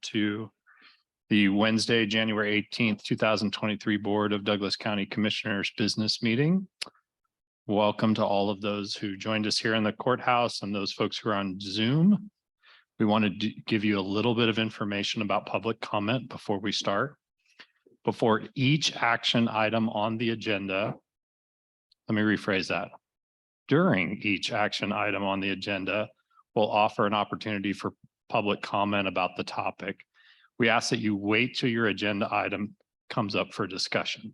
to the Wednesday, January 18th, 2023 Board of Douglas County Commissioners Business Meeting. Welcome to all of those who joined us here in the courthouse and those folks who are on Zoom. We want to give you a little bit of information about public comment before we start. Before each action item on the agenda, let me rephrase that. During each action item on the agenda, we'll offer an opportunity for public comment about the topic. We ask that you wait till your agenda item comes up for discussion.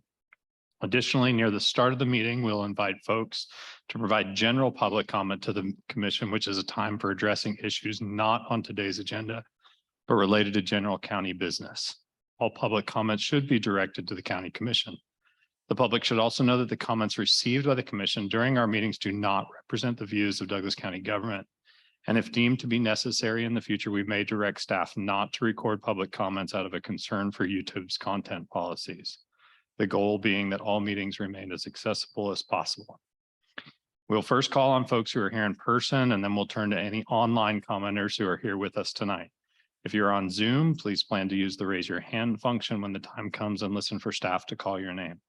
Additionally, near the start of the meeting, we'll invite folks to provide general public comment to the commission, which is a time for addressing issues not on today's agenda, but related to general county business. All public comments should be directed to the county commission. The public should also know that the comments received by the commission during our meetings do not represent the views of Douglas County government. And if deemed to be necessary in the future, we may direct staff not to record public comments out of a concern for YouTube's content policies. The goal being that all meetings remain as accessible as possible. We'll first call on folks who are here in person, and then we'll turn to any online commenters who are here with us tonight. If you're on Zoom, please plan to use the raise your hand function when the time comes and listen for staff to call your name.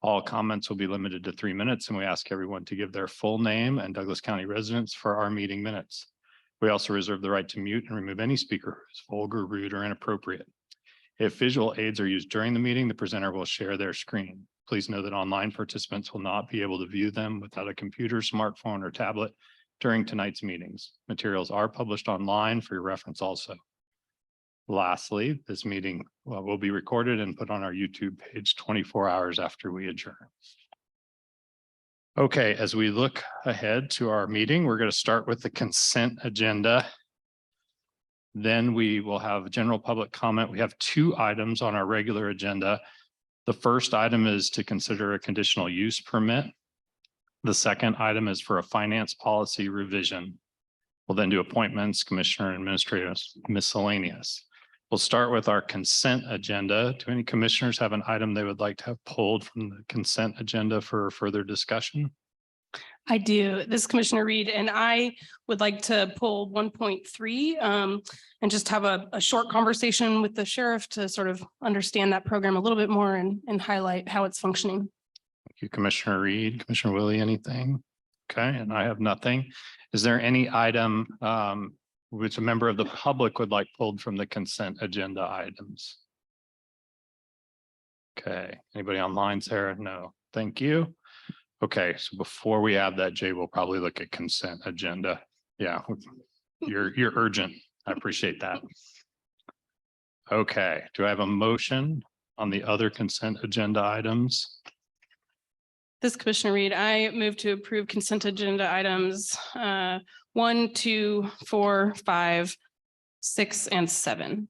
All comments will be limited to 3 minutes, and we ask everyone to give their full name and Douglas County residence for our meeting minutes. We also reserve the right to mute and remove any speaker who is vulgar, rude, or inappropriate. If visual aids are used during the meeting, the presenter will share their screen. Please know that online participants will not be able to view them without a computer, smartphone, or tablet during tonight's meetings. Materials are published online for your reference also. Lastly, this meeting will be recorded and put on our YouTube page 24 hours after we adjourn. Okay, as we look ahead to our meeting, we're going to start with the consent agenda. Then we will have general public comment. We have 2 items on our regular agenda. The first item is to consider a conditional use permit. The second item is for a finance policy revision. We'll then do appointments, commissioner and administrative miscellaneous. We'll start with our consent agenda. Do any commissioners have an item they would like to have pulled from the consent agenda for further discussion? I do. This is Commissioner Reed, and I would like to pull 1.3 and just have a short conversation with the sheriff to sort of understand that program a little bit more and highlight how it's functioning. Thank you, Commissioner Reed. Commissioner Willie, anything? Okay, and I have nothing. Is there any item which a member of the public would like pulled from the consent agenda items? Okay, anybody online, Sarah? No, thank you. Okay, so before we add that, Jay, we'll probably look at consent agenda. Yeah, you're urgent. I appreciate that. Okay, do I have a motion on the other consent agenda items? This is Commissioner Reed, I move to approve consent agenda items 1, 2, 4, 5, 6, and 7.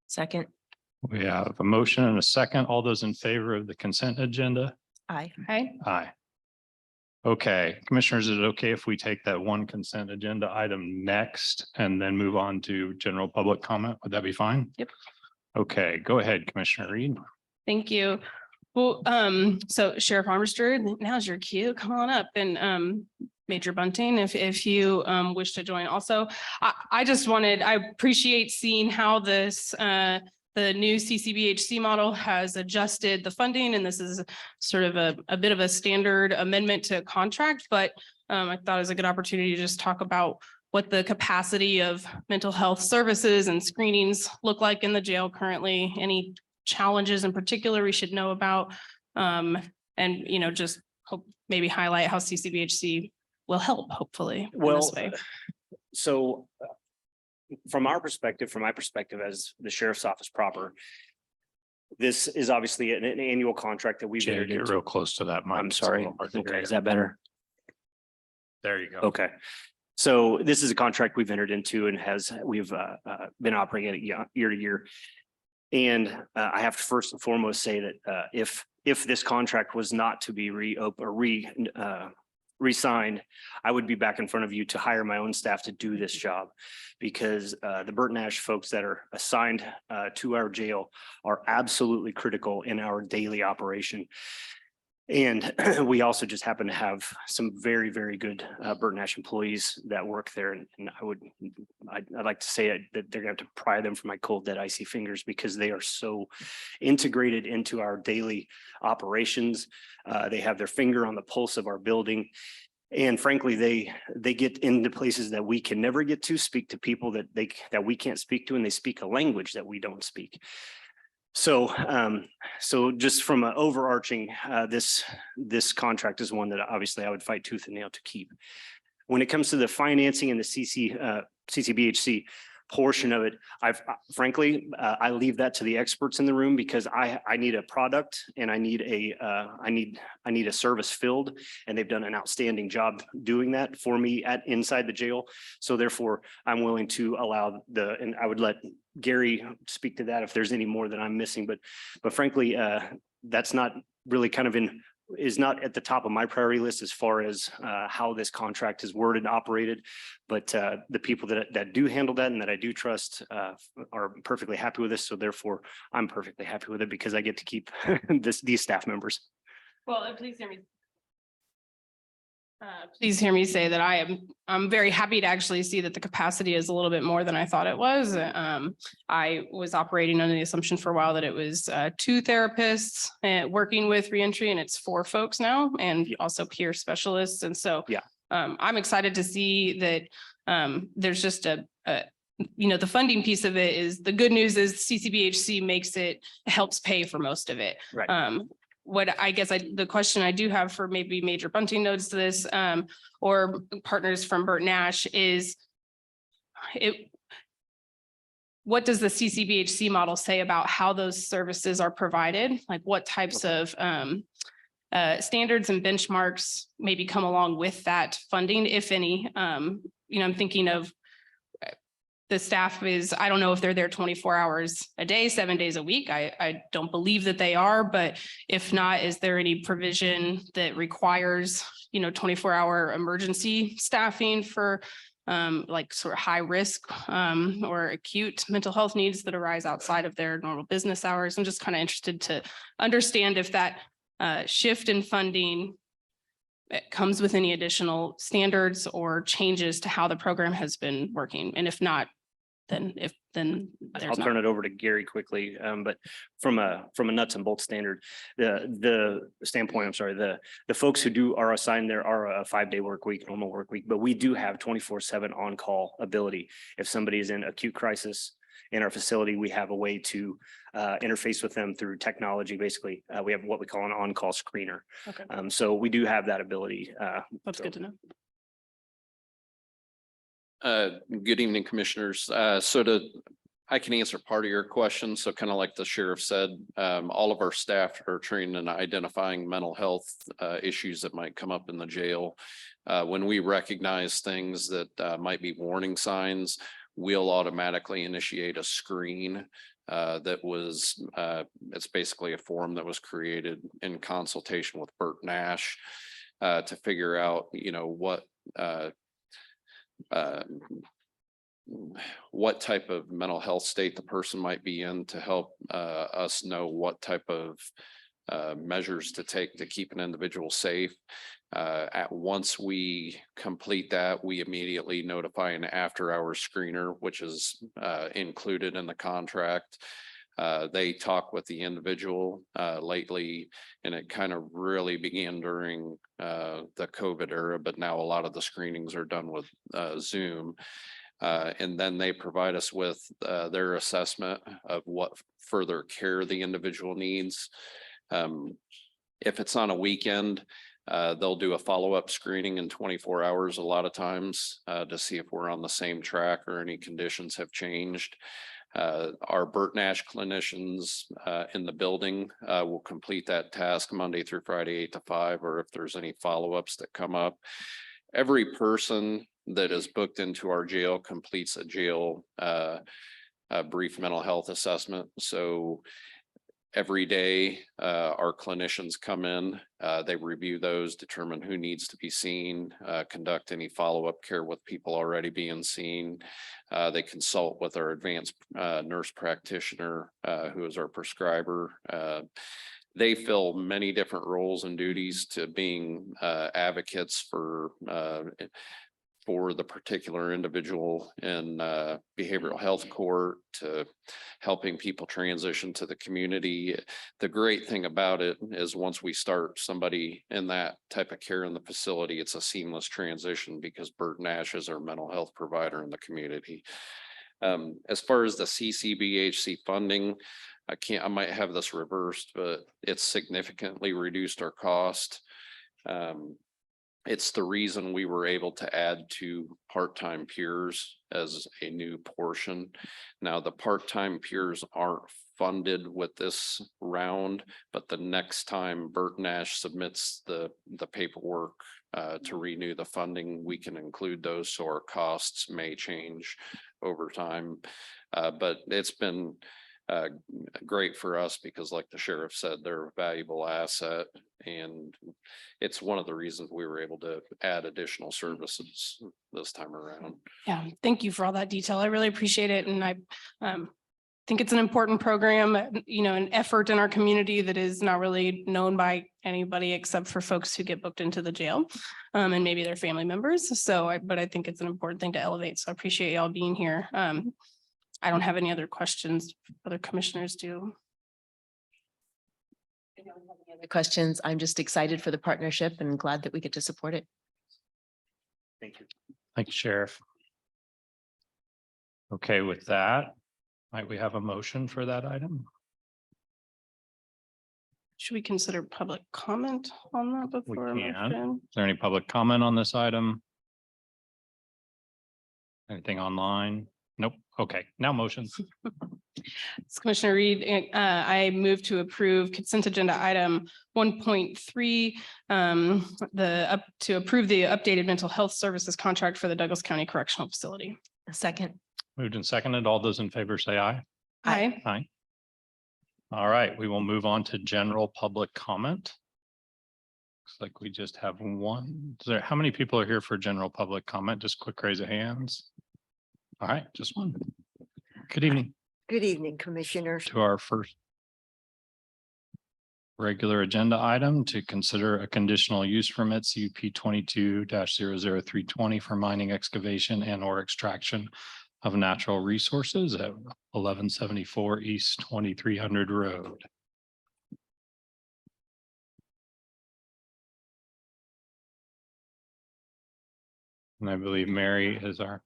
Second. We have a motion and a second. All those in favor of the consent agenda? Aye. Aye. Aye. Okay, commissioners, is it okay if we take that one consent agenda item next and then move on to general public comment? Would that be fine? Yep. Okay, go ahead, Commissioner Reed. Thank you. Well, so Sheriff Armbrister, now's your cue. Come on up, and Major Bunting, if you wish to join also. I appreciate seeing how this the new CCBHC model has adjusted the funding, and this is sort of a bit of a standard amendment to a contract, but I thought it was a good opportunity to just talk about what the capacity of mental health services and screenings look like in the jail currently, any challenges in particular we should know about, and just maybe highlight how CCBHC will help, hopefully. Well, so from my perspective as the sheriff's office proper, this is obviously an annual contract that we've entered Get into. real close to that mic. I'm sorry. Okay, is that better? There you go. Okay. So this is a contract we've entered into and we've been operating it year to year. And I have to first and foremost say that if this contract was not to be re-signed, I would be back in front of you to hire my own staff to do this job, because the Burton Ash folks that are assigned to our jail are absolutely critical in our daily operation. And we also just happen to have some very, very good Bert Nash employees that work there. And I'd like to say that they're going to have to pry them from my cold, dead, icy fingers because they are so integrated into our daily operations. They have their finger on the pulse of our building. And frankly, they get into places that we can never get to, speak to people that we can't speak to, and they speak a language that we don't speak. So just from an overarching, this contract is one that obviously I would fight tooth and nail to keep. When it comes to the financing and the CCBHC portion of it, frankly, I leave that to the experts in the room because I need a product and I need a service filled, and they've done an outstanding job doing that for me inside the jail. So therefore, I'm willing to allow and I would let Gary speak to that if there's any more that I'm missing, but frankly, that's not really is not at the top of my priority list as far as how this contract is worded and operated. But the people that do handle that and that I do trust are perfectly happy with this. So therefore, I'm perfectly happy with it because I get to keep these staff members. Well, please hear me. Please hear me say that I'm very happy to actually see that the capacity is a little bit more than I thought it was. I was operating under the assumption for a while that it was 2 therapists working with reentry, and it's 4 folks now, and also peer specialists. And so I'm excited to see that there's just the funding piece of it is the good news is CCBHC helps pay for most of it. Right. What I guess the question I do have for maybe Major Bunting notes to this or partners from Bert Nash is what does the CCBHC model say about how those services are provided? Like what types of standards and benchmarks maybe come along with that funding, if any? I'm thinking of the staff I don't know if they're there 24 hours a day, 7 days a week. I don't believe that they are, but if not, is there any provision that requires, 24-hour emergency staffing for like sort of high risk or acute mental health needs that arise outside of their normal business hours? I'm just kind of interested to understand if that shift in funding comes with any additional standards or changes to how the program has been working. And if not, then I'll turn it over to Gary quickly. But from a nuts and bolts standard, the standpoint, I'm sorry, the folks who are assigned there are a 5-day work week, normal work week, but we do have 24/7 on-call ability. If somebody is in acute crisis in our facility, we have a way to interface with them through technology. Basically, we have what we call an on-call screener. Okay. So we do have that ability. That's good to know. Good evening, commissioners. I can answer part of your question. So kind of like the sheriff said, all of our staff are trained in identifying mental health issues that might come up in the jail. When we recognize things that might be warning signs, we'll automatically initiate a screen it's basically a form that was created in consultation with Bert Nash to figure out, what type of mental health state the person might be in to help us know what type of measures to take to keep an individual safe. Once we complete that, we immediately notify an after-hours screener, which is included in the contract. They talk with the individual lately, and it kind of really began during the COVID era, but now a lot of the screenings are done with Zoom. And then they provide us with their assessment of what further care the individual needs. If it's on a weekend, they'll do a follow-up screening in 24 hours a lot of times to see if we're on the same track or any conditions have changed. Our Bert Nash clinicians in the building will complete that task Monday through Friday, 8 to 5, or if there's any follow-ups that come up. Every person that is booked into our jail completes a jail brief mental health assessment. So every day, our clinicians come in, they review those, determine who needs to be seen, conduct any follow-up care with people already being seen. They consult with our advanced nurse practitioner, who is our prescriber, they fill many different roles and duties to being advocates for the particular individual in behavioral health court, to helping people transition to the community. The great thing about it is once we start somebody in that type of care in the facility, it's a seamless transition because Bert Nash is our mental health provider in the community. As far as the CCBHC funding, I might have this reversed, but it's significantly reduced our cost. It's the reason we were able to add 2 part-time peers as a new portion. Now, the part-time peers aren't funded with this round, but the next time Bert Nash submits the paperwork to renew the funding, we can include those, so our costs may change over time. But it's been great for us because, like the sheriff said, they're a valuable asset, and it's one of the reasons we were able to add additional services this time around. Yeah, thank you for all that detail. I really appreciate it. And I think it's an important program, an effort in our community that is not really known by anybody except for folks who get booked into the jail and maybe their family members. But I think it's an important thing to elevate. So I appreciate y'all being here. I don't have any other questions. Other commissioners do. I don't have any other questions. I'm just excited for the partnership and glad that we get to support it. Thank you. Thank you, Sheriff. Okay, with that, might we have a motion for that item? Should we consider public comment on that We before? a can. motion? Is there any public comment on this item? Anything online? Nope. Okay, now motions. It's Commissioner Reed, I move to approve consent agenda item 1.3, to approve the updated mental health services contract for the Douglas County Correctional Facility. A second. Moved and seconded. All those in favor say aye. Aye. Aye. All right, we will move on to general public comment. Looks like we just have one. How many people are here for general public comment? Just quick raise of hands. All right, just one. Good evening Good evening, Commissioners. to our first regular agenda item to consider a conditional use permit CUP 22-00320 for mining, excavation and or extraction of natural resources at 1174 East 2300 Road. And I believe Mary is our.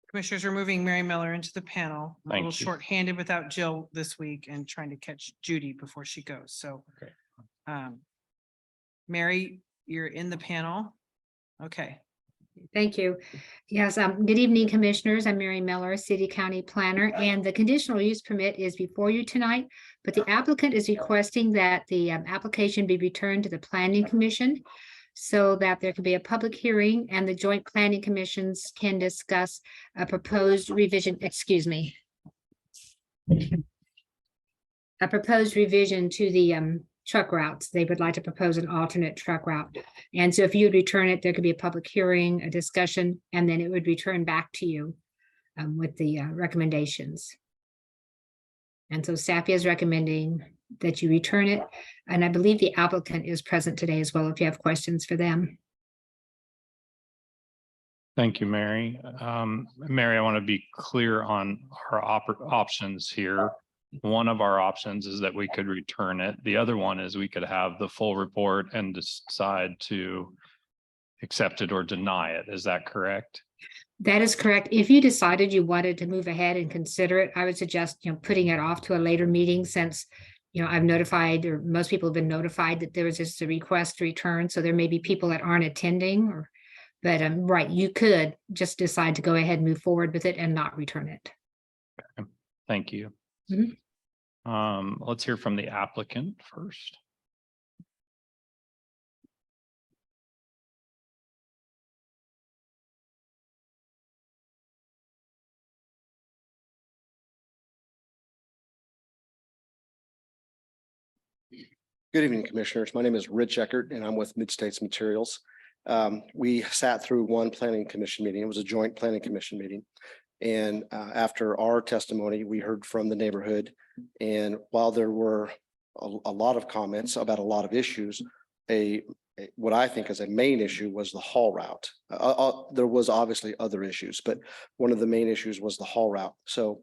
Commissioners are moving Mary Miller into the panel. I'm a Thank little you. shorthanded without Jill this week and trying to catch Judy before she goes. So Okay. Mary, you're in the panel. Okay. Thank you. Yes, good evening, Commissioners. I'm Mary Miller, City County Planner, and the conditional use permit is before you tonight, but the applicant is requesting that the application be returned to the Planning Commission so that there can be a public hearing and the joint planning commissions can discuss a proposed revision, a proposed revision to the truck routes. They would like to propose an alternate truck route. And so if you'd return it, there could be a public hearing, a discussion, and then it would return back to you with the recommendations. And so staff is recommending that you return it. And I believe the applicant is present today as well, if you have questions for them. Thank you, Mary. Mary, I want to be clear on our options here. One of our options is that we could return it. The other one is we could have the full report and decide to accept it or deny it. Is that correct? That is correct. If you decided you wanted to move ahead and consider it, I would suggest, putting it off to a later meeting since, I've notified, or most people have been notified that there was just a request to return. So there may be people that aren't attending but right, you could just decide to go ahead and move forward with it and not return it. Thank you. Mhm. Let's hear from the applicant first. Good evening, Commissioners. My name is Rich Eckert, and I'm with Mid-States Materials. We sat through one planning commission meeting. It was a joint planning commission meeting. And after our testimony, we heard from the neighborhood. And while there were a lot of comments about a lot of issues, what I think is a main issue was the haul route. There was obviously other issues, but one of the main issues was the haul route. So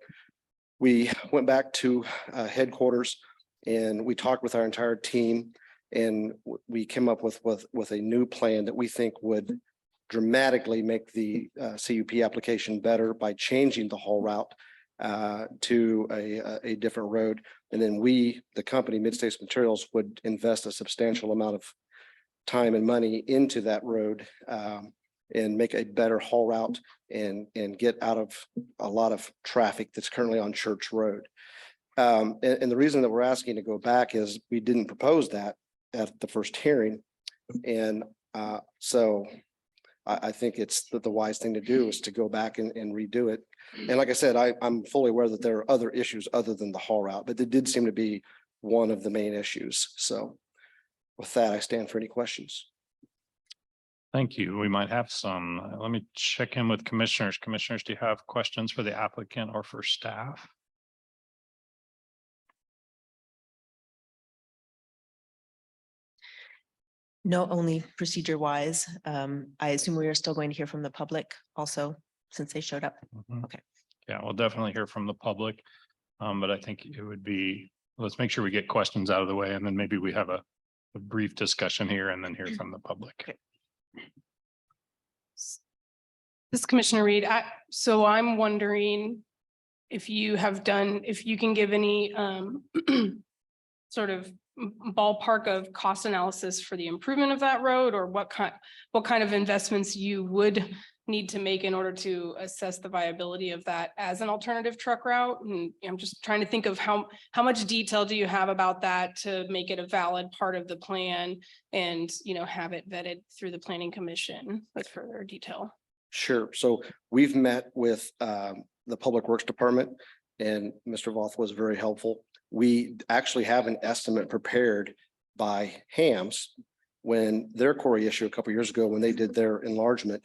we went back to headquarters and we talked with our entire team, and we came up with a new plan that we think would dramatically make the CUP application better by changing the haul route to a different road. And then we, the company, Mid-States Materials, would invest a substantial amount of time and money into that road and make a better haul route and get out of a lot of traffic that's currently on Church Road. And the reason that we're asking to go back is we didn't propose that at the first hearing. And so I think it's the wise thing to do is to go back and redo it. And like I said, I'm fully aware that there are other issues other than the haul route, but it did seem to be one of the main issues. So with that, I stand for any questions. Thank you. We might have some. Let me check in with commissioners. Commissioners, do you have questions for the applicant or for staff? No, only procedure wise. I assume we are still going to hear from the public also, since they showed up. Mhm. Okay. Yeah, we'll definitely hear from the public. But I think it would be, let's make sure we get questions out of the way, and then maybe we have a brief discussion here and then hear from the public. This is Commissioner Reed. So I'm wondering if you can give any sort of ballpark of cost analysis for the improvement of that road, or what kind of investments you would need to make in order to assess the viability of that as an alternative truck route. And I'm just trying to think of how much detail do you have about that to make it a valid part of the plan and, have it vetted through the Planning Commission with further detail. Sure. So we've met with the Public Works Department, and Mr. Voth was very helpful. We actually have an estimate prepared by Hams when their quarry issue a couple of years ago, when they did their enlargement.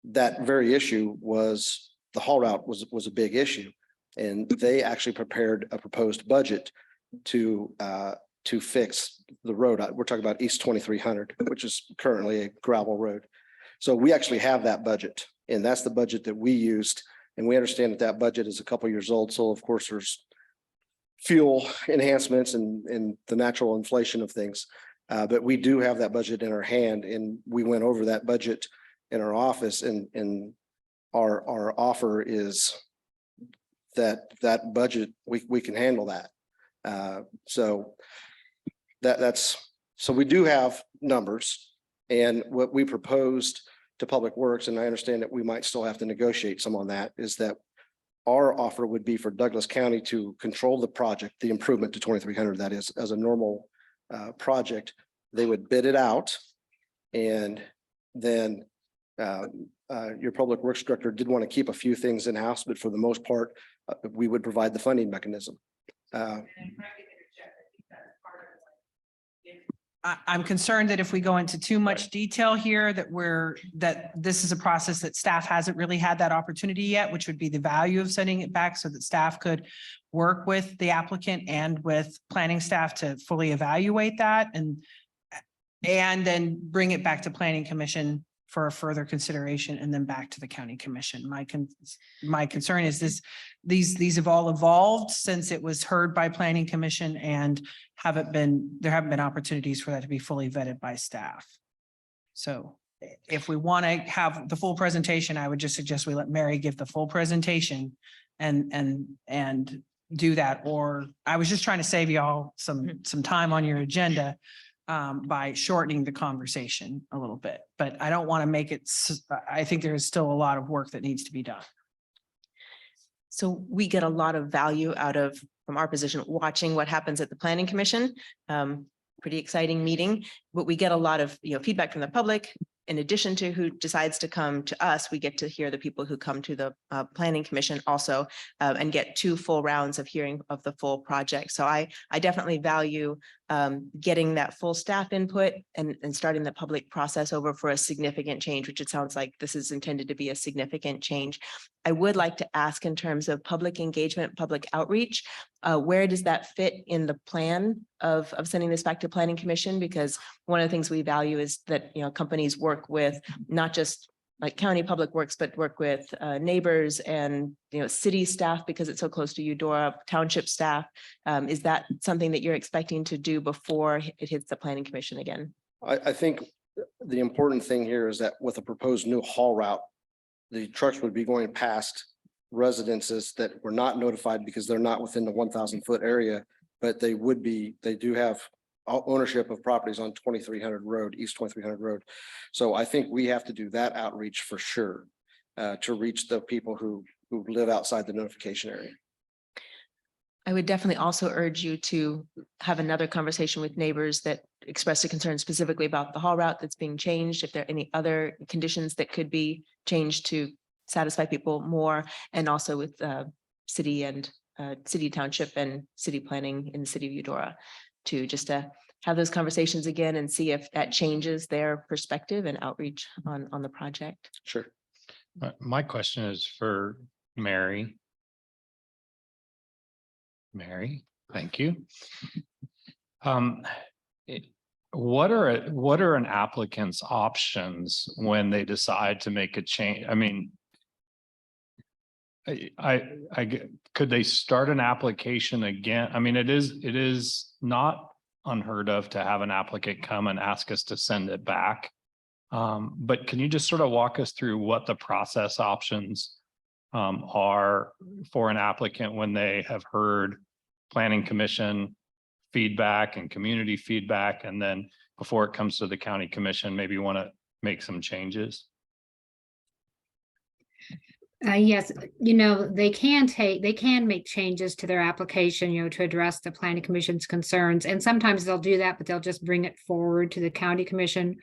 That very issue was the haul route was a big issue, and they actually prepared a proposed budget to fix the road. We're talking about East 2300, which is currently a gravel road. So we actually have that budget, and that's the budget that we used. And we understand that that budget is a couple of years old. So of course there's fuel enhancements and the natural inflation of things. But we do have that budget in our hand, and we went over that budget in our office, and our offer is that budget, we can handle that. So we do have numbers, and what we proposed to Public Works, and I understand that we might still have to negotiate some on that, is that our offer would be for Douglas County to control the project, the improvement to 2300, that is, as a normal project. They would bid it out, and then your Public Works Director did want to keep a few things in-house, but for the most part, we would provide the funding mechanism. I'm concerned that if we go into too much detail here, that this is a process that staff hasn't really had that opportunity yet, which would be the value of sending it back so that staff could work with the applicant and with planning staff to fully evaluate that and then bring it back to Planning Commission for a further consideration, and then back to the County Commission. My concern is these have all evolved since it was heard by Planning Commission, and there haven't been opportunities for that to be fully vetted by staff. So if we want to have the full presentation, I would just suggest we let Mary give the full presentation and do that. Or I was just trying to save y'all some time on your agenda by shortening the conversation a little bit, but I don't want to make it, I think there is still a lot of work that needs to be done. So we get a lot of value from our position, watching what happens at the Planning Commission. Pretty exciting meeting, but we get a lot of feedback from the public. In addition to who decides to come to us, we get to hear the people who come to the Planning Commission also, and get 2 full rounds of hearing of the full project. So I definitely value getting that full staff input and starting the public process over for a significant change, which it sounds like this is intended to be a significant change. I would like to ask in terms of public engagement, public outreach, where does that fit in the plan of sending this back to Planning Commission? Because one of the things we value is that, companies work with not just like county public works, but work with neighbors and, city staff because it's so close to Eudora, township staff. Is that something that you're expecting to do before it hits the Planning Commission again? I think the important thing here is that with a proposed new haul route, the trucks would be going past residences that were not notified because they're not within the 1,000-foot area, but they do have ownership of properties on 2300 Road, East 2300 Road. So I think we have to do that outreach for sure to reach the people who live outside the notification area. I would definitely also urge you to have another conversation with neighbors that expressed a concern specifically about the haul route that's being changed. If there are any other conditions that could be changed to satisfy people more, and also with city and city township and city planning in the city of Eudora, to just have those conversations again and see if that changes their perspective and outreach on the project. Sure. My question is for Mary. Mary, thank you. What are an applicant's options when they decide to make a change? I mean, could they start an application again? I mean, it is not unheard of to have an applicant come and ask us to send it back. But can you just sort of walk us through what the process options are for an applicant when they have heard Planning Commission feedback and community feedback, and then before it comes to the county commission, maybe want to make some changes? Yes, they can make changes to their application, to address the Planning Commission's concerns. And sometimes they'll do that, but they'll just bring it forward to the county commission.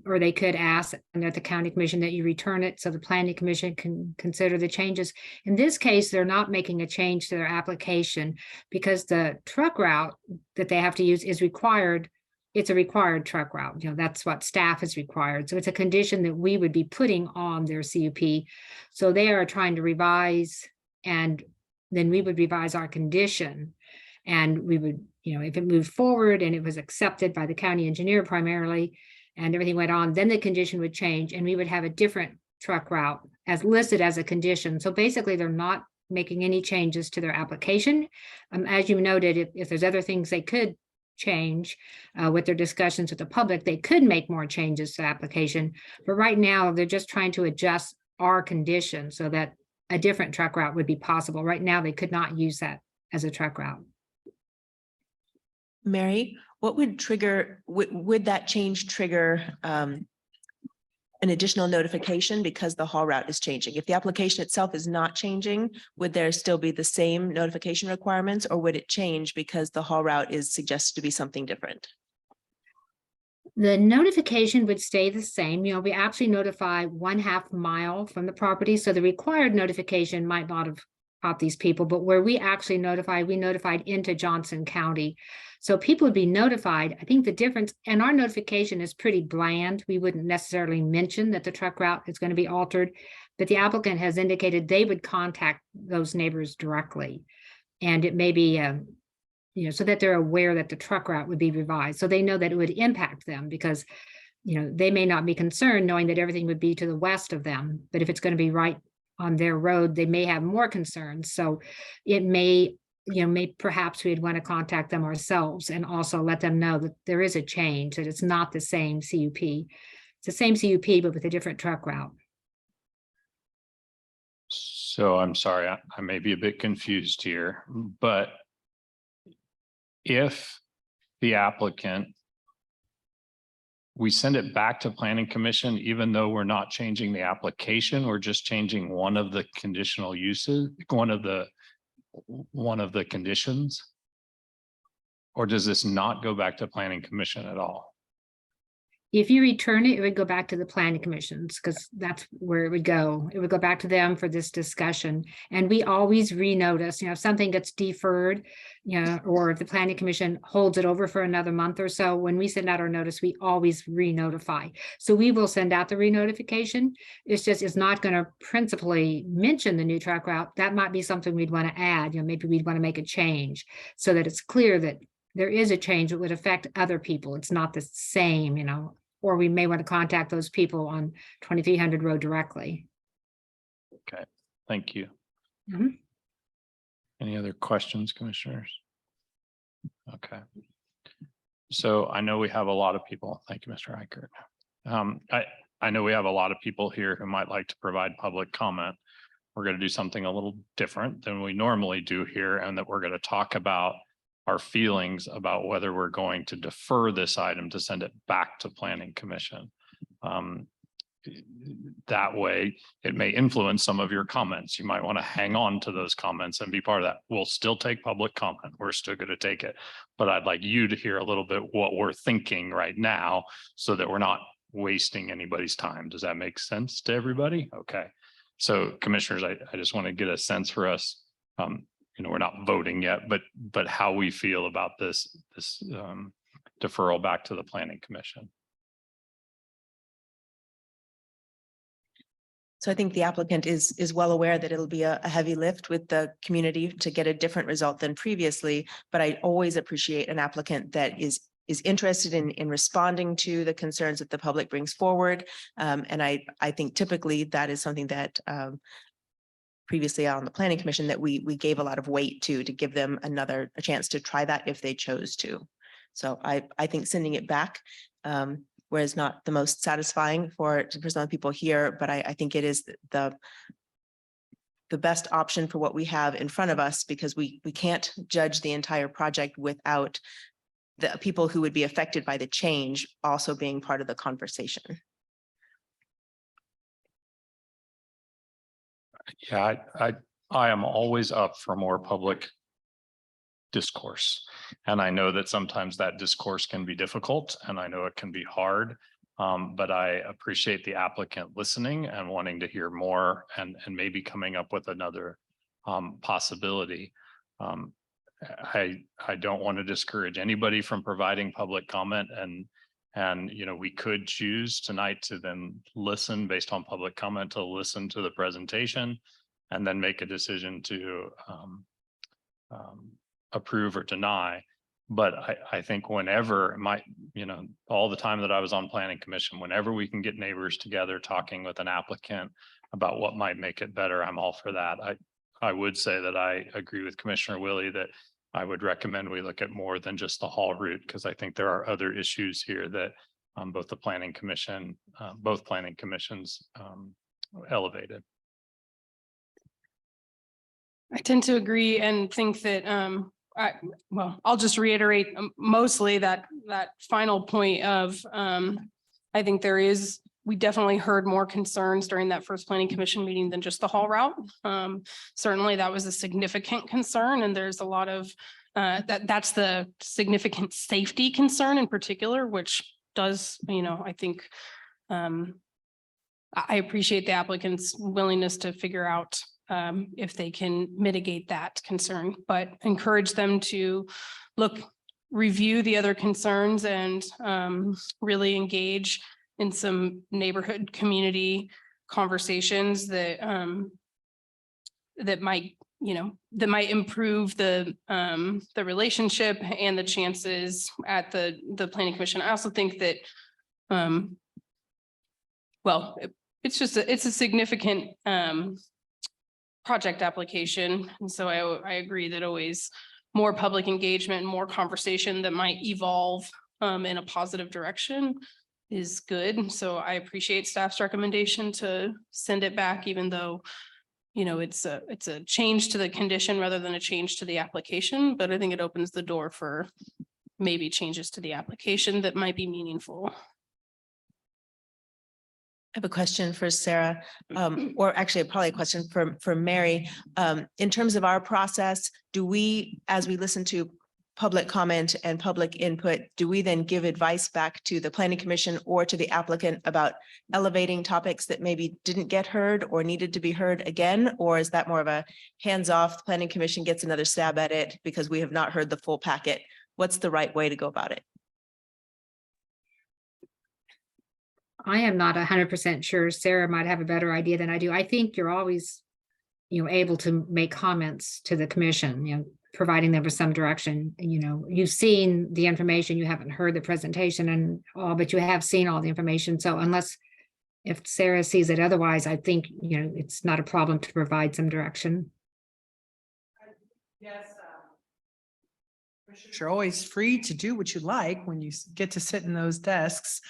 Or they could ask at the county commission that you return it so the Planning Commission can consider the changes. In this case, they're not making a change to their application because the truck route that they have to use is required. It's a required truck route. That's what staff is required. So it's a condition that we would be putting on their CUP. So they are trying to revise, and then we would revise our condition. And we would, if it moved forward and it was accepted by the county engineer primarily, and everything went on, then the condition would change and we would have a different truck route as listed as a condition. So basically they're not making any changes to their application. As you noted, if there's other things they could change with their discussions with the public, they could make more changes to the application. But right now they're just trying to adjust our condition so that a different truck route would be possible. Right now, they could not use that as a truck route. Mary, what would trigger, would that change trigger an additional notification because the haul route is changing? If the application itself is not changing, would there still be the same notification requirements, or would it change because the haul route is suggested to be something different? The notification would stay the same. We actually notify 1/2 mile from the property. So the required notification might not have caught these people, but where we actually notified, we notified into Johnson County. So people would be notified. I think the difference, and our notification is pretty bland. We wouldn't necessarily mention that the truck route is going to be altered, but the applicant has indicated they would contact those neighbors directly. And it may be, so that they're aware that the truck route would be revised. So they know that it would impact them because, they may not be concerned knowing that everything would be to the west of them. But if it's going to be right on their road, they may have more concerns. So it may, perhaps we'd want to contact them ourselves and also let them know that there is a change, that it's not the same CUP. It's the same CUP, but with a different truck route. So I'm sorry, I may be a bit confused here, but if the applicant, we send it back to Planning Commission, even though we're not changing the application, we're just changing one of the conditional uses, one of the conditions? Or does this not go back to Planning Commission at all? If you return it, it would go back to the planning commissions because that's where it would go. It would go back to them for this discussion. And we always renotice, if something gets deferred, or if the planning commission holds it over for another month or so, when we send out our notice, we always re-notify. So we will send out the re-notification. It's not going to principally mention the new truck route. That might be something we'd want to add, maybe we'd want to make a change so that it's clear that there is a change that would affect other people. It's not the same, or we may want to contact those people on 2300 Road directly. Thank you. Mhm. Any other questions, commissioners? Okay. So I know we have a lot of people. Thank you, Mr. Reichert. I know we have a lot of people here who might like to provide public comment. We're going to do something a little different than we normally do here, and that we're going to talk about our feelings about whether we're going to defer this item to send it back to Planning Commission. That way, it may influence some of your comments. You might want to hang on to those comments and be part of that. We'll still take public comment. We're still going to take it. But I'd like you to hear a little bit what we're thinking right now so that we're not wasting anybody's time. Does that make sense to everybody? Okay. So commissioners, I just want to get a sense for us. We're not voting yet, but how we feel about this deferral back to the Planning Commission. So I think the applicant is well aware that it'll be a heavy lift with the community to get a different result than previously, but I always appreciate an applicant that is interested in responding to the concerns that the public brings forward. And I think typically that is something that previously on the Planning Commission that we gave a lot of weight to give them a chance to try that if they chose to. So I think sending it back whereas not the most satisfying for some people here, but I think it is the best option for what we have in front of us, because we can't judge the entire project without the people who would be affected by the change also being part of the conversation. Yeah, I am always up for more public discourse. And I know that sometimes that discourse can be difficult and I know it can be hard. But I appreciate the applicant listening and wanting to hear more and maybe coming up with another possibility. I don't want to discourage anybody from providing public comment, and we could choose tonight to then listen based on public comment, to listen to the presentation and then make a decision to approve or deny. But I think whenever all the time that I was on Planning Commission, whenever we can get neighbors together talking with an applicant about what might make it better, I'm all for that. I would say that I agree with Commissioner Willie that I would recommend we look at more than just the haul route, because I think there are other issues here that both Planning Commissions elevated. I tend to agree and think that, I'll just reiterate mostly that final point of, I think we definitely heard more concerns during that first Planning Commission meeting than just the haul route. Certainly that was a significant concern, and there's a lot of, that's the significant safety concern in particular, which does, I think, I appreciate the applicant's willingness to figure out if they can mitigate that concern, but encourage them to review the other concerns and really engage in some neighborhood community conversations that might improve the relationship and the chances at the Planning Commission. I also think that it's a significant project application. And so I agree that always more public engagement, more conversation that might evolve in a positive direction is good. So I appreciate staff's recommendation to send it back, even though, it's a change to the condition rather than a change to the application. But I think it opens the door for maybe changes to the application that might be meaningful. I have a question for Sarah, or actually probably a question for Mary. In terms of our process, do we, as we listen to public comment and public input, do we then give advice back to the planning commission or to the applicant about elevating topics that maybe didn't get heard or needed to be heard again? Or is that more of a hands-off, the planning commission gets another stab at it because we have not heard the full packet? What's the right way to go about it? I am not 100% sure. Sarah might have a better idea than I do. I think you're always, able to make comments to the commission, providing them with some direction. You've seen the information, you haven't heard the presentation and all, but you have seen all the information. So if Sarah sees it otherwise, I think, it's not a problem to provide some direction. Yes. You're always free to do what you like when you get to sit in those desks.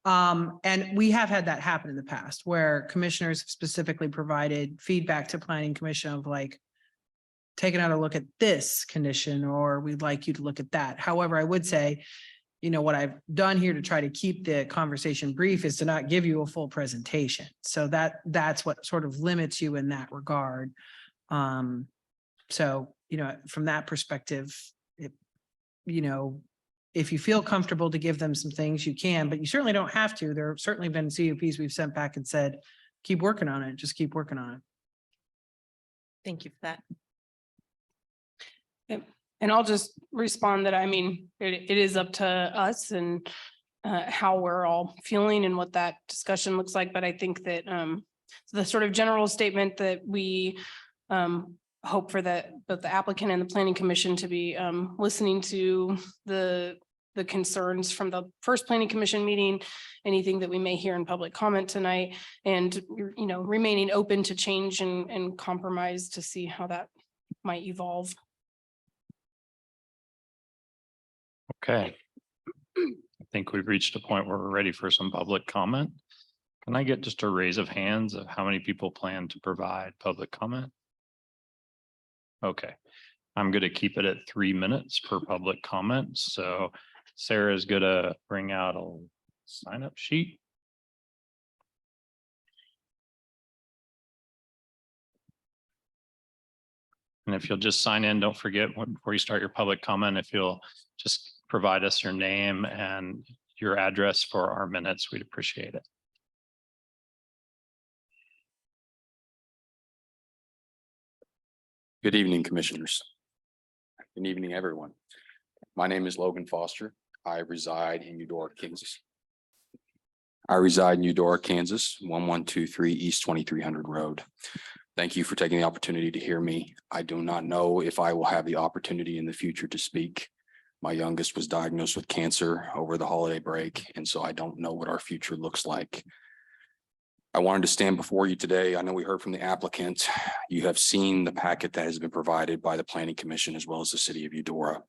And we have had that happen in the past where commissioners have specifically provided feedback to planning commission of like, taking out a look at this condition, or we'd like you to look at that. However, I would say, what I've done here to try to keep the conversation brief is to not give you a full presentation. So that's what sort of limits you in that regard. So, from that perspective, if you feel comfortable to give them some things, you can, but you certainly don't have to. There have certainly been CUPs we've sent back and said, keep working on it, just keep working on it. Thank you for that. And I'll just respond that, it is up to us and how we're all feeling and what that discussion looks like. But I think that the sort of general statement that we hope for both the applicant and the planning commission to be listening to the concerns from the first planning commission meeting, anything that we may hear in public comment tonight, and remaining open to change and compromise to see how that might evolve. Okay. I think we've reached a point where we're ready for some public comment. Can I get just a raise of hands of how many people plan to provide public comment? Okay, I'm going to keep it at 3 minutes per public comment. So Sarah's going to bring out a sign up sheet. And if you'll just sign in, don't forget before you start your public comment, if you'll just provide us your name and your address for our minutes, we'd appreciate it. Good evening, commissioners. Good evening, everyone. My name is Logan Foster. I reside in Eudora, Kansas. 1123 East 2300 Road. Thank you for taking the opportunity to hear me. I do not know if I will have the opportunity in the future to speak. My youngest was diagnosed with cancer over the holiday break, and so I don't know what our future looks like. I wanted to stand before you today. I know we heard from the applicant. You have seen the packet that has been provided by the Planning Commission as well as the City of Eudora.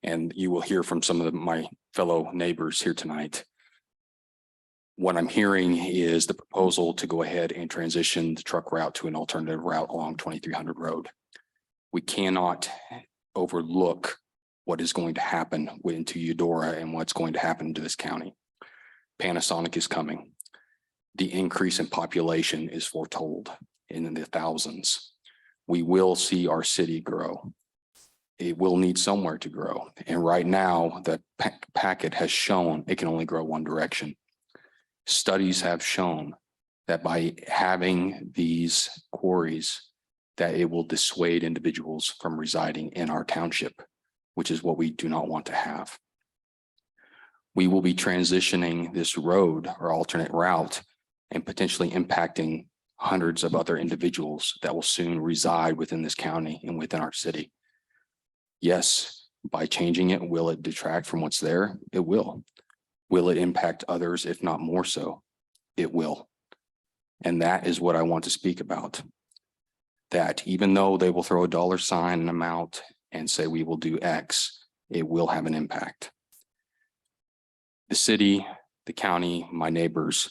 And you will hear from some of my fellow neighbors here tonight. What I'm hearing is the proposal to go ahead and transition the truck route to an alternative route along 2300 Road. We cannot overlook what is going to happen into Eudora and what's going to happen to this county. Panasonic is coming. The increase in population is foretold in the thousands. We will see our city grow. It will need somewhere to grow. And right now, the packet has shown it can only grow one direction. Studies have shown that by having these quarries, that it will dissuade individuals from residing in our township, which is what we do not want to have. We will be transitioning this road or alternate route and potentially impacting hundreds of other individuals that will soon reside within this county and within our city. Yes, by changing it, will it detract from what's there? It will. Will it impact others, if not more so? It will. And that is what I want to speak about. That even though they will throw a dollar sign and amount and say we will do X, it will have an impact. The city, the county, my neighbors,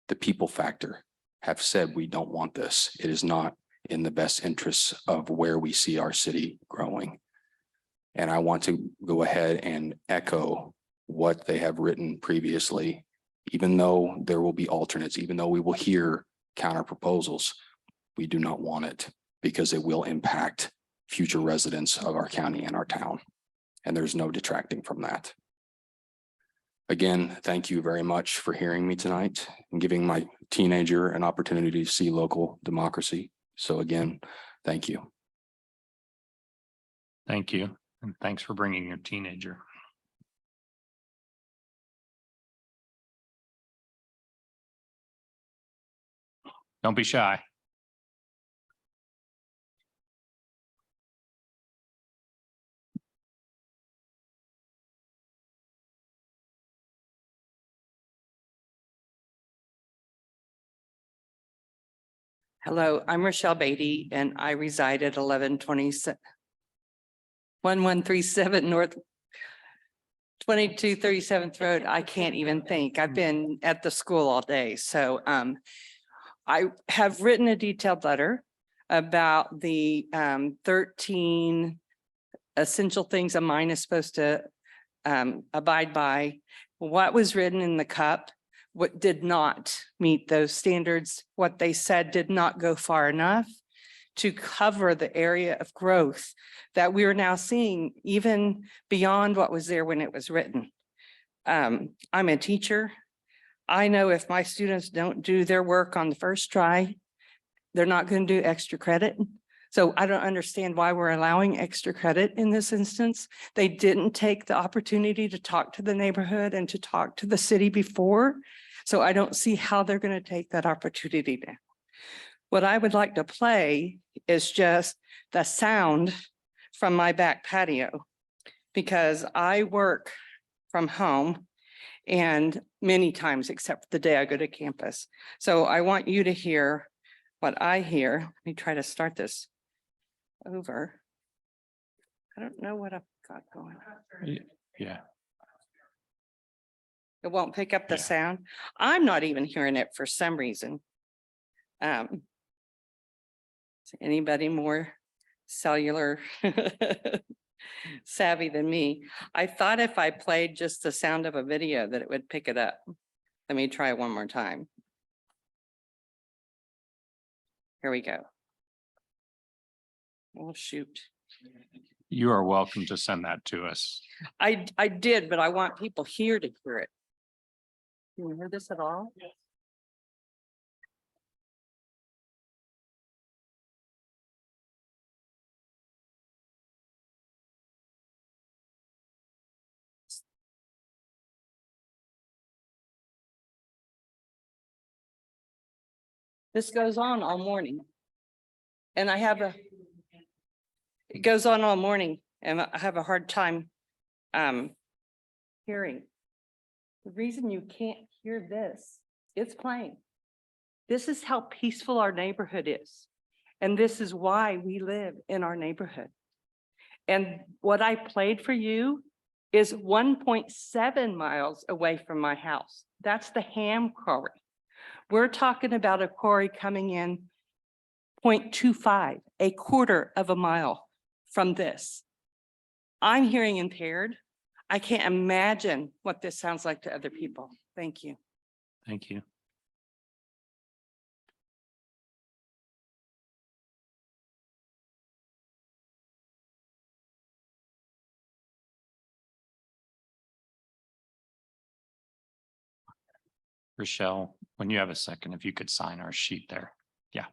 the people factor have said we don't want this. It is not in the best interests of where we see our city growing. And I want to go ahead and echo what they have written previously, even though there will be alternates, even though we will hear counter proposals, we do not want it because it will impact future residents of our county and our town. and there's no detracting from that. Again, thank you very much for hearing me tonight and giving my teenager an opportunity to see local democracy. So again, thank you. Thank you. And thanks for bringing your teenager. Don't be shy. Hello, I'm Rochelle Beatty and I reside at 1137 North 2237th Road. I can't even think. I've been at the school all day. So I have written a detailed letter about the 13 essential things a mine is supposed to abide by. What was written in the cup, what did not meet those standards, what they said did not go far enough to cover the area of growth that we are now seeing even beyond what was there when it was written. I'm a teacher. I know if my students don't do their work on the first try, they're not going to do extra credit. So I don't understand why we're allowing extra credit in this instance. They didn't take the opportunity to talk to the neighborhood and to talk to the city before. So I don't see how they're going to take that opportunity now. What I would like to play is just the sound from my back patio, because I work from home and many times, except for the day I go to campus. So I want you to hear what I hear. Let me try to start this over. I don't know what I've got going on. Yeah. It won't pick up the Yeah. sound. I'm not even hearing it for some reason. Is anybody more cellular savvy than me? I thought if I played just the sound of a video that it would pick it up. Let me try one more time. Here we go. Oh, shoot. You are welcome to send that to us. I did, but I want people here to hear it. Can you hear this at all? This goes on all morning. And it goes on all morning and I have a hard time hearing. The reason you can't hear this, it's playing. This is how peaceful our neighborhood is. And this is why we live in our neighborhood. And what I played for you is 1.7 miles away from my house. That's the Ham Quarry. We're talking about a quarry coming in 0.25, a quarter of a mile from this. I'm hearing impaired. I can't imagine what this sounds like to other people. Thank you. Thank you. Rochelle, when you have a second, if you could sign our sheet there. Yeah.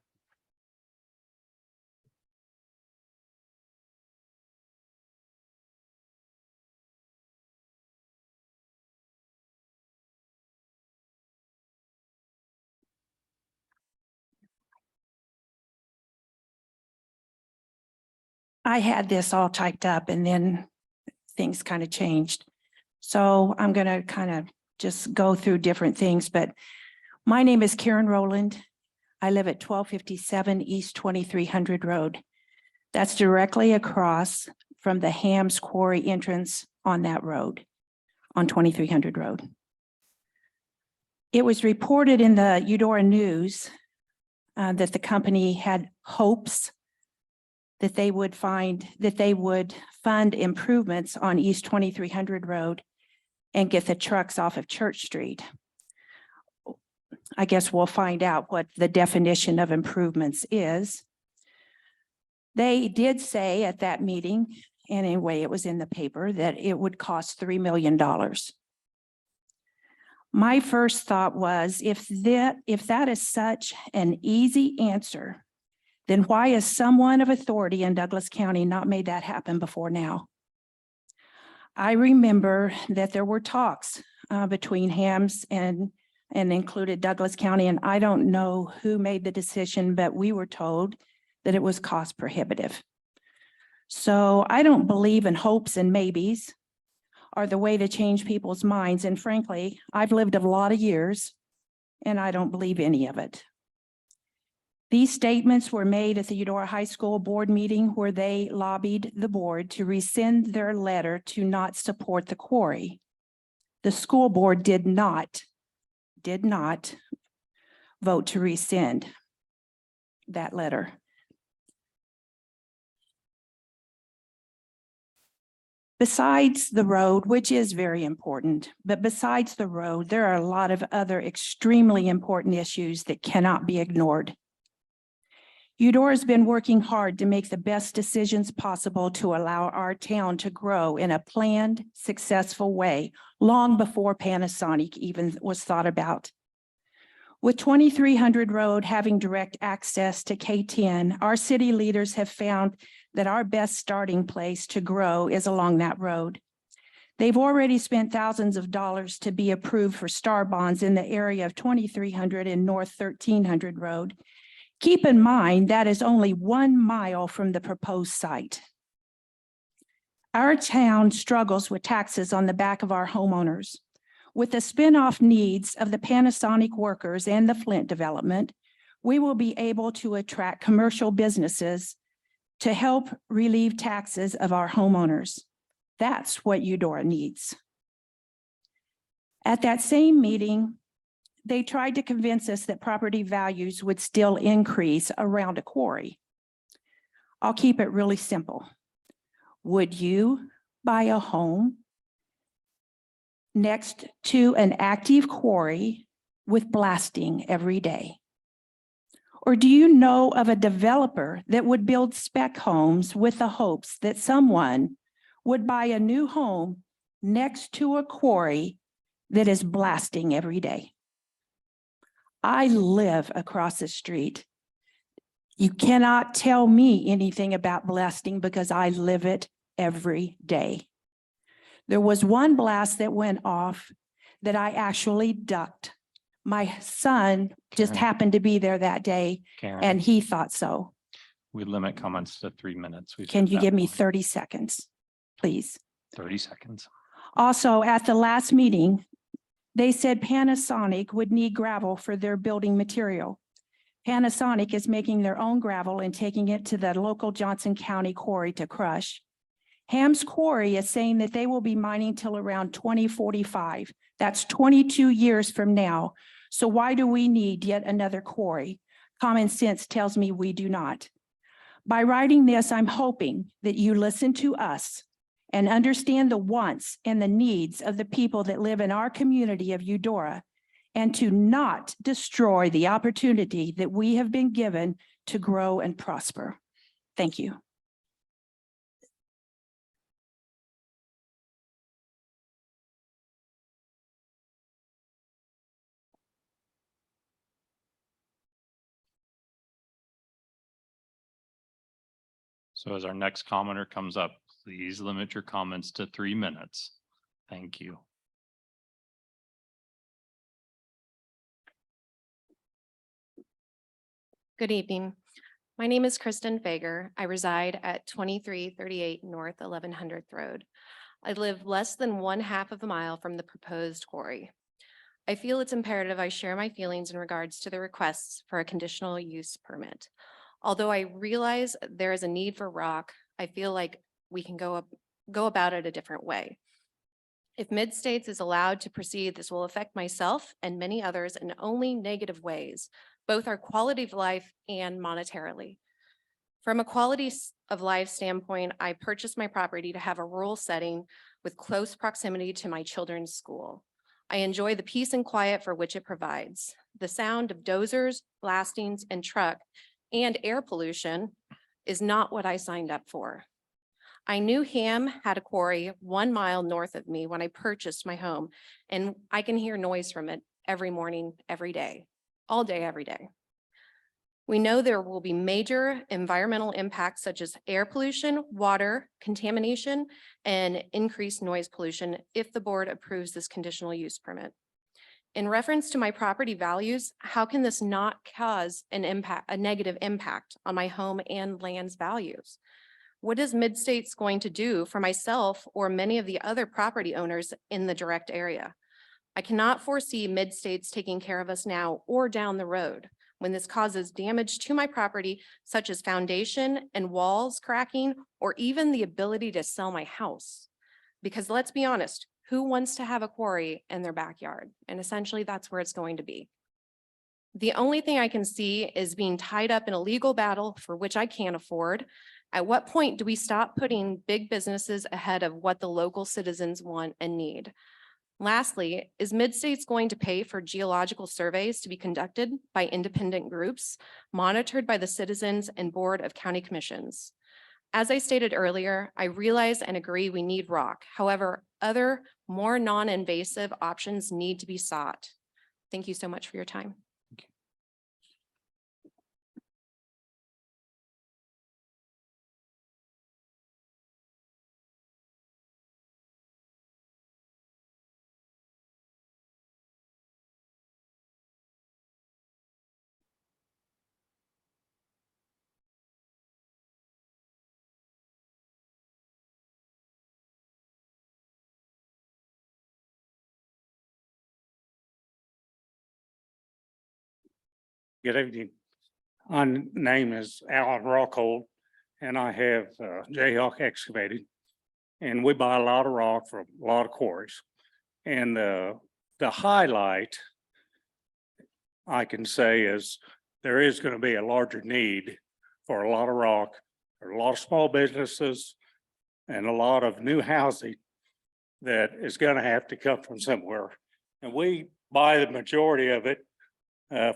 I had this all typed up and then things kind of changed. So I'm going to kind of just go through different things, but my name is Karen Rowland. I live at 1257 East 2300 Road. That's directly across from the Hams Quarry entrance on that road, on 2300 Road. It was reported in the Eudora News that the company had hopes that they would fund improvements on East 2300 Road and get the trucks off of Church Street. I guess we'll find out what the definition of improvements is. They did say at that meeting, and anyway, it was in the paper, that it would cost $3 million. My first thought was, if that is such an easy answer, then why has someone of authority in Douglas County not made that happen before now? I remember that there were talks between Hams and included Douglas County, and I don't know who made the decision, but we were told that it was cost prohibitive. So I don't believe in hopes and maybes are the way to change people's minds. And frankly, I've lived a lot of years and I don't believe any of it. These statements were made at the Eudora High School board meeting where they lobbied the board to rescind their letter to not support the quarry. The school board did not vote to rescind that letter. Besides the road, which is very important, but besides the road, there are a lot of other extremely important issues that cannot be ignored. Eudora has been working hard to make the best decisions possible to allow our town to grow in a planned, successful way, long before Panasonic even was thought about. With 2300 Road having direct access to K10, our city leaders have found that our best starting place to grow is along that road. They've already spent thousands of dollars to be approved for star bonds in the area of 2300 and North 1300 Road. Keep in mind that is only 1 mile from the proposed site. Our town struggles with taxes on the back of our homeowners. With the spinoff needs of the Panasonic workers and the Flint development, we will be able to attract commercial businesses to help relieve taxes of our homeowners. That's what Eudora needs. At that same meeting, they tried to convince us that property values would still increase around a quarry. I'll keep it really simple. Would you buy a home next to an active quarry with blasting every day? Or do you know of a developer that would build spec homes with the hopes that someone would buy a new home next to a quarry that is blasting every day? I live across the street. You cannot tell me anything about blasting because I live it every day. There was one blast that went off that I actually ducked. My son just Karen. happened to be there that day Karen, and he thought so. we limit comments to 3 minutes. We've Can hit you that give me point. 30 seconds, please? 30 seconds. Also, at the last meeting, they said Panasonic would need gravel for their building material. Panasonic is making their own gravel and taking it to the local Johnson County quarry to crush. Ham's Quarry is saying that they will be mining till around 2045. That's 22 years from now. So why do we need yet another quarry? Common sense tells me we do not. By writing this, I'm hoping that you listen to us and understand the wants and the needs of the people that live in our community of Eudora, and to not destroy the opportunity that we have been given to grow and prosper. Thank you. So as our next commenter comes up, please limit your comments to 3 minutes. Thank you. Good evening. My name is Kristen Fager. I reside at 2338 North 1100th Road. I live less than 1/2 of a mile from the proposed quarry. I feel it's imperative I share my feelings in regards to the requests for a conditional use permit. Although I realize there is a need for rock, I feel like we can go about it a different way. If Mid-States is allowed to proceed, this will affect myself and many others in only negative ways, both our quality of life and monetarily. From a quality of life standpoint, I purchased my property to have a rural setting with close proximity to my children's school. I enjoy the peace and quiet for which it provides. The sound of dozers, blastings, and truck and air pollution is not what I signed up for. I knew Ham had a quarry 1 mile north of me when I purchased my home, and I can hear noise from it every morning, every day, all day, every day. We know there will be major environmental impacts such as air pollution, water contamination, and increased noise pollution if the board approves this conditional use permit. In reference to my property values, how can this not cause a negative impact on my home and land's values? What is Mid-States going to do for myself or many of the other property owners in the direct area? I cannot foresee Mid-States taking care of us now or down the road when this causes damage to my property, such as foundation and walls cracking, or even the ability to sell my house. Because let's be honest, who wants to have a quarry in their backyard? And essentially that's where it's going to be. The only thing I can see is being tied up in a legal battle for which I can't afford. At what point do we stop putting big businesses ahead of what the local citizens want and need? Lastly, is Mid-States going to pay for geological surveys to be conducted by independent groups, monitored by the citizens and Board of County Commissions? As I stated earlier, I realize and agree we need rock. However, other more non-invasive options need to be sought. Thank you so much for your time. Good evening. My name is Alan Rockhold, and I have Jayhawk Excavating. And we buy a lot of rock from a lot of quarries. And the highlight I can say is there is going to be a larger need for a lot of rock, for a lot of small businesses, and a lot of new housing that is going to have to come from somewhere. And we buy the majority of it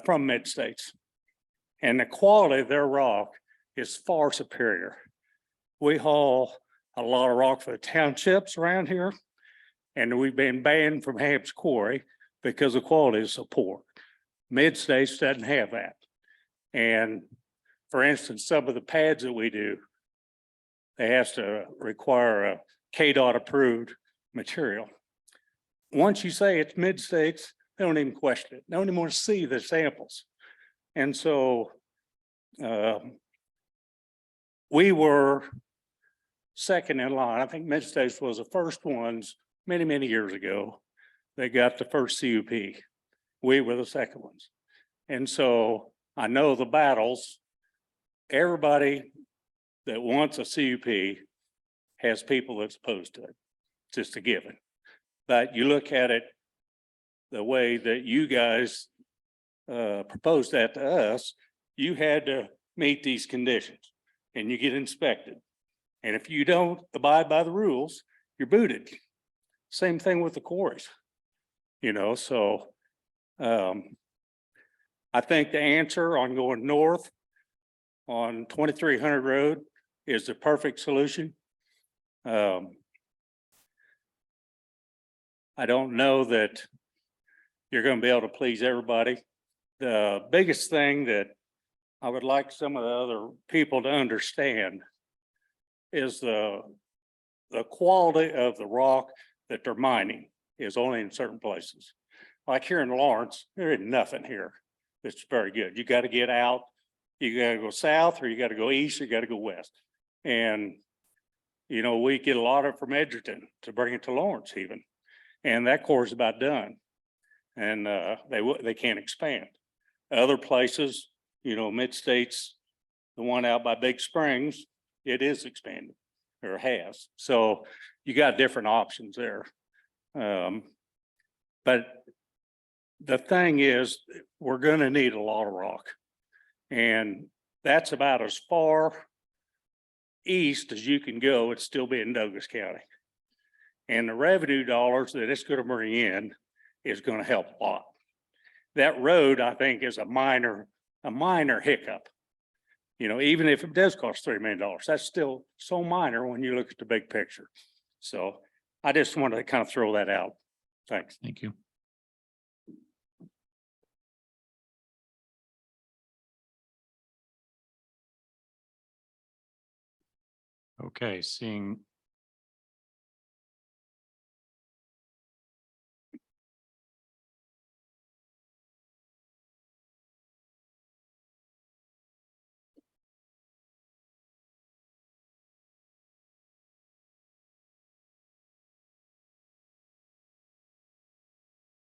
from Mid-States. And the quality of their rock is far superior. We haul a lot of rock for the townships around here, and we've been banned from Ham's Quarry because the quality is so poor. Mid-States doesn't have that. And for instance, some of the pads that we do, they have to require a KDOT approved material. Once you say it's Mid-States, they don't even question it. They don't even want to see the samples. And so we were second in line. I think Mid-States was the first ones many, many years ago. They got the first CUP. We were the second ones. And so I know the battles. Everybody that wants a CUP has people that's opposed to it. It's just a given. But you look at it the way that you guys proposed that to us, you had to meet these conditions and you get inspected. And if you don't abide by the rules, you're booted. Same thing with the quarries, you know, so I think the answer on going north on 2300 Road is the perfect solution. I don't know that you're going to be able to please everybody. The biggest thing that I would like some of the other people to understand is the quality of the rock that they're mining is only in certain places. Like here in Lawrence, there ain't nothing here that's very good. You got to get out, you got to go south, or you got to go east, or you got to go west. And, you know, we get a lot of it from Edgerton to bring it to Lawrence even. And that core is about done. And they can't expand. Other places, you know, Mid-States, the one out by Big Springs, it is expanded or has. So you got different options there. But the thing is, we're going to need a lot of rock. And that's about as far east as you can go. It's still be in Douglas County. And the revenue dollars that it's going to bring in is going to help a lot. That road, I think, is a minor hiccup. You know, even if it does cost $3 million, that's still so minor when you look at the big picture. So I just wanted to kind of throw that out. Thanks. Thank you. Okay, seeing.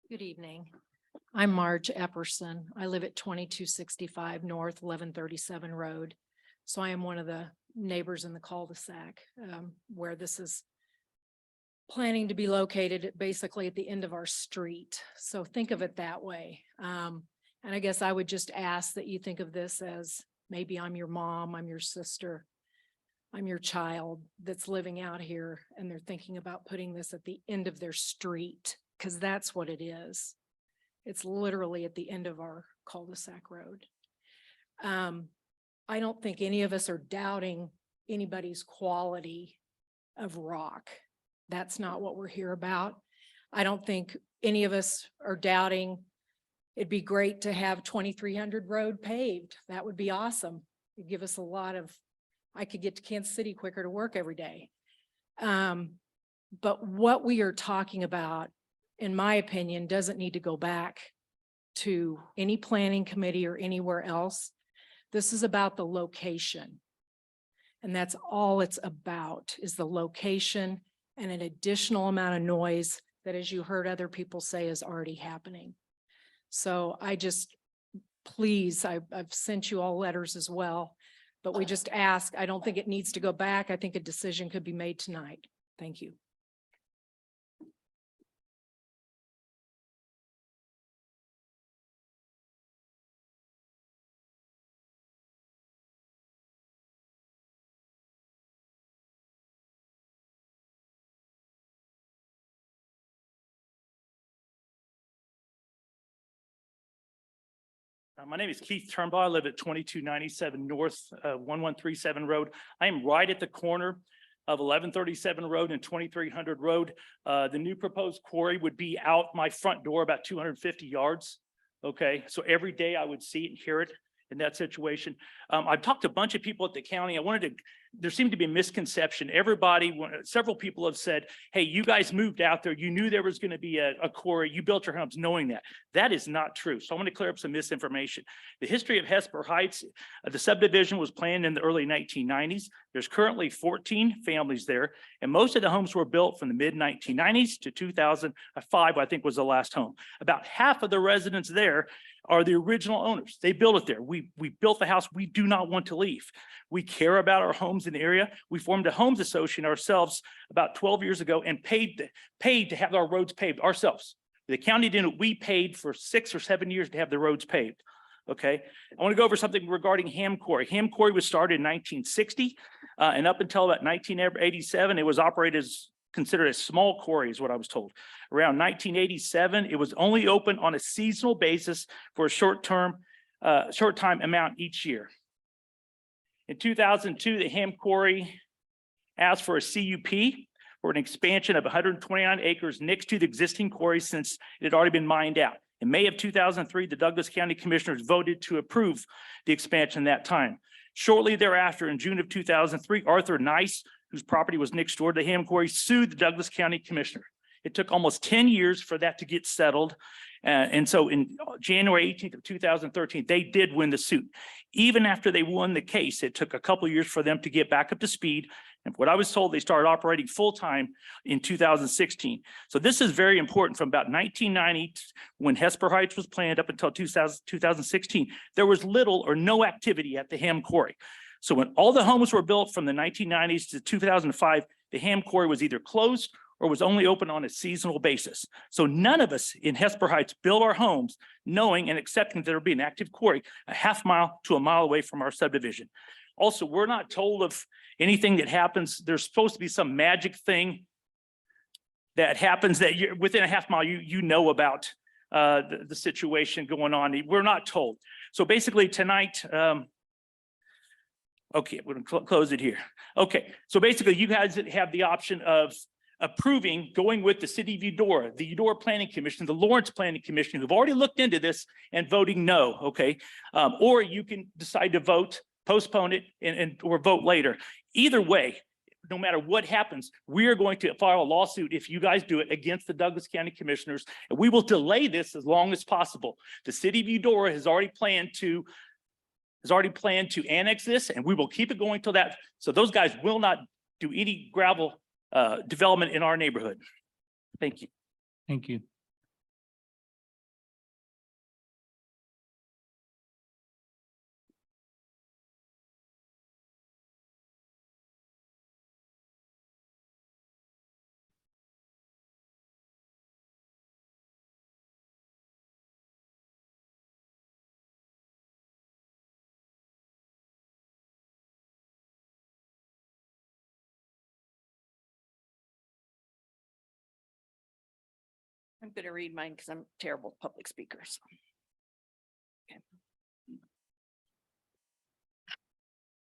Good evening. I'm Marge Epperson. I live at 2265 North 1137 Road. So I am one of the neighbors in the cul-de-sac where this is planning to be located basically at the end of our street. So think of it that way. And I guess I would just ask that you think of this as maybe I'm your mom, I'm your sister, I'm your child that's living out here and they're thinking about putting this at the end of their street. Because that's what it is. It's literally at the end of our cul-de-sac road. I don't think any of us are doubting anybody's quality of rock. That's not what we're here about. I don't think any of us are doubting it'd be great to have 2300 road paved. That would be awesome. It'd give us a lot of, I could get to Kansas City quicker to work every day. But what we are talking about, in my opinion, doesn't need to go back to any planning committee or anywhere else. This is about the location. And that's all it's about is the location and an additional amount of noise that, as you heard other people say, is already happening. So I just, please, I've sent you all letters as well, but we just ask, I don't think it needs to go back. I think a decision could be made tonight. Thank you. My name is Keith Turnbull. I live at 2297 North 1137 Road. I am right at the corner of 1137 Road and 2300 Road. The new proposed quarry would be out my front door about 250 yards. Okay, so every day I would see it and hear it in that situation. I've talked to a bunch of people at the county. There seemed to be a misconception. Several people have said, hey, you guys moved out there. You knew there was going to be a quarry. You built your homes knowing that. That is not true. So I'm going to clear up some misinformation. The history of Hesper Heights, the subdivision was planned in the early 1990s. There's currently 14 families there, and most of the homes were built from the mid 1990s to 2005, I think was the last home. About half of the residents there are the original owners. They built it there. We built the house. We do not want to leave. We care about our homes in the area. We formed a homes association ourselves about 12 years ago and paid to have our roads paved ourselves. The county didn't. We paid for 6 or 7 years to have the roads paved. Okay. I want to go over something regarding Ham Quarry. Ham Quarry was started in 1960 and up until about 1987, it was operated as considered a small quarry is what I was told. Around 1987, it was only open on a seasonal basis for a short time amount each year. In 2002, the Ham Quarry asked for a CUP for an expansion of 129 acres next to the existing quarry since it had already been mined out. In May of 2003, the Douglas County Commissioners voted to approve the expansion that time. Shortly thereafter, in June of 2003, Arthur Nice, whose property was next door to the Ham Quarry, sued the Douglas County Commissioner. It took almost 10 years for that to get settled. And so in January 18th of 2013, they did win the suit. Even after they won the case, it took a couple of years for them to get back up to speed. And what I was told, they started operating full-time in 2016. So this is very important. From about 1990, when Hesper Heights was planned up until 2016, there was little or no activity at the Ham Quarry. So when all the homes were built from the 1990s to 2005, the Ham Quarry was either closed or was only open on a seasonal basis. So none of us in Hesper Heights built our homes knowing and accepting that there would be an active quarry a half mile to a mile away from our subdivision. Also, we're not told of anything that happens. There's supposed to be some magic thing that happens that within a half mile, you know about the situation going on. We're not told. So basically tonight, Okay, we're gonna close it here. Okay, so basically you guys have the option of approving, going with the city of Eudora, the Eudora Planning Commission, the Lawrence Planning Commission, who've already looked into this and voting no, okay? Or you can decide to vote, postpone it or vote later. Either way, no matter what happens, we are going to file a lawsuit if you guys do it against the Douglas County Commissioners, and we will delay this as long as possible. The city of Eudora has already planned to annex this, and we will keep it going till that. So those guys will not do any gravel development in our neighborhood. Thank you. Thank you. I'm going to read mine because I'm terrible public speaker. So. Okay.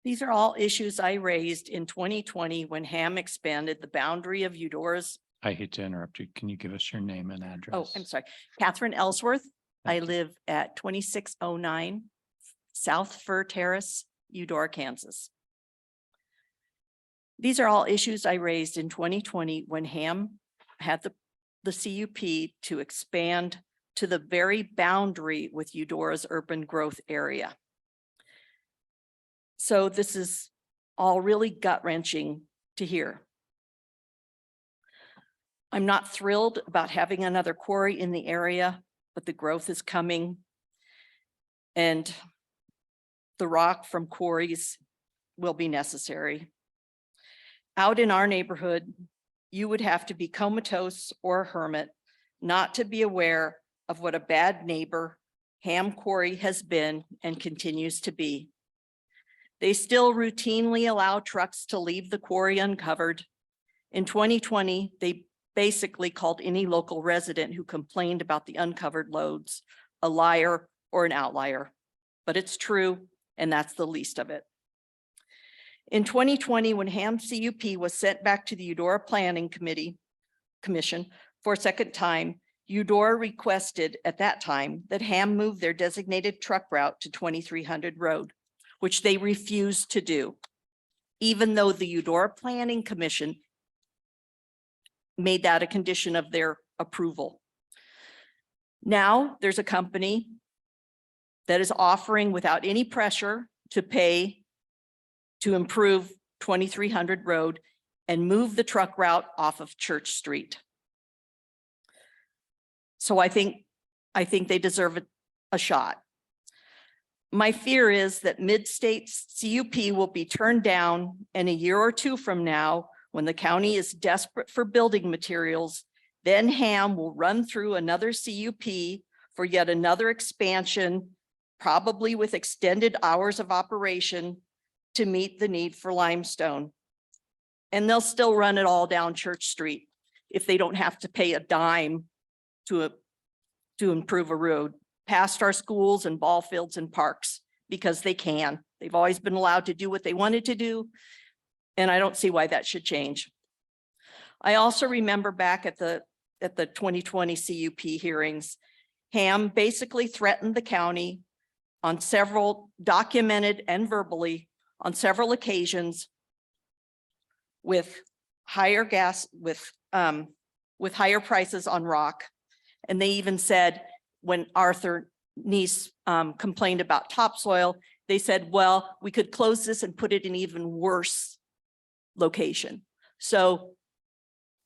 These are all issues I raised in 2020 when Ham expanded the boundary of Eudora's. I hate to interrupt you. Can you give us your name and address? Oh, I'm sorry. Catherine Ellsworth. I Thank you. live at 2609 South Fir Terrace, Eudora, Kansas. These are all issues I raised in 2020 when Ham had the CUP to expand to the very boundary with Eudora's urban growth area. So this is all really gut-wrenching to hear. I'm not thrilled about having another quarry in the area, but the growth is coming. And the rock from quarries will be necessary. Out in our neighborhood, you would have to be comatose or a hermit not to be aware of what a bad neighbor Ham Quarry has been and continues to be. They still routinely allow trucks to leave the quarry uncovered. In 2020, they basically called any local resident who complained about the uncovered loads a liar or an outlier, but it's true, and that's the least of it. In 2020, when Ham CUP was sent back to the Eudora Planning Commission for a second time, Eudora requested at that time that Ham move their designated truck route to 2300 Road, which they refused to do, even though the Eudora Planning Commission made that a condition of their approval. Now there's a company that is offering without any pressure to pay to improve 2300 Road and move the truck route off of Church Street. So I think they deserve a shot. My fear is that Mid-State CUP will be turned down, and a year or two from now, when the county is desperate for building materials, then Ham will run through another CUP for yet another expansion, probably with extended hours of operation to meet the need for limestone. And they'll still run it all down Church Street if they don't have to pay a dime to improve a road past our schools and ball fields and parks, because they can. They've always been allowed to do what they wanted to do, and I don't see why that should change. I also remember back at the 2020 CUP hearings, Ham basically threatened the county on several, documented and verbally, on several occasions with higher higher prices on rock. And they even said, when Arthur Neese complained about topsoil, they said, well, we could close this and put it in even worse location. So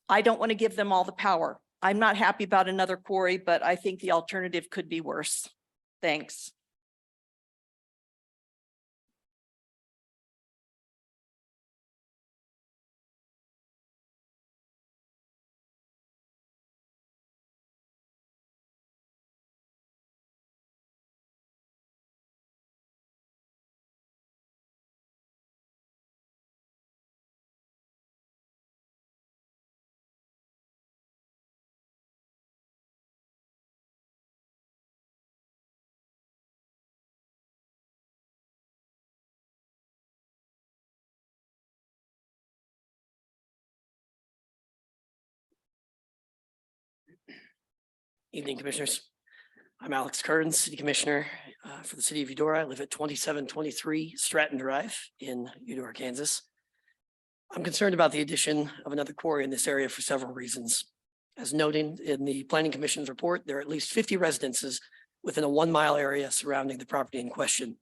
I don't want to give them all the power. I'm not happy about another quarry, but I think the alternative could be worse. Thanks. Evening, Commissioners. I'm Alex Kearns, City Commissioner for the City of Eudora. I live at 2723 Stratton Drive in Eudora, Kansas. I'm concerned about the addition of another quarry in this area for several reasons. As noted in the Planning Commission's report, there are at least 50 residences within a 1 mile area surrounding the property in question.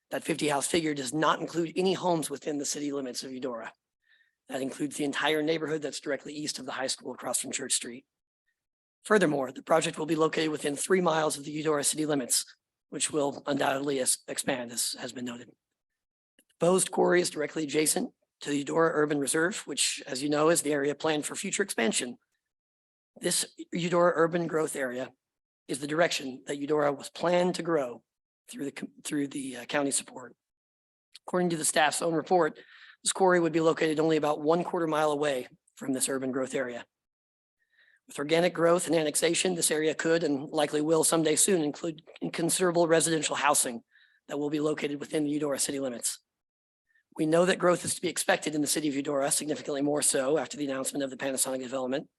That 50 house figure does not include any homes within the city limits of Eudora. That includes the entire neighborhood that's directly east of the high school across from Church Street. Furthermore, the project will be located within 3 miles of the Eudora city limits, which will undoubtedly expand, as has been noted. The proposed quarry is directly adjacent to the Eudora Urban Reserve, which, as you know, is the area planned for future expansion. This Eudora urban growth area is the direction that Eudora was planned to grow through the county support. According to the staff's own report, this quarry would be located only about 1/4 mile away from this urban growth area. With organic growth and annexation, this area could and likely will someday soon include considerable residential housing that will be located within the Eudora city limits. We know that growth is to be expected in the city of Eudora, significantly more so after the announcement of the Panasonic development.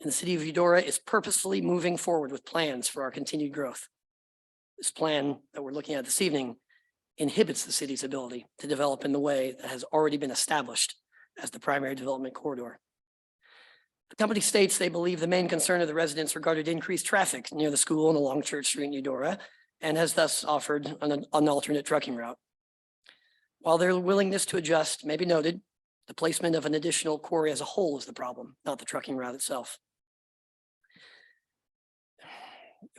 And the city of Eudora is purposefully moving forward with plans for our continued growth. This plan that we're looking at this evening inhibits the city's ability to develop in the way that has already been established as the primary development corridor. The company states they believe the main concern of the residents regarded increased traffic near the school and along Church Street in Eudora, and has thus offered an alternate trucking route. While their willingness to adjust may be noted, the placement of an additional quarry as a whole is the problem, not the trucking route itself.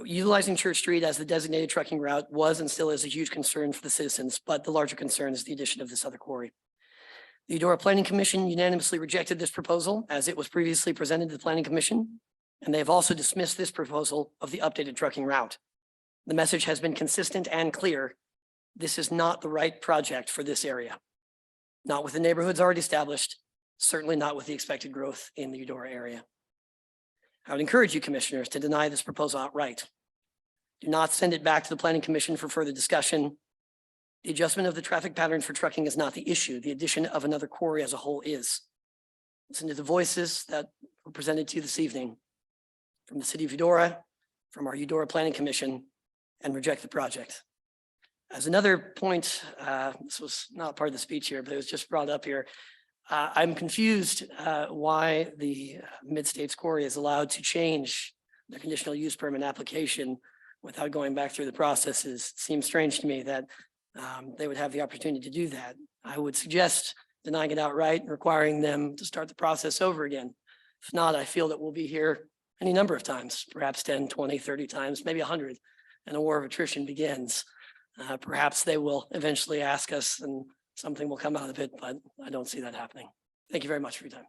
Utilizing Church Street as the designated trucking route was and still is a huge concern for the citizens, but the larger concern is the addition of this other quarry. The Eudora Planning Commission unanimously rejected this proposal as it was previously presented to the Planning Commission, and they have also dismissed this proposal of the updated trucking route. The message has been consistent and clear. This is not the right project for this area. Not with the neighborhoods already established, certainly not with the expected growth in the Eudora area. I would encourage you, commissioners, to deny this proposal outright. Do not send it back to the Planning Commission for further discussion. The adjustment of the traffic pattern for trucking is not the issue. The addition of another quarry as a whole is. Listen to the voices that were presented to you this evening from the city of Eudora, from our Eudora Planning Commission, and reject the project. As another point, this was not part of the speech here, but it was just brought up here. I'm confused why the Mid-States Quarry is allowed to change the conditional use permit application without going back through the processes. It seems strange to me that they would have the opportunity to do that. I would suggest denying it outright and requiring them to start the process over again. If not, I feel that we'll be here any number of times, perhaps 10, 20, 30 times, maybe 100, and a war of attrition begins. Perhaps they will eventually ask us and something will come out of it, but I don't see that happening. Thank you very much for your time.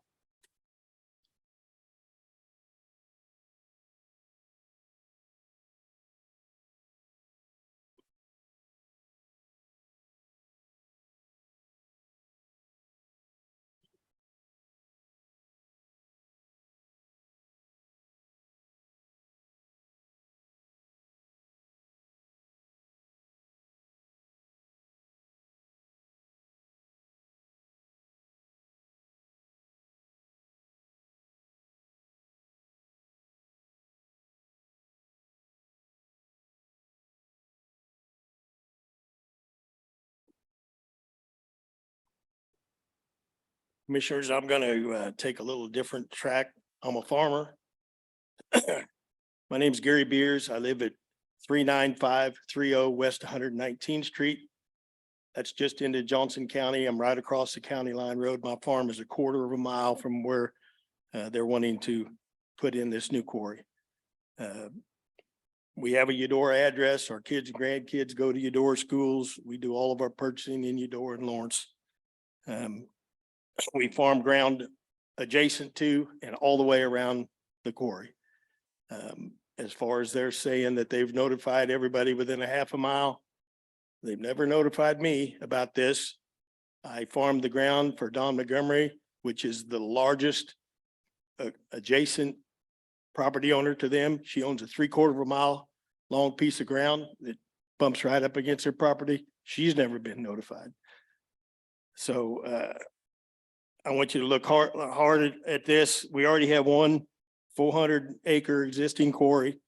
Commissioners, I'm going to take a little different track. I'm a farmer. My name is Gary Beers. I live at 39530 West 119th Street. That's just into Johnson County. I'm right across the county line road. My farm is a 1/4 mile from where they're wanting to put in this new quarry. We have a Eudora address. Our kids and grandkids go to Eudora schools. We do all of our purchasing in Eudora and Lawrence. We farm ground adjacent to and all the way around the quarry. As far as they're saying that they've notified everybody within a 1/2 mile, they've never notified me about this. I farmed the ground for Don Montgomery, which is the largest adjacent property owner to them. She owns a 3/4 mile long piece of ground that bumps right up against her property. She's never been notified. So I want you to look hard at this. We already have one 400-acre existing quarry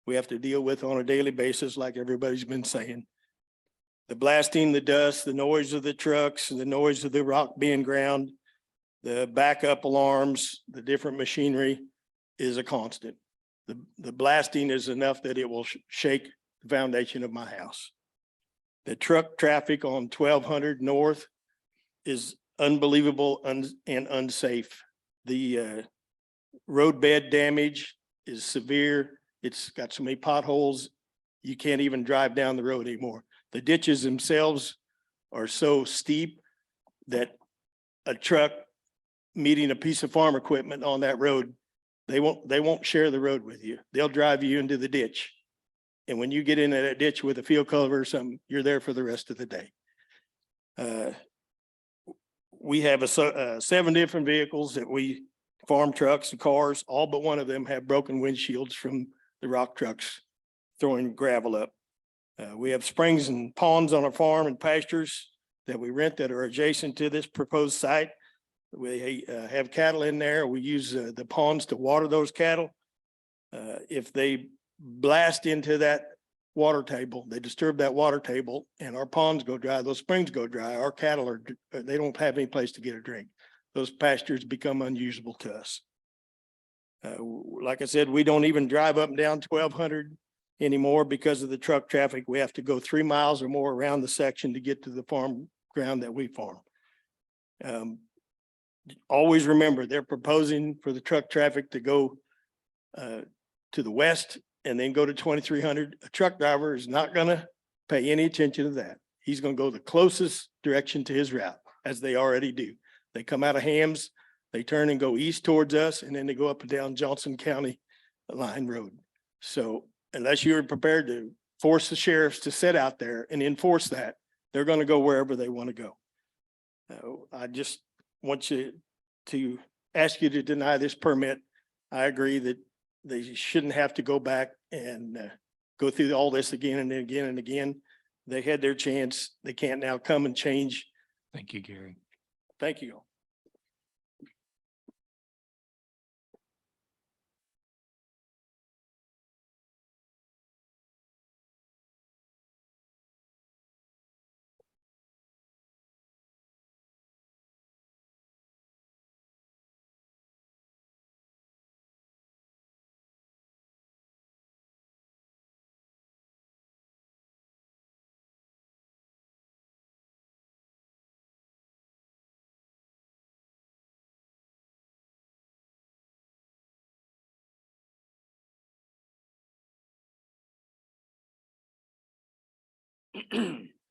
we have to deal with on a daily basis, like everybody's been saying. The blasting, the dust, the noise of the trucks, the noise of the rock being ground, the backup alarms, the different machinery is a constant. The blasting is enough that it will shake the foundation of my house. The truck traffic on 1200 North is unbelievable and unsafe. The roadbed damage is severe. It's got so many potholes, you can't even drive down the road anymore. The ditches themselves are so steep that a truck meeting a piece of farm equipment on that road, they won't share the road with you. They'll drive you into the ditch. And when you get into that ditch with a field culvert or something, you're there for the rest of the day. We have 7 different vehicles that we farm trucks and cars, all but one of them have broken windshields from the rock trucks throwing gravel up. We have springs and ponds on our farm and pastures that we rent that are adjacent to this proposed site. We have cattle in there. We use the ponds to water those cattle. If they blast into that water table, they disturb that water table and our ponds go dry, those springs go dry, our cattle they don't have any place to get a drink. Those pastures become unusable to us. Like I said, we don't even drive up and down 1200 anymore because of the truck traffic. We have to go 3 miles or more around the section to get to the farm ground that we farm. Always remember, they're proposing for the truck traffic to go to the west and then go to 2300. A truck driver is not gonna pay any attention to that. He's gonna go the closest direction to his route, as they already do. They come out of Hams, they turn and go east towards us, and then they go up and down Johnson County line road. So unless you're prepared to force the sheriffs to sit out there and enforce that, they're gonna go wherever they wanna go. I just want you to ask you to deny this permit. I agree that they shouldn't have to go back and go through all this again and again and again. They had their chance. They can't now come and change. Thank you, Gary. Thank you.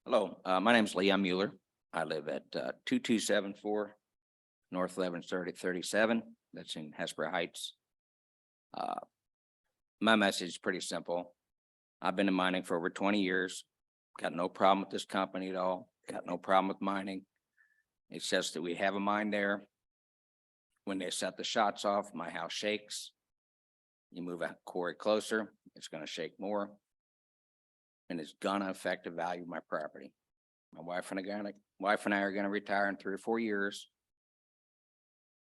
Hello, my name is Leon Mueller. I live at 2274 North 1137. That's in Hesper Heights. My message is pretty simple. I've been in mining for over 20 years. Got no problem with this company at all. Got no problem with mining. It's just that we have a mine there. When they set the shots off, my house shakes. You move a quarry closer, it's going to shake more. And it's gonna affect the value of my property. My wife and I are gonna retire in 3 or 4 years.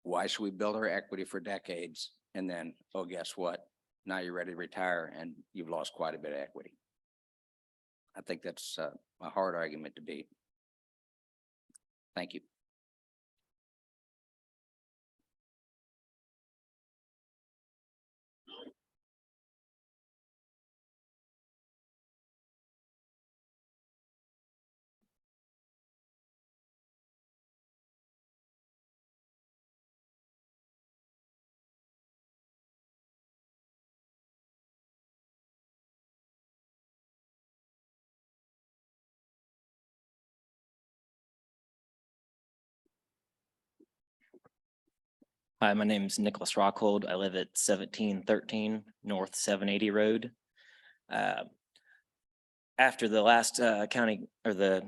Why should we build our equity for decades? And then, oh, guess what? Now you're ready to retire and you've lost quite a bit of equity. I think that's a hard argument to beat. Thank you. Hi, my name is Nicholas Rockhold. I live at 1713 North 780 Road. After the last county or the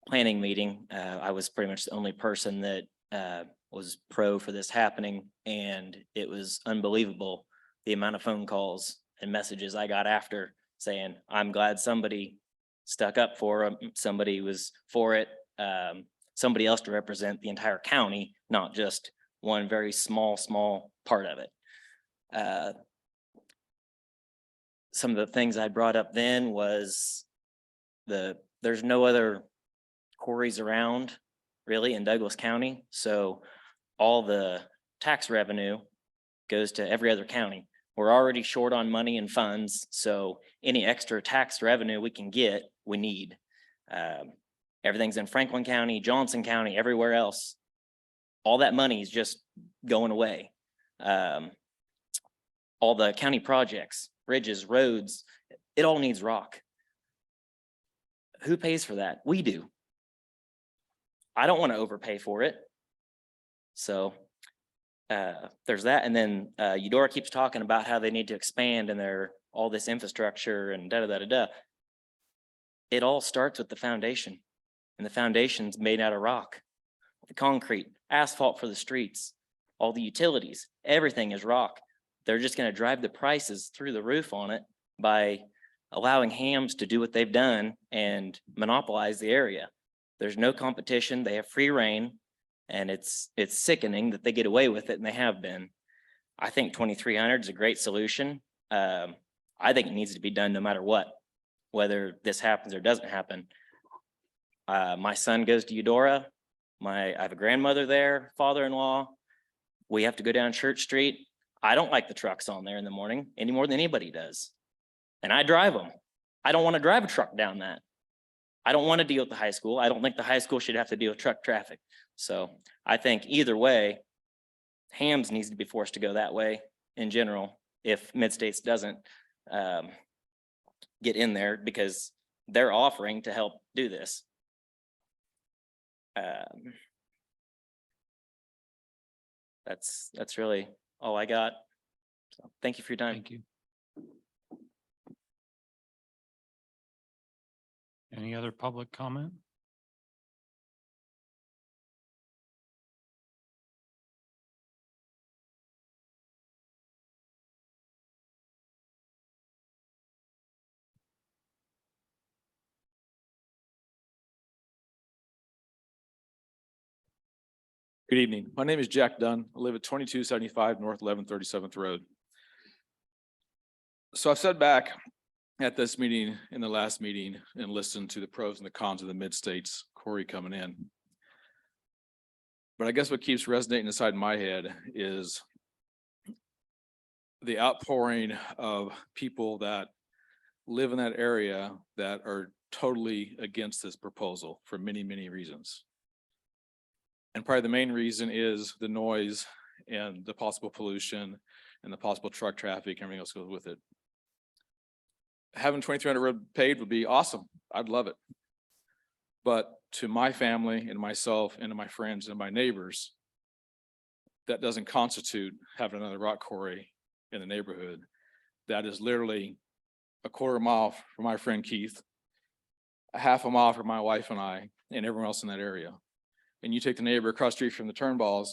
planning meeting, I was pretty much the only person that was pro for this happening, and it was unbelievable the amount of phone calls and messages I got after saying, I'm glad somebody stuck up for them. Somebody was for it. Somebody else to represent the entire county, not just one very small part of it. some of the things I brought up then was there's no other quarries around really in Douglas County. So all the tax revenue goes to every other county. We're already short on money and funds, so any extra tax revenue we can get, we need. Everything's in Franklin County, Johnson County, everywhere else. All that money is just going away. All the county projects, bridges, roads, it all needs rock. Who pays for that? We do. I don't want to overpay for it. So there's that. And then Eudora keeps talking about how they need to expand and all this infrastructure and da. It all starts with the foundation, and the foundation's made out of rock, the concrete, asphalt for the streets, all the utilities, everything is rock. They're just going to drive the prices through the roof on it by allowing hams to do what they've done and monopolize the area. There's no competition. They have free reign, and it's sickening that they get away with it, and they have been. I think 2,300 is a great solution. I think it needs to be done no matter what, whether this happens or doesn't happen. My son goes to Eudora. I have a grandmother there, father-in-law. We have to go down Church Street. I don't like the trucks on there in the morning any more than anybody does. And I drive them. I don't want to drive a truck down that. I don't want to deal with the high school. I don't think the high school should have to deal with truck traffic. So I think either way, hams needs to be forced to go that way in general if Mid-States doesn't get in there, because they're offering to help do this. That's really all I got. So thank you for your time. Thank you. Any other public comment? Good evening. My name is Jack Dunn. I live at 2275 North 1137th Road. So I've sat back at this meeting in the last meeting and listened to the pros and the cons of the Mid-States quarry coming in. But I guess what keeps resonating inside my head is the outpouring of people that live in that area that are totally against this proposal for many, many reasons. And probably the main reason is the noise and the possible pollution and the possible truck traffic and everything else goes with it. Having 2,300 road paved would be awesome. I'd love it. But to my family and myself and to my friends and my neighbors, that doesn't constitute having another rock quarry in the neighborhood. That is literally a quarter mile from my friend Keith, a half a mile from my wife and I, and everyone else in that area. And you take the neighbor across the street from the Turnballs,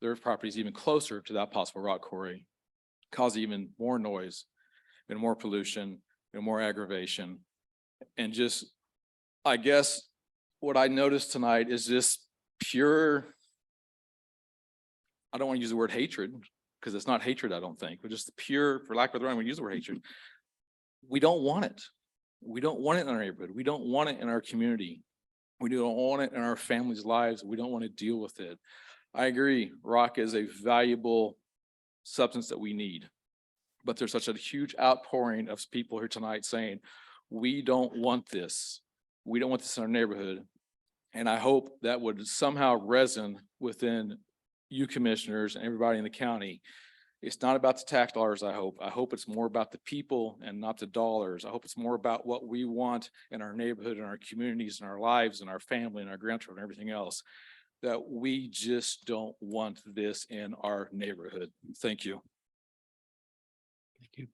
their property is even closer to that possible rock quarry, cause even more noise and more pollution and more aggravation. And just, I guess what I noticed tonight is just pure, I don't want to use the word hatred because it's not hatred, I don't think, but just pure, for lack of a better word, we use the word hatred. We don't want it. We don't want it in our neighborhood. We don't want it in our community. We don't want it in our families' lives. We don't want to deal with it. I agree, rock is a valuable substance that we need. But there's such a huge outpouring of people here tonight saying, we don't want this. We don't want this in our neighborhood. And I hope that would somehow resonate within you commissioners and everybody in the county. It's not about the tax dollars, I hope. I hope it's more about the people and not the dollars. I hope it's more about what we want in our neighborhood and our communities and our lives and our family and our grandchildren and everything else. That we just don't want this in our neighborhood. Thank you. Thank you.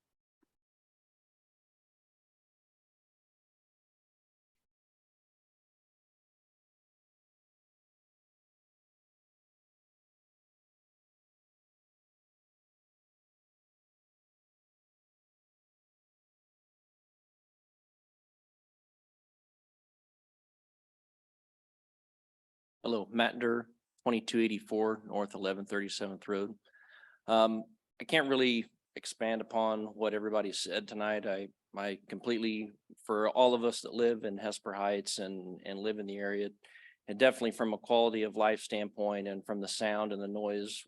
Hello, Matt Durr, 2284 North 1137th Road. I can't really expand upon what everybody said tonight. I completely, for all of us that live in Hesper Heights and live in the area, and definitely from a quality of life standpoint and from the sound and the noise,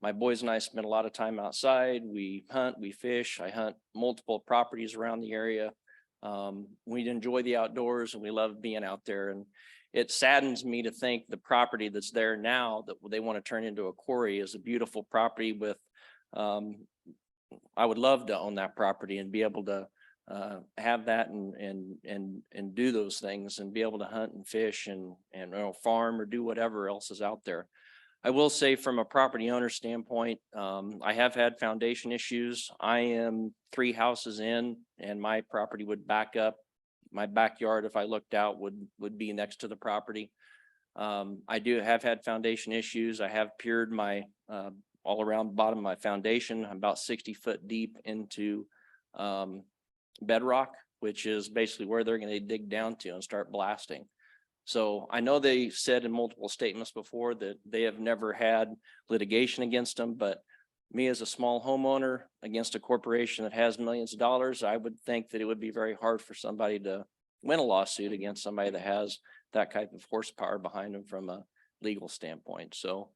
my boys and I spend a lot of time outside. We hunt, we fish. I hunt multiple properties around the area. We enjoy the outdoors and we love being out there. And it saddens me to think the property that's there now that they want to turn into a quarry is a beautiful property with, I would love to own that property and be able to have that and do those things and be able to hunt and fish and you know, farm or do whatever else is out there. I will say from a property owner standpoint, I have had foundation issues. I am 3 houses in and my property would back up. My backyard, if I looked out, would be next to the property. I do have had foundation issues. I have piered my all around bottom of my foundation. I'm about 60 foot deep into bedrock, which is basically where they're going to dig down to and start blasting. So I know they said in multiple statements before that they have never had litigation against them, but me as a small homeowner against a corporation that has millions of dollars, I would think that it would be very hard for somebody to win a lawsuit against somebody that has that type of horsepower behind them from a legal standpoint. So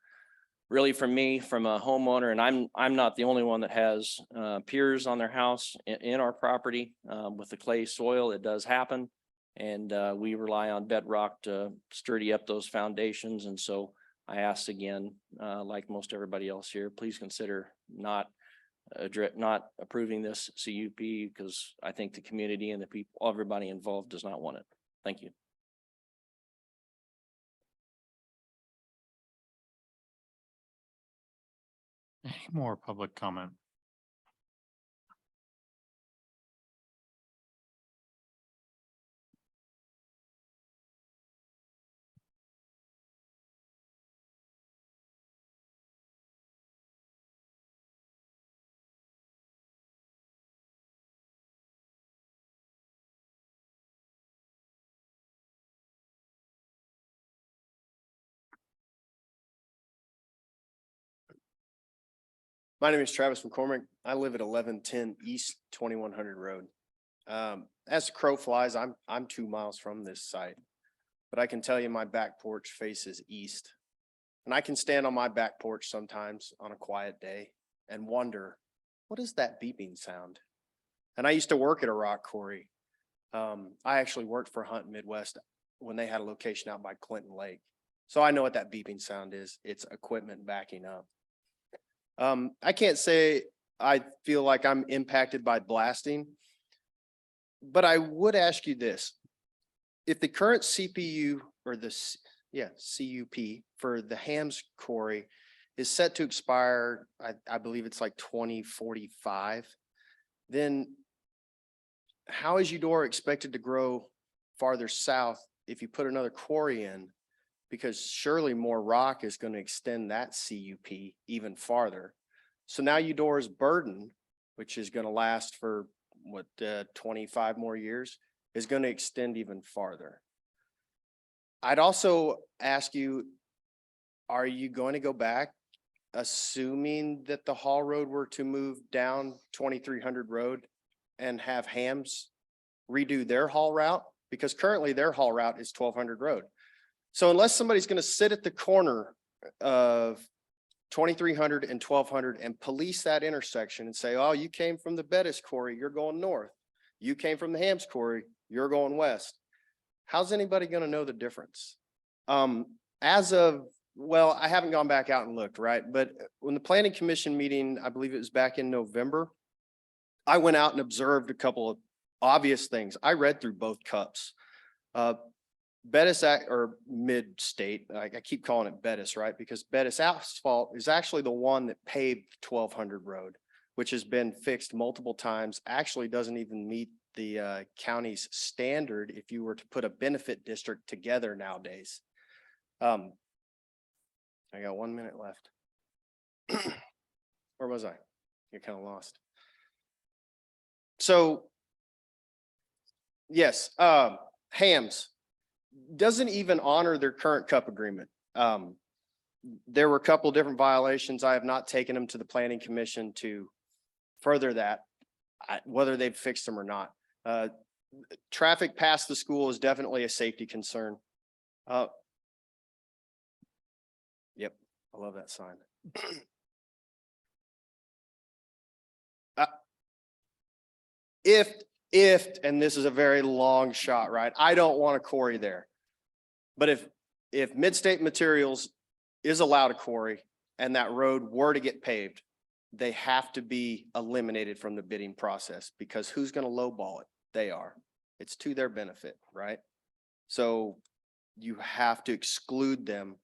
really for me, from a homeowner, and I'm not the only one that has piers on their house in our property with the clay soil, it does happen. And we rely on bedrock to sturdy up those foundations. And so I ask again, like most everybody else here, please consider not approving this CUP because I think the community and the people, everybody involved does not want it. Thank you. Any more public comment? My name is Travis McCormick. I live at 1110 East 2100 Road. As the crow flies, I'm 2 miles from this site, but I can tell you my back porch faces east. And I can stand on my back porch sometimes on a quiet day and wonder, what is that beeping sound? And I used to work at a rock quarry. I actually worked for Hunt Midwest when they had a location out by Clinton Lake. So I know what that beeping sound is. It's equipment backing up. I can't say I feel like I'm impacted by blasting, but I would ask you this. If the current CPU or the CUP for the Hams Quarry is set to expire, I believe it's like 2045, then how is Eudora expected to grow farther south if you put another quarry in? Because surely more rock is going to extend that CUP even farther. So now Eudora's burden, which is going to last for 25 more years, is going to extend even farther. I'd also ask you, are you going to go back, assuming that the Hall Road were to move down 2300 Road and have Hams redo their haul route? Because currently their haul route is 1200 Road. So unless somebody's going to sit at the corner of 2300 and 1200 and police that intersection and say, oh, you came from the Bettis Quarry, you're going north. You came from the Hams Quarry, you're going west. How's anybody going to know the difference? As of, well, I haven't gone back out and looked, right? But when the Planning Commission meeting, I believe it was back in November, I went out and observed a couple of obvious things. I read through both cups. Bettis or Mid-State, I keep calling it Bettis, right? Because Bettis Asphalt is actually the one that paved 1200 Road, which has been fixed multiple times, actually doesn't even meet the county's standard if you were to put a benefit district together nowadays. I got 1 minute left. Where was I? You're kind of lost. So, yes, Hams doesn't even honor their current CUP agreement. There were a couple different violations. I have not taken them to the Planning Commission to further that, whether they've fixed them or not. Traffic past the school is definitely a safety concern. Yep, I love that sign. If, and this is a very long shot, right? I don't want a quarry there. But if Midstate Materials is allowed a quarry and that road were to get paved, they have to be eliminated from the bidding process, because who's going to lowball it? They are. It's to their benefit, right? So you have to exclude them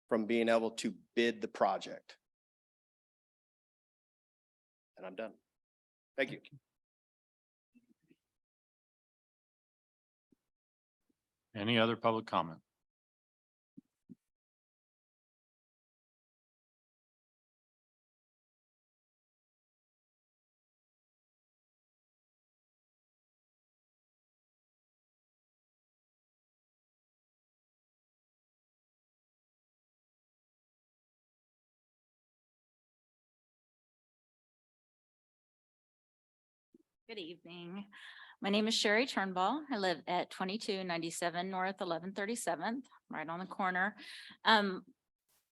from being able to bid the project. And I'm done. Thank you. Any other public comment? Good evening. My name is Sherry Turnbull. I live at 2297 North 1137th, right on the corner.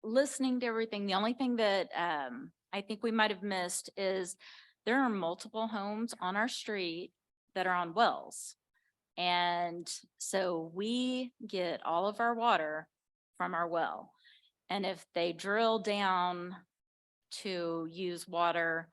Listening to everything, the only thing that I think we might have missed is there are multiple homes on our street that are on wells. And so we get all of our water from our well. And if they drill down to use water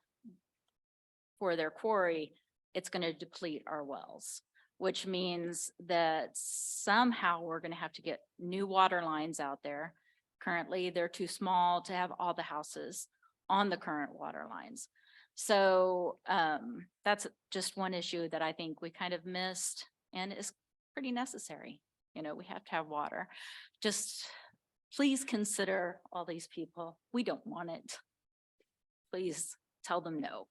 for their quarry, it's going to deplete our wells, which means that somehow we're going to have to get new water lines out there. Currently, they're too small to have all the houses on the current water lines. So that's just one issue that I think we kind of missed and is pretty necessary. You know, we have to have water. Just please consider all these people. We don't want it. Please tell them no,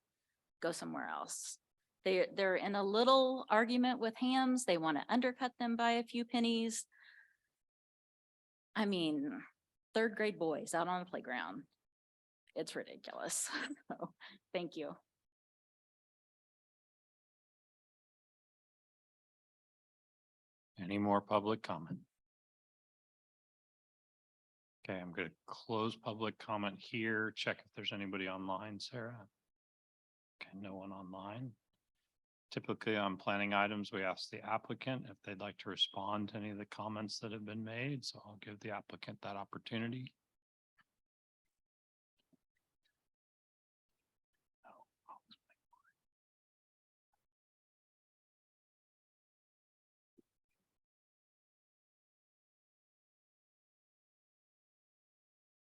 go somewhere else. They're in a little argument with Hams. They want to undercut them by a few pennies. I mean, third grade boys out on the playground. It's ridiculous. So, thank you. Any more public comment? Okay, I'm going to close public comment here. Check if there's anybody online, Sarah. Okay, no one online. Typically on planning items, we ask the applicant if they'd like to respond to any of the comments that have been made. So I'll give the applicant that opportunity.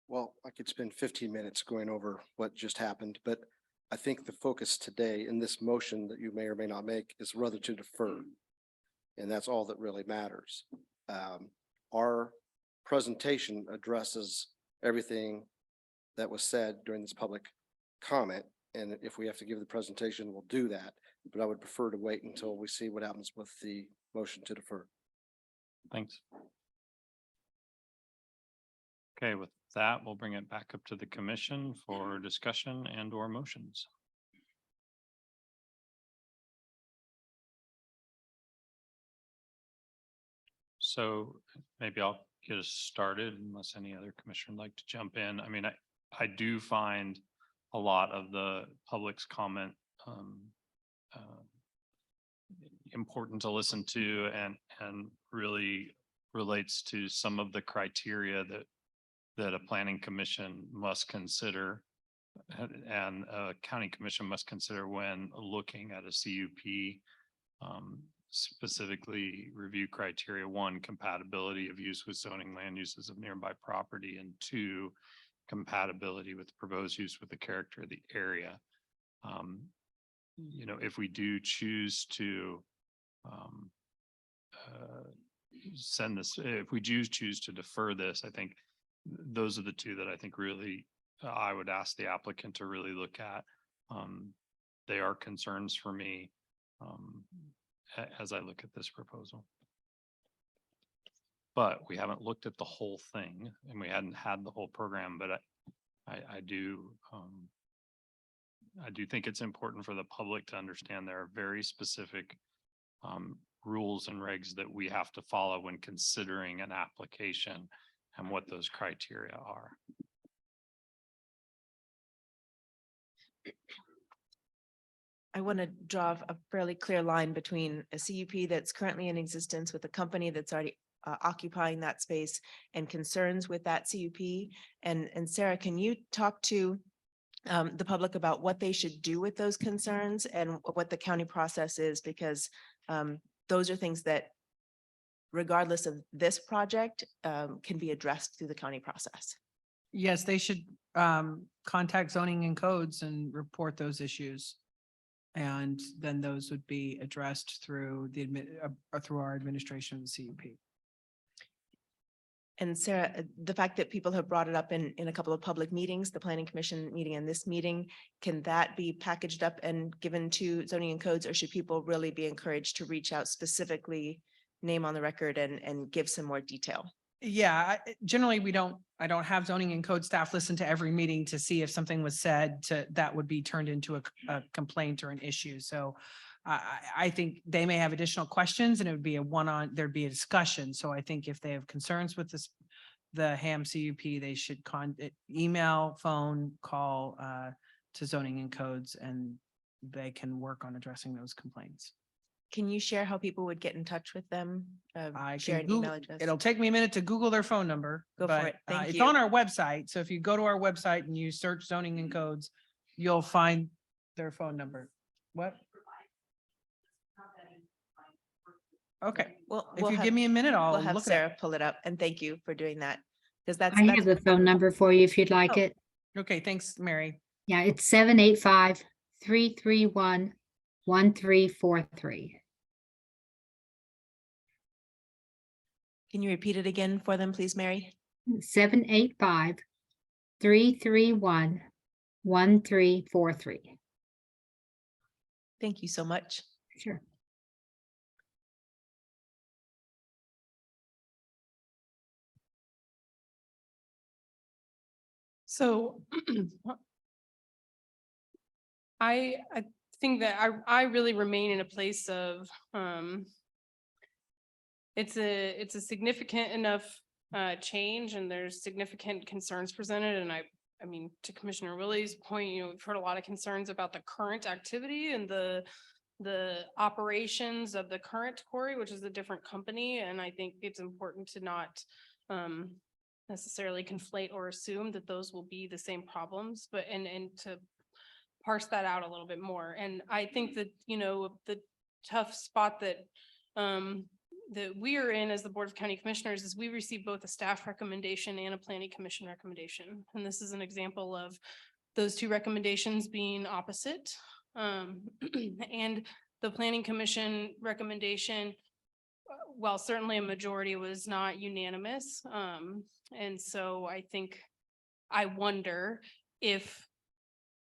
Well, I could spend 15 minutes going over what just happened, but I think the focus today in this motion that you may or may not make is rather to defer. And that's all that really matters. Our presentation addresses everything that was said during this public comment. And if we have to give the presentation, we'll do that. But I would prefer to wait until we see what happens with the motion to defer. Thanks. Okay, with that, we'll bring it back up to the commission for discussion and or motions. So maybe I'll get us started unless any other commissioner would like to jump in. I mean, I do find a lot of the public's comment important to listen to and really relates to some of the criteria that a planning commission must consider and a county commission must consider when looking at a CUP. Specifically review criteria: 1, compatibility of use with zoning land uses of nearby property, and 2, compatibility with proposed use with the character of the area. You know, if we do choose to send this, if we choose to defer this, I think those are the two that I think really I would ask the applicant to really look at. They are concerns for me as I look at this proposal. But we haven't looked at the whole thing and we hadn't had the whole program, but I do I do think it's important for the public to understand there are very specific rules and regs that we have to follow when considering an application and what those criteria are. I want to draw a fairly clear line between a CUP that's currently in existence with a company that's already occupying that space and concerns with that CUP. And Sarah, can you talk to the public about what they should do with those concerns and what the county process is? Because those are things that, regardless of this project, can be addressed through the county process. Yes, they should contact zoning and codes and report those issues. And then those would be addressed through the through our administration of the CUP. And Sarah, the fact that people have brought it up in a couple of public meetings, the planning commission meeting and this meeting, can that be packaged up and given to zoning and codes, or should people really be encouraged to reach out specifically, name on the record and give some more detail? Yeah, generally, I don't have zoning and code staff listen to every meeting to see if something was said that would be turned into a complaint or an issue. So I think they may have additional questions and it would be there'd be a discussion. So I think if they have concerns with the HAM CUP, they should email, phone, call to zoning and codes, and they can work on addressing those complaints. Can you share how people would get in touch with them? I Share can an email Google, address. it'll take me a minute to Google their phone number. Go for but, it. Thank it's you. on our website. So if you go to our website and you search zoning and codes, you'll find their phone number. What? Okay, Well, if you give me a minute, I'll we'll have look it up. Sarah pull it up, and thank you for doing that. Because that's, I have the phone number for you if you'd like Oh. it. Okay, thanks, Mary. Yeah, it's 785-331-1343. can you repeat it again for them, please, Mary? 785-331-1343. Thank you so much. Sure. So I think that I really remain in a place of, it's a significant enough change, and there's significant concerns presented. And I mean, to Commissioner Willie's point, we've heard a lot of concerns about the current activity and the operations of the current quarry, which is a different company. And I think it's important to not necessarily conflate or assume that those will be the same problems, but and to parse that out a little bit more. And I think that, the tough spot that that we are in as the Board of County Commissioners is we receive both a staff recommendation and a planning commission recommendation. And this is an example of those two recommendations being opposite. And the planning commission recommendation, while certainly a majority, was not unanimous. And so I wonder if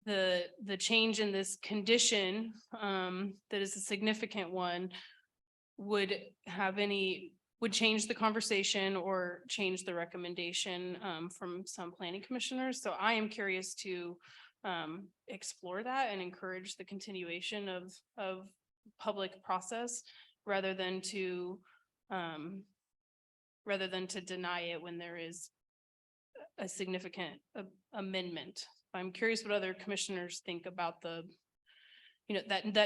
the change in this condition, that is a significant one, would change the conversation or change the recommendation from some planning commissioners. So I am curious to explore that and encourage the continuation of public process rather than to deny it when there is a significant amendment. I'm curious what other commissioners think about that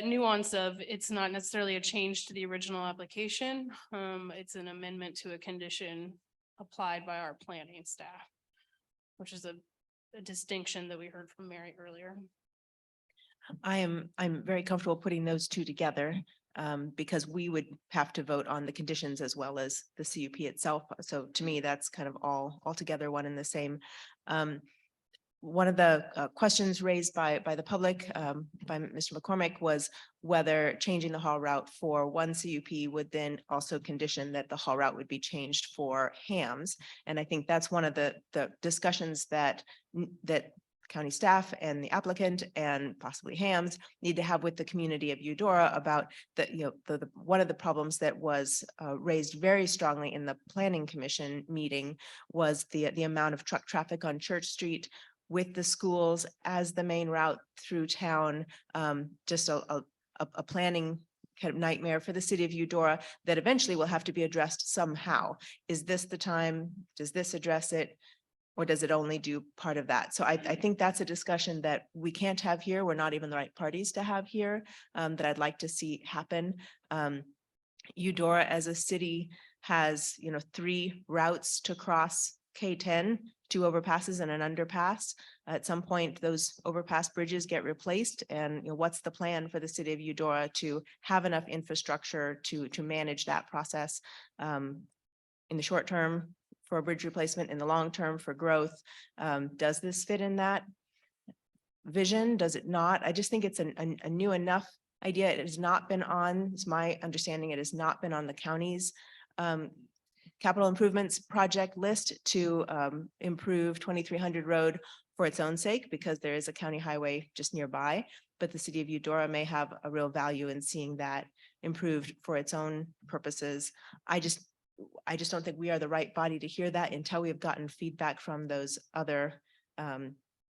nuance of it's not necessarily a change to the original application. It's an amendment to a condition applied by our planning staff, which is a distinction that we heard from Mary earlier. I'm very comfortable putting those two together because we would have to vote on the conditions as well as the CUP itself. So to me, that's kind of all together one and the same. One of the questions raised by the public, by Mr. McCormick, was whether changing the haul route for one CUP would then also condition that the haul route would be changed for HAMs. And I think that's one of the discussions that county staff and the applicant and possibly HAMs need to have with the community of Eudora about one of the problems that was raised very strongly in the planning commission meeting was the amount of truck traffic on Church Street with the schools as the main route through town, just a planning kind of nightmare for the city of Eudora that eventually will have to be addressed somehow. Is this the time? Does this address it? Or does it only do part of that? So I think that's a discussion that we can't have here. We're not even the right parties to have here, that I'd like to see happen. Eudora as a city has, 3 routes to cross K-10, 2 overpasses and an underpass. At some point, those overpass bridges get replaced. And what's the plan for the city of Eudora to have enough infrastructure to manage that process in the short term for a bridge replacement, in the long term for growth? Does this fit in that vision? Does it not? I just think it's a new enough idea. It has not been on, it's my understanding, it has not been on the county's capital improvements project list to improve 2300 Road for its own sake, because there is a county highway just nearby. But the city of Eudora may have a real value in seeing that improved for its own purposes. I just don't think we are the right body to hear that until we have gotten feedback from those other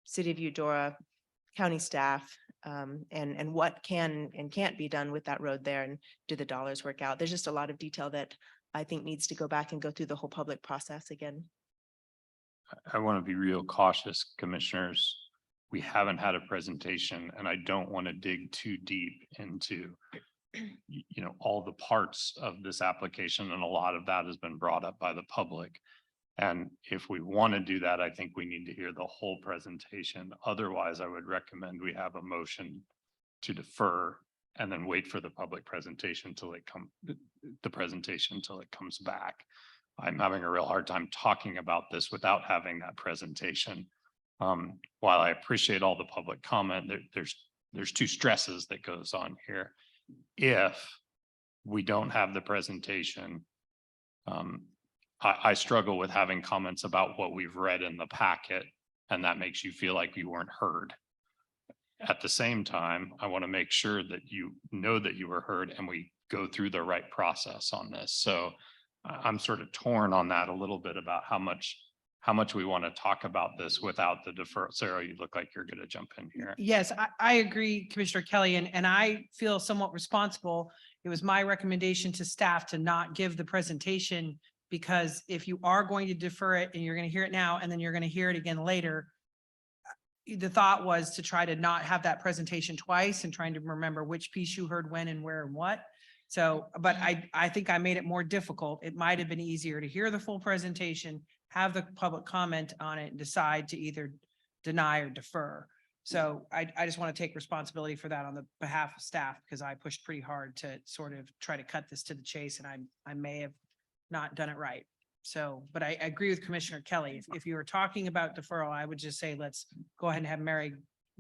city of Eudora county staff, and what can and can't be done with that road there, and do the dollars work out? There's just a lot of detail that I think needs to go back and go through the whole public process again. I want to be real cautious, commissioners. We haven't had a presentation, and I don't want to dig too deep into all the parts of this application, and a lot of that has been brought up by the public. And if we want to do that, I think we need to hear the whole presentation. Otherwise, I would recommend we have a motion to defer and then wait for the public presentation until it comes back. I'm having a real hard time talking about this without having that presentation. While I appreciate all the public comment, there's 2 stresses that goes on here. If we don't have the presentation, I struggle with having comments about what we've read in the packet, and that makes you feel like you weren't heard. At the same time, I want to make sure that you know that you were heard and we go through the right process on this. So I'm sort of torn on that a little bit about how much we want to talk about this without the deferral. Sarah, you look like you're going to jump in here. Yes, I agree, Commissioner Kelly, and I feel somewhat responsible. It was my recommendation to staff to not give the presentation, because if you are going to defer it and you're going to hear it now, and then you're going to hear it again later, the thought was to try to not have that presentation twice and trying to remember which piece you heard when and where and what. So, but I think I made it more difficult. It might have been easier to hear the full presentation, have the public comment on it, and decide to either deny or defer. So I just want to take responsibility for that on the behalf of staff, because I pushed pretty hard to sort of try to cut this to the chase, and I may have not done it right. So, but I agree with Commissioner Kelly. If you were talking about deferral, I would just say, let's go ahead and have Mary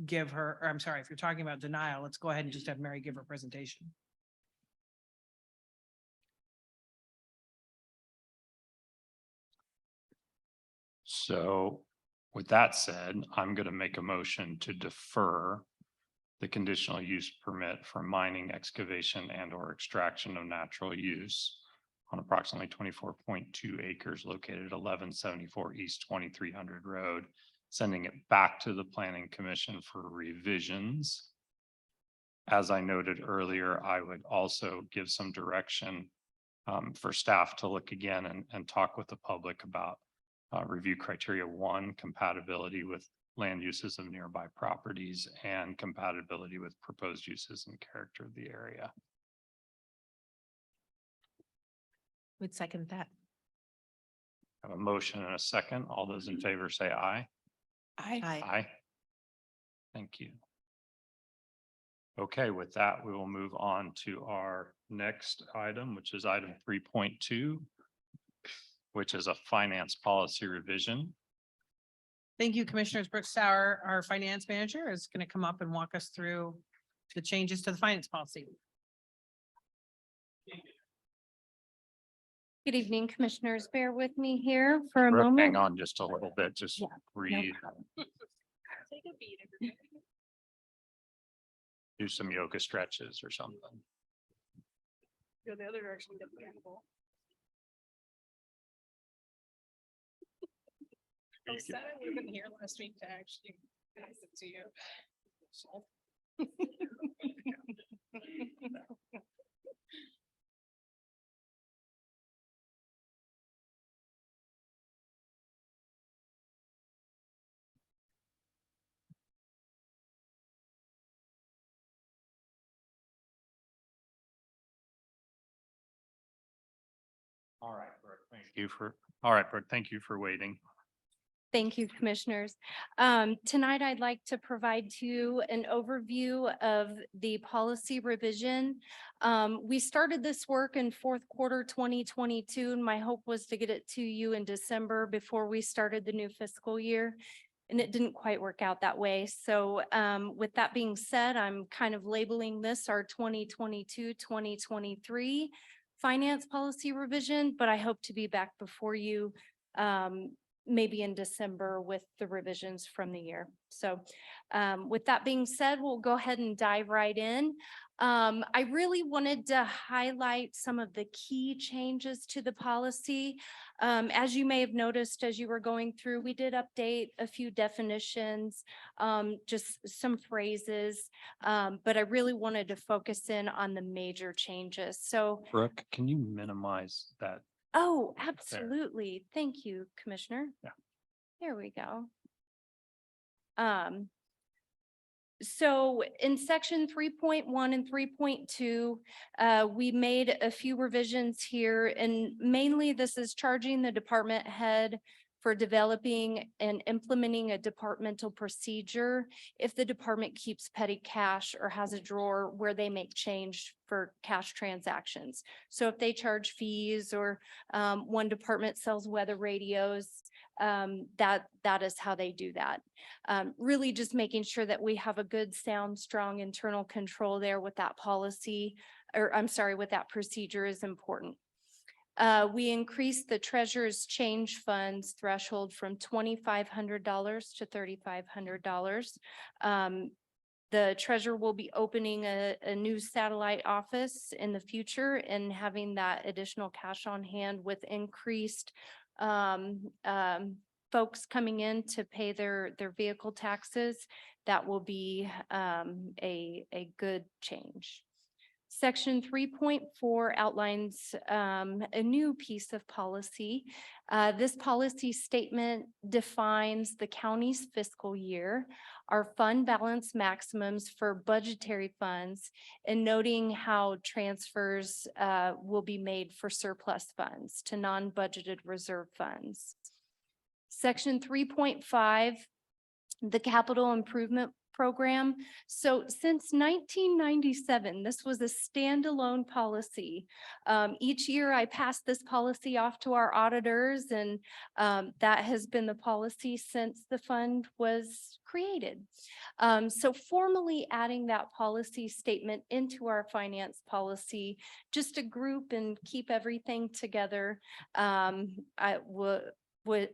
give her, or I'm sorry, if you're talking about denial, let's go ahead and just have Mary give her presentation. So with that said, I'm going to make a motion to defer the conditional use permit for mining, excavation, and or extraction of natural use on approximately 24.2 acres located at 1174 East 2300 Road, sending it back to the Planning Commission for revisions. As I noted earlier, I would also give some direction for staff to look again and talk with the public about review criteria 1, compatibility with land uses of nearby properties, and compatibility with proposed uses and character of the area. Would second that. I have a motion and a second. All those in favor say aye. Aye. Aye. Thank you. Okay, with that, we will move on to our next item, which is item 3.2, which is a finance policy revision. Thank you, Commissioners. Brooke Sauer, our finance manager, is going to come up and walk us through the changes to the finance policy. Good evening, Commissioners. Bear with me here for a Brooke, moment. hang on just a little bit, just Yeah, breathe, Take a beat, everybody. do some yoga stretches or something. Go the other direction, get the animal. I said I wasn't here last week to actually pass it to you. All right, Brooke, thank you for waiting. Thank you, Commissioners. Tonight, I'd like to provide to you an overview of the policy revision. We started this work in fourth quarter 2022, and my hope was to get it to you in December before we started the new fiscal year. And it didn't quite work out that way. So with that being said, I'm kind of labeling this our 2022-2023 finance policy revision, but I hope to be back before you maybe in December with the revisions from the year. So with that being said, we'll go ahead and dive right in. I really wanted to highlight some of the key changes to the policy. As you may have noticed as you were going through, we did update a few definitions, just some phrases, but I really wanted to focus in on the major changes. So Brooke, can you minimize that? oh, absolutely. Thank you, Commissioner. Yeah. There we go. So in section 3.1 and 3.2, we made a few revisions here, and mainly this is charging the department head for developing and implementing a departmental procedure if the department keeps petty cash or has a drawer where they make change for cash transactions. So if they charge fees or one department sells weather radios, that is how they do that. Really just making sure that we have a good, sound, strong internal control there with that policy, or I'm sorry, with that procedure is important. We increased the treasurer's change funds threshold from $2,500 to $3,500. The treasurer will be opening a new satellite office in the future and having that additional cash on hand with increased folks coming in to pay their vehicle taxes. That will be a good change. Section 3.4 outlines a new piece of policy. This policy statement defines the county's fiscal year, our fund balance maximums for budgetary funds, and noting how transfers will be made for surplus funds to non-budgeted reserve funds. Section 3.5, the capital improvement program. So since 1997, this was a standalone policy. Each year I pass this policy off to our auditors, and that has been the policy since the fund was created. So formally adding that policy statement into our finance policy, just to group and keep everything together,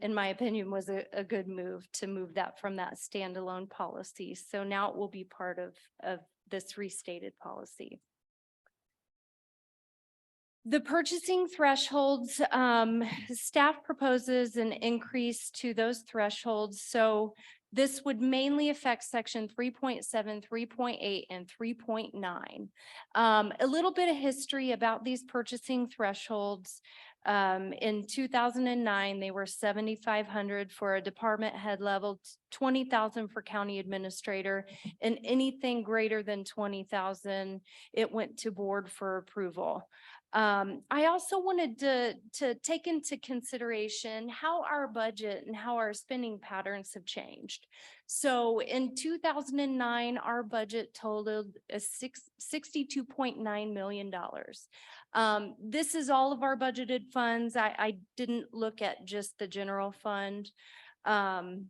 in my opinion, was a good move to move that from that standalone policy. So now it will be part of this restated policy. The purchasing thresholds, staff proposes an increase to those thresholds. So this would mainly affect section 3.7, 3.8, and 3.9. A little bit of history about these purchasing thresholds. In 2009, they were 7,500 for a department head level, 20,000 for county administrator, and anything greater than 20,000, it went to board for approval. I also wanted to take into consideration how our budget and how our spending patterns have changed. So in 2009, our budget totaled $62.9 million. This is all of our budgeted funds. I didn't look at just the general fund. In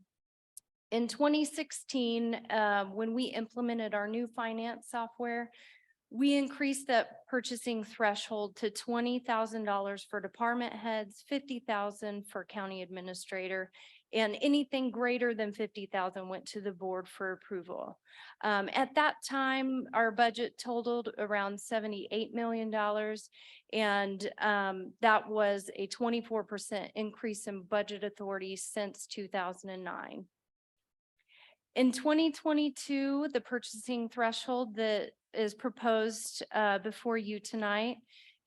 2016, when we implemented our new finance software, We increased the purchasing threshold to $20,000 for department heads, 50,000 for county administrator, and anything greater than 50,000 went to the board for approval. At that time, our budget totaled around $78 million. And that was a 24% increase in budget authority since 2009. In 2022, the purchasing threshold that is proposed before you tonight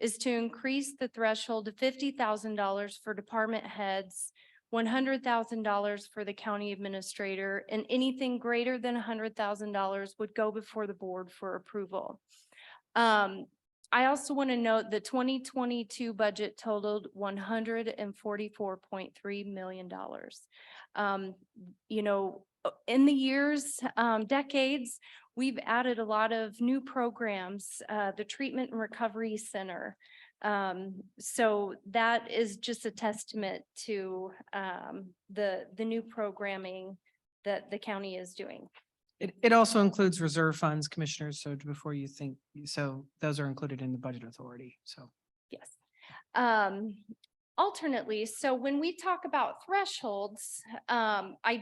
is to increase the threshold to $50,000 for department heads, $100,000 for the county administrator, and anything greater than $100,000 would go before the board for approval. I also want to note the 2022 budget totaled $144.3 million. You know, in the years, decades, we've added a lot of new programs, the Treatment and Recovery Center. So that is just a testament to the new programming that the county is doing. It also includes reserve funds, commissioners. So before you think, so those are included in the budget authority. So. Yes. Alternately, so when we talk about thresholds, I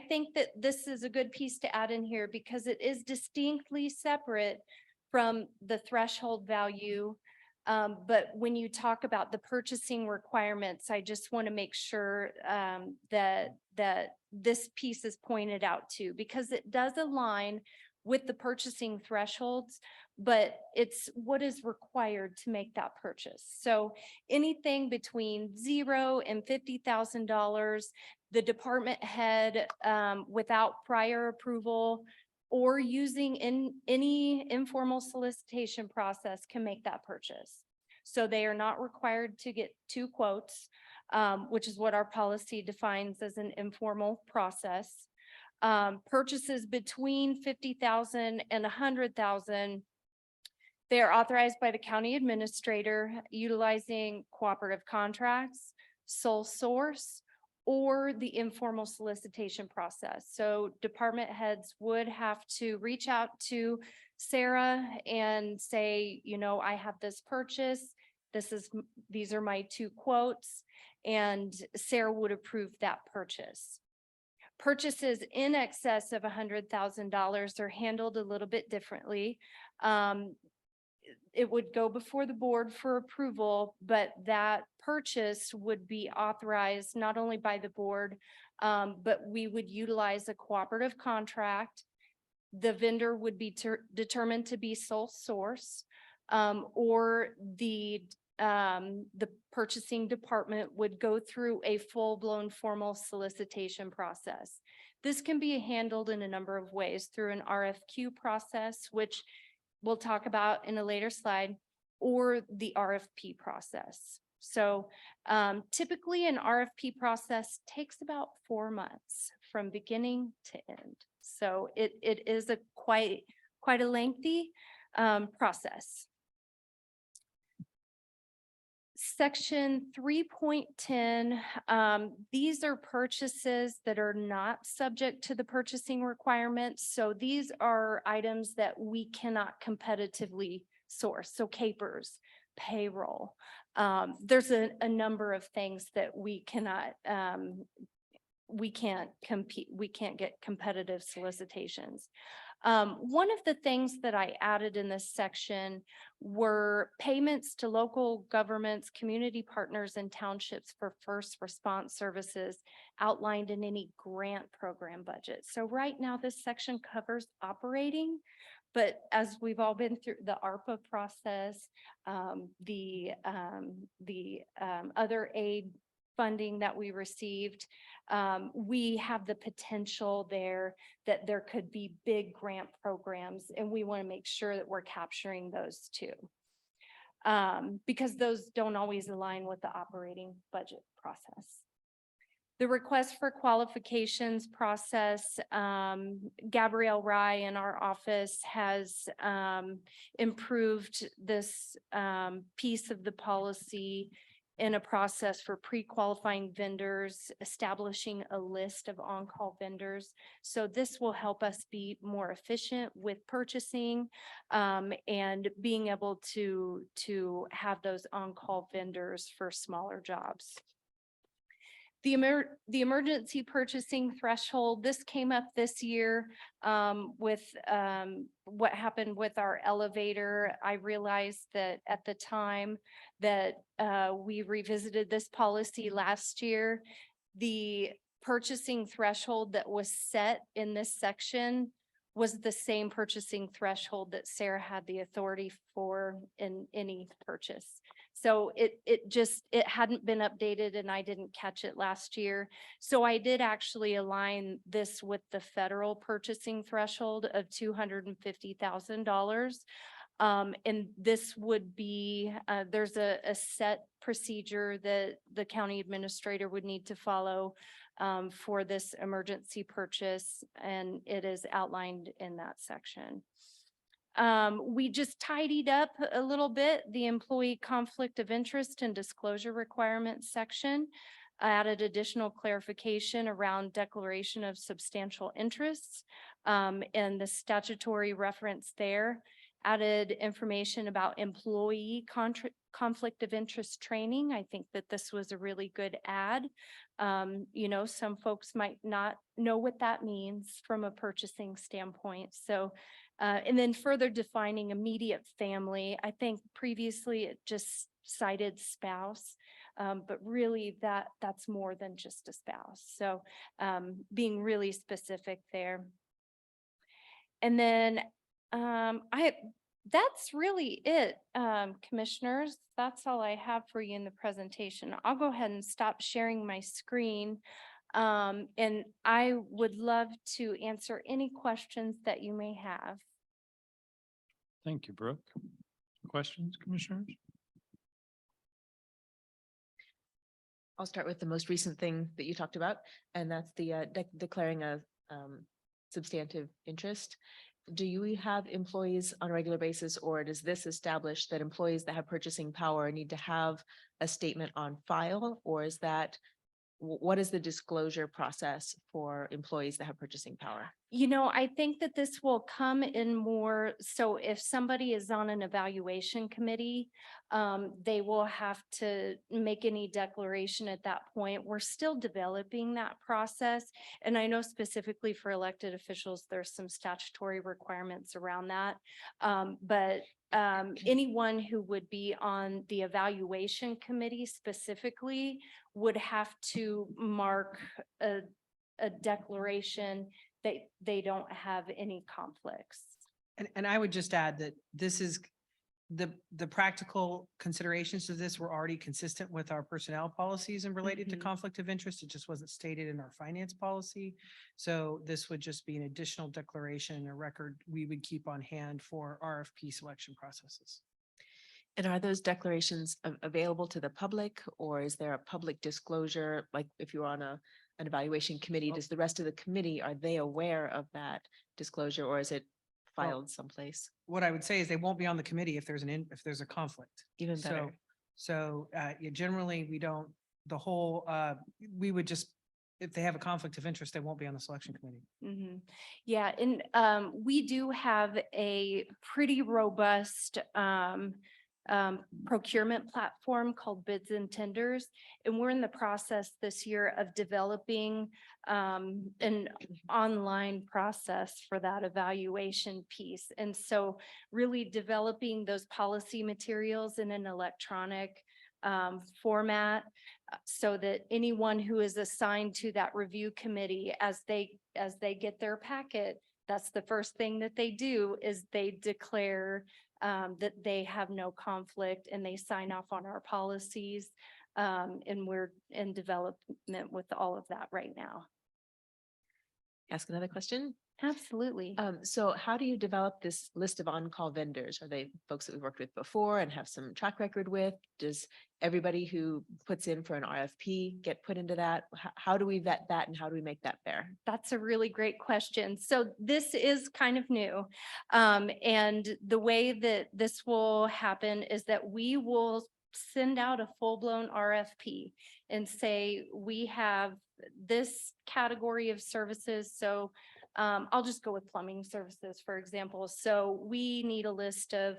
think that this is a good piece to add in here because it is distinctly separate from the threshold value. But when you talk about the purchasing requirements, I just want to make sure that this piece is pointed out too, because it does align with the purchasing thresholds, but it's what is required to make that purchase. So anything between $0 and $50,000, the department head without prior approval or using in any informal solicitation process can make that purchase. So they are not required to get 2 quotes, which is what our policy defines as an informal process. Purchases between 50,000 and 100,000, they are authorized by the county administrator utilizing cooperative contracts, sole source, or the informal solicitation process. So department heads would have to reach out to Sarah and say, you know, I have this purchase. These are my 2 quotes, and Sarah would approve that purchase. Purchases in excess of $100,000 are handled a little bit differently. It would go before the board for approval, but that purchase would be authorized not only by the board, but we would utilize a cooperative contract. The vendor would be determined to be sole source, or the purchasing department would go through a full-blown formal solicitation process. This can be handled in a number of ways through an RFQ process, which we'll talk about in a later slide, or the RFP process. So typically an RFP process takes about 4 months from beginning to end. So it is a quite a lengthy process. Section 3.10, these are purchases that are not subject to the purchasing requirements. So these are items that we cannot competitively source. So capers, payroll. There's a number of things that we cannot, we can't compete, we can't get competitive solicitations. One of the things that I added in this section were payments to local governments, community partners, and townships for first response services outlined in any grant program budget. So right now, this section covers operating, but as we've all been through the ARPA process, the other aid funding that we received, we have the potential there that there could be big grant programs, and we want to make sure that we're capturing those too. Because those don't always align with the operating budget process. The request for qualifications process, Gabrielle Rye in our office has improved this piece of the policy in a process for pre-qualifying vendors, establishing a list of on-call vendors. So this will help us be more efficient with purchasing and being able to have those on-call vendors for smaller jobs. The emergency purchasing threshold, this came up this year with what happened with our elevator. I realized that at the time that we revisited this policy last year, the purchasing threshold that was set in this section was the same purchasing threshold that Sarah had the authority for in any purchase. So it hadn't been updated and I didn't catch it last year. So I did actually align this with the federal purchasing threshold of $250,000. And this would be, there's a set procedure that the county administrator would need to follow for this emergency purchase, and it is outlined in that section. We just tidied up a little bit the employee conflict of interest and disclosure requirements section, added additional clarification around declaration of substantial interests and the statutory reference there, added information about employee conflict of interest training. I think that this was a really good add. You know, some folks might not know what that means from a purchasing standpoint. So and then further defining immediate family. I think previously it just cited spouse, but really that's more than just a spouse. So being really specific there. And then that's really it, commissioners. That's all I have for you in the presentation. I'll go ahead and stop sharing my screen. And I would love to answer any questions that you may have. Thank you, Brooke. Questions, commissioners? I'll start with the most recent thing that you talked about, and that's the declaring a substantive interest. Do you have employees on a regular basis, or does this establish that employees that have purchasing power need to have a statement on file, or is that, what is the disclosure process for employees that have purchasing power? You know, I think that this will come in more, so if somebody is on an evaluation committee, they will have to make any declaration at that point. We're still developing that process. And I know specifically for elected officials, there's some statutory requirements around that. But anyone who would be on the evaluation committee specifically would have to mark a declaration that they don't have any conflicts. And I would just add that this is the practical considerations of this were already consistent with our personnel policies and related to conflict of interest. It just wasn't stated in our finance policy. So this would just be an additional declaration, a record we would keep on hand for RFP selection processes. And are those declarations available to the public, or is there a public disclosure? Like if you're on an evaluation committee, does the rest of the committee, are they aware of that disclosure, or is it filed someplace? What I would say is they won't be on the committee if there's if there's a conflict. Even better. So yeah, generally we don't, the whole, we would just, if they have a conflict of interest, they won't be on the selection committee. Yeah, and we do have a pretty robust procurement platform called Bids and Tenders. And we're in the process this year of developing an online process for that evaluation piece. And so really developing those policy materials in an electronic format so that anyone who is assigned to that review committee, as they get their packet, that's the first thing that they do is they declare that they have no conflict and they sign off on our policies. And we're in development with all of that right now. Ask another question? Absolutely. So how do you develop this list of on-call vendors? Are they folks that we've worked with before and have some track record with? Does everybody who puts in for an RFP get put into that? How do we vet that and how do we make that fair? That's a really great question. So this is kind of new. And the way that this will happen is that we will send out a full-blown RFP and say, we have this category of services. So I'll just go with plumbing services, for example. So we need a list of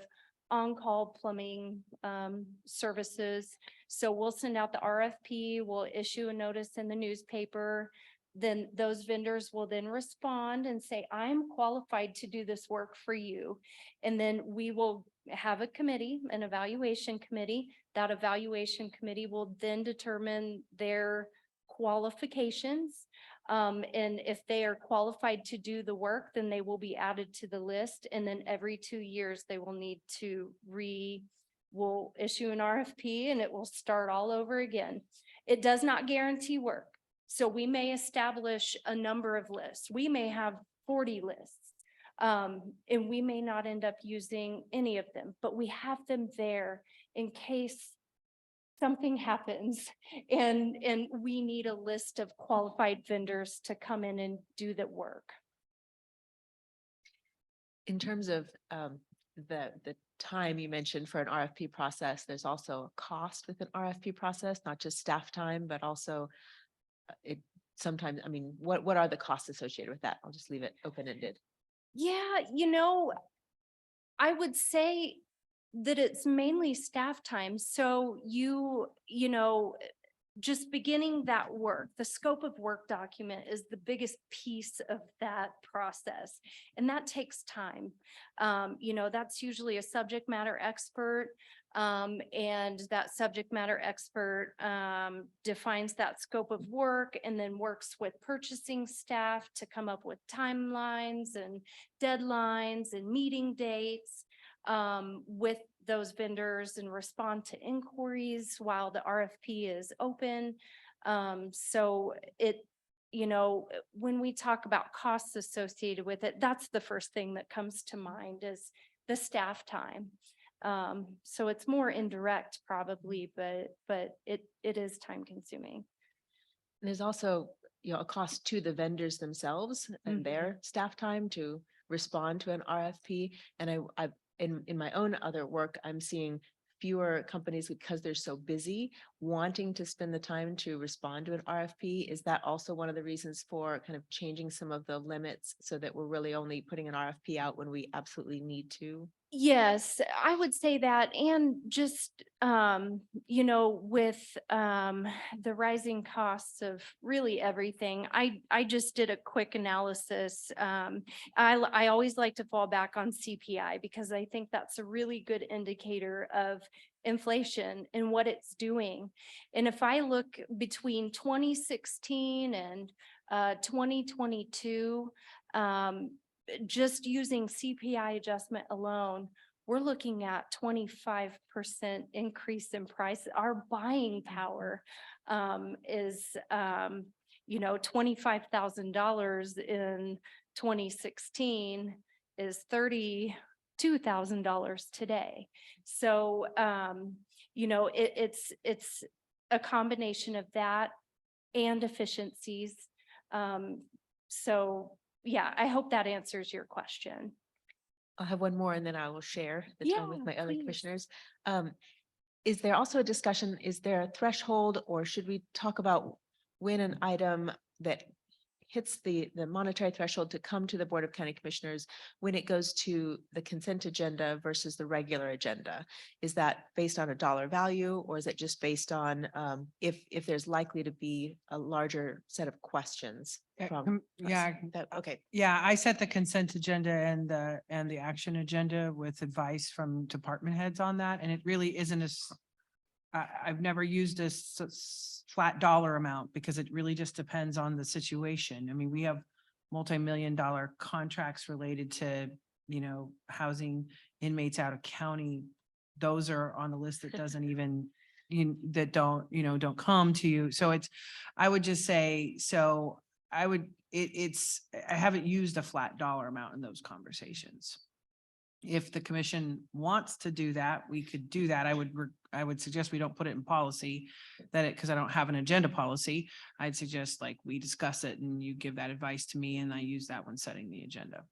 on-call plumbing services. So we'll send out the RFP, we'll issue a notice in the newspaper. Then those vendors will then respond and say, I'm qualified to do this work for you. And then we will have a committee, an evaluation committee. That evaluation committee will then determine their qualifications. And if they are qualified to do the work, then they will be added to the list. And then every 2 years, they will need to we'll issue an RFP and it will start all over again. It does not guarantee work. So we may establish a number of lists. We may have 40 lists. And we may not end up using any of them, but we have them there in case something happens and we need a list of qualified vendors to come in and do the work. In terms of the time you mentioned for an RFP process, there's also a cost with an RFP process, not just staff time, but also it sometimes, I mean, what are the costs associated with that? I'll just leave it open-ended. Yeah, you know, I would say that it's mainly staff time. So you know, just beginning that work, the scope of work document is the biggest piece of that process. And that takes time. You know, that's usually a subject matter expert. And that subject matter expert defines that scope of work and then works with purchasing staff to come up with timelines and deadlines and meeting dates with those vendors and respond to inquiries while the RFP is open. So you know, when we talk about costs associated with it, that's the first thing that comes to mind is the staff time. So it's more indirect probably, but it is time consuming. There's also, you know, a cost to the vendors themselves and their staff time to respond to an RFP. And in my own other work, I'm seeing fewer companies because they're so busy wanting to spend the time to respond to an RFP. Is that also one of the reasons for kind of changing some of the limits so that we're really only putting an RFP out when we absolutely need to? Yes, I would say that. And just, you know, with the rising costs of really everything, I just did a quick analysis. I always like to fall back on CPI because I think that's a really good indicator of inflation and what it's doing. And if I look between 2016 and 2022, just using CPI adjustment alone, we're looking at 25% increase in price. Our buying power is, you know, $25,000 in 2016 is $32,000 today. So, you know, it's a combination of that and efficiencies. So yeah, I hope that answers your question. I'll have one more and then I will share the time with Yeah, my other please. commissioners. Is there also a discussion, is there a threshold or should we talk about when an item that hits the monetary threshold to come to the Board of County Commissioners, when it goes to the consent agenda versus the regular agenda? Is that based on a dollar value or is it just based on if there's likely to be a larger set of questions? From Yeah. Okay. Yeah, I set the consent agenda and the action agenda with advice from department heads on that, and it really isn't I've never used a flat dollar amount because it really just depends on the situation. I mean, we have multi-million-dollar contracts related to, you know, housing inmates out of county. Those are on the list that doesn't even, don't come to you. So I would just say, so I haven't used a flat dollar amount in those conversations. If the commission wants to do that, we could do that. I would suggest we don't put it in policy because I don't have an agenda policy. I'd suggest like we discuss it and you give that advice to me and I use that when setting the agenda.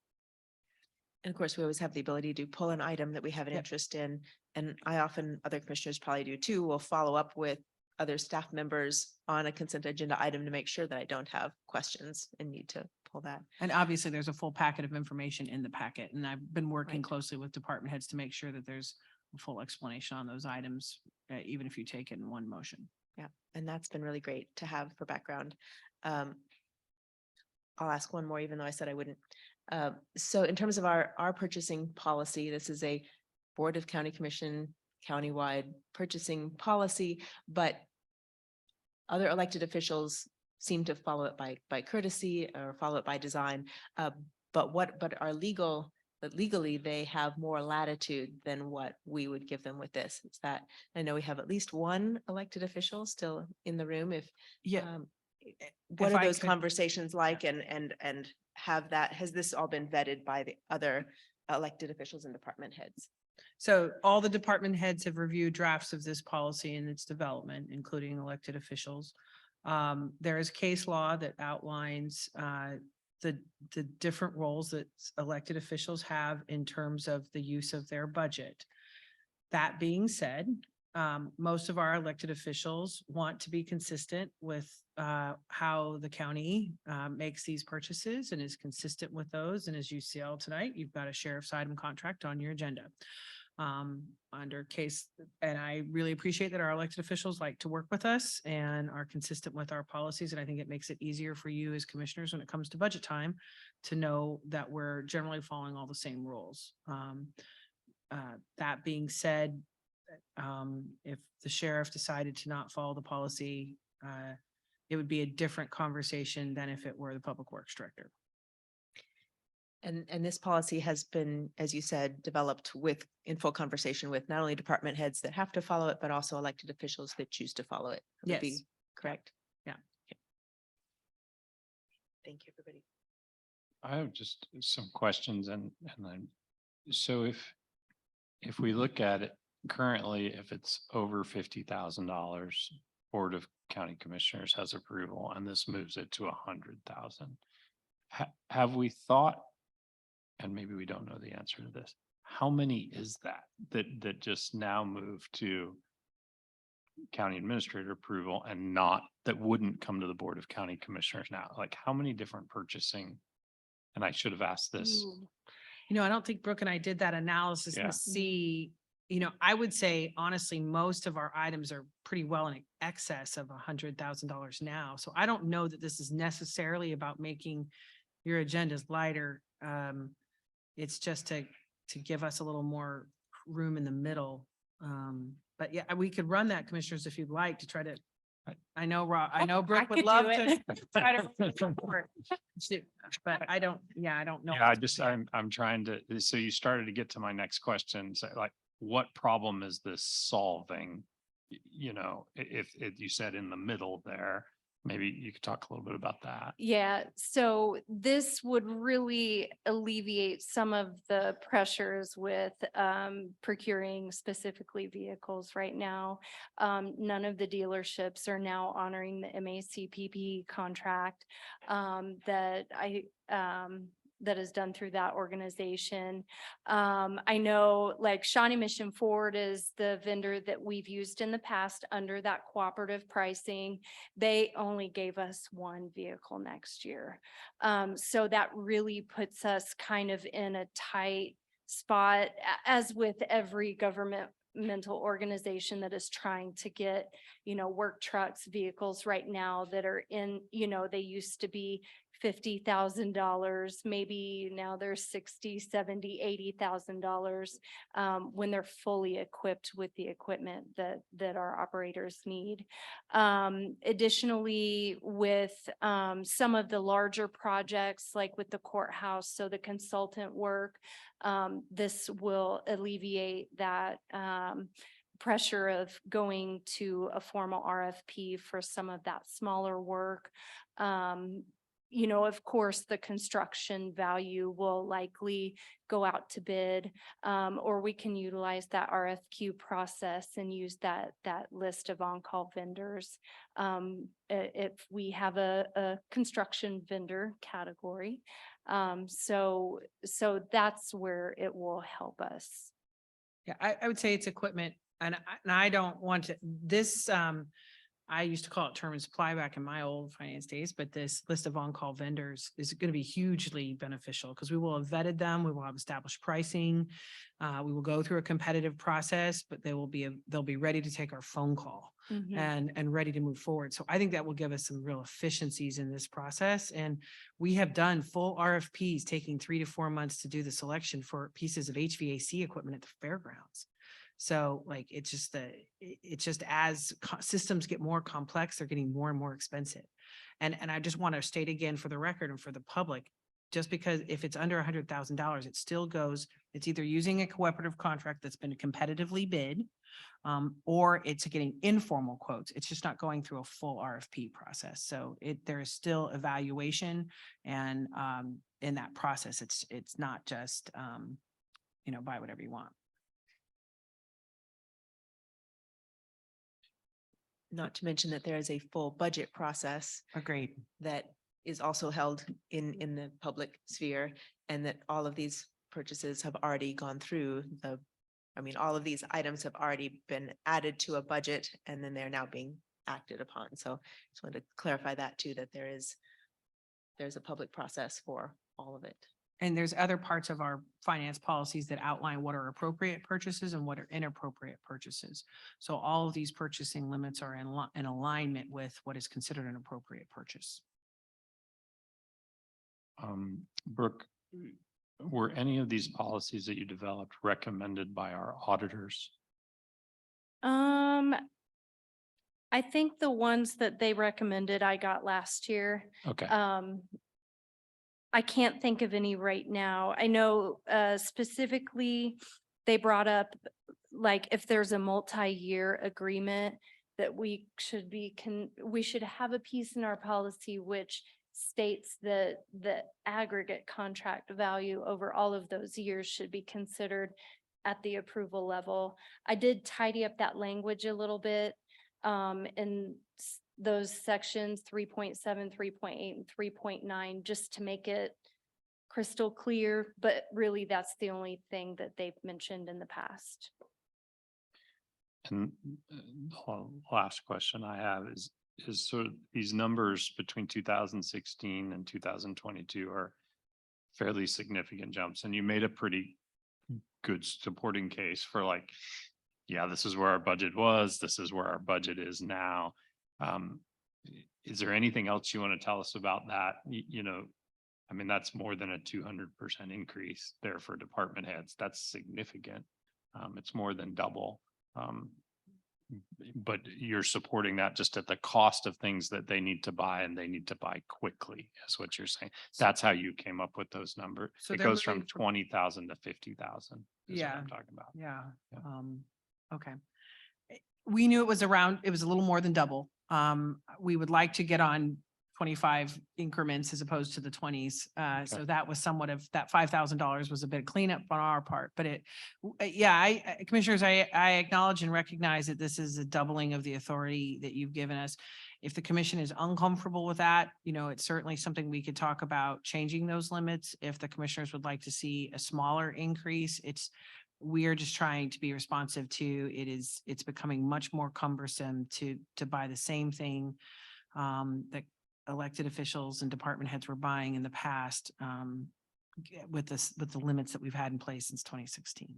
And of course, we always have the ability to pull an item that we have an Yep. interest in. And I often, other commissioners probably do too, will follow up with other staff members on a consent agenda item to make sure that I don't have questions and need to pull that. And obviously, there's a full packet of information in the packet, and I've been working Right. closely with department heads to make sure that there's a full explanation on those items, even if you take it in one motion. Yeah, and that's been really great to have for background. I'll ask one more, even though I said I wouldn't. So in terms of our purchasing policy, this is a Board of County Commission countywide purchasing policy, but other elected officials seem to follow it by courtesy or follow it by design. But legally, they have more latitude than what we would give them with this. It's that, I know we have at least one elected official still in the room. If Yeah. what If are I those could- conversations like, and has this all been vetted by the other elected officials and department heads? So all the department heads have reviewed drafts of this policy and its development, including elected officials. There is case law that outlines the different roles that elected officials have in terms of the use of their budget. That being said, most of our elected officials want to be consistent with how the county makes these purchases and is consistent with those. And as you see all tonight, you've got a sheriff's item contract on your agenda. Under case, and I really appreciate that our elected officials like to work with us and are consistent with our policies. And I think it makes it easier for you as commissioners when it comes to budget time to know that we're generally following all the same rules. That being said, if the sheriff decided to not follow the policy, it would be a different conversation than if it were the public works director. And this policy has been, as you said, developed in full conversation with not only department heads that have to follow it, but also elected officials that choose to follow it. Would that be Yes. correct? Yeah. Okay. Thank you, everybody. I have just some questions so if we look at it currently, if it's over $50,000, Board of County Commissioners has approval and this moves it to 100,000. Have we thought, and maybe we don't know the answer to this, how many is that just now move to county administrator approval and that wouldn't come to the Board of County Commissioners now? Like how many different purchasing? And I should have asked this. I don't think Brooke and I did that analysis Yeah. to see, I would say honestly, most of our items are pretty well in excess of $100,000 now. So I don't know that this is necessarily about making your agendas lighter. It's just to give us a little more room in the middle. But yeah, we could run that, commissioners, if you'd like to try to. I know Brooke would could love do to it. try to. But I don't know. Yeah, I'm trying to, so you started to get to my next question. So like, what problem is this solving? If you said in the middle there, maybe you could talk a little bit about that. Yeah, so this would really alleviate some of the pressures with procuring specifically vehicles right now. None of the dealerships are now honoring the MACPP contract that is done through that organization. I know like Shawnee Mission Ford is the vendor that we've used in the past under that cooperative pricing. They only gave us one vehicle next year. So that really puts us kind of in a tight spot, as with every governmental organization that is trying to get, work trucks, vehicles right now that are in, they used to be $50,000, maybe now they're $60,000, $70,000, $80,000 when they're fully equipped with the equipment that our operators need. Additionally, with some of the larger projects, like with the courthouse, so the consultant work, this will alleviate that pressure of going to a formal RFP for some of that smaller work. of course, the construction value will likely go out to bid. Or we can utilize that RFQ process and use that list of on-call vendors. If we have a construction vendor category. So that's where it will help us. Yeah, I would say it's equipment and I don't want to, this, I used to call it term and supply back in my old finance days, but this list of on-call vendors is going to be hugely beneficial because we will have vetted them. We will have established pricing. We will go through a competitive process, but they'll be ready to take our phone call and ready to move forward. So I think that will give us some real efficiencies in this process. And we have done full RFPs taking 3 to 4 months to do the selection for pieces of HVAC equipment at the fairgrounds. So like, it's just as systems get more complex, they're getting more and more expensive. And I just want to state again for the record and for the public, just because if it's under $100,000, it still goes, it's either using a cooperative contract that's been competitively bid, or it's getting informal quotes. It's just not going through a full RFP process. So there is still evaluation and in that process, it's not just, buy whatever you want. Not to mention that there is a full budget process. Agreed. That is also held in the public sphere, and that all of these purchases have already gone through all of these items have already been added to a budget and then they're now being acted upon. So just wanted to clarify that too, that there's a public process for all of it. And there's other parts of our finance policies that outline what are appropriate purchases and what are inappropriate purchases. So all of these purchasing limits are in alignment with what is considered an appropriate purchase. Brooke, were any of these policies that you developed recommended by our auditors? I think the ones that they recommended I got last year. Okay. I can't think of any right now. I know specifically they brought up, like, if there's a multi-year agreement that we should have a piece in our policy which states that the aggregate contract value over all of those years should be considered at the approval level. I did tidy up that language a little bit in those sections 3.7, 3.8, and 3.9, just to make it crystal clear, but really that's the only thing that they've mentioned in the past. And the last question I have is sort of these numbers between 2016 and 2022 are fairly significant jumps, and you made a pretty good supporting case for like, yeah, this is where our budget was, this is where our budget is now. Is there anything else you want to tell us about that? That's more than a 200% increase there for department heads. That's significant. It's more than double. But you're supporting that just at the cost of things that they need to buy, and they need to buy quickly, is what you're saying. That's how you came up with those numbers. So it they're goes from moving 20,000 to 50,000. Yeah. I'm talking about. Yeah. Yeah. Okay. We knew it was a little more than double. We would like to get on 25 increments as opposed to the 20s. So that was somewhat of that $5,000 was a bit of cleanup on our part, but commissioners, I acknowledge and recognize that this is a doubling of the authority that you've given us. If the commission is uncomfortable with that, it's certainly something we could talk about changing those limits. If the commissioners would like to see a smaller increase, we are just trying to be responsive to it's becoming much more cumbersome to buy the same thing that elected officials and department heads were buying in the past with the limits that we've had in place since 2016.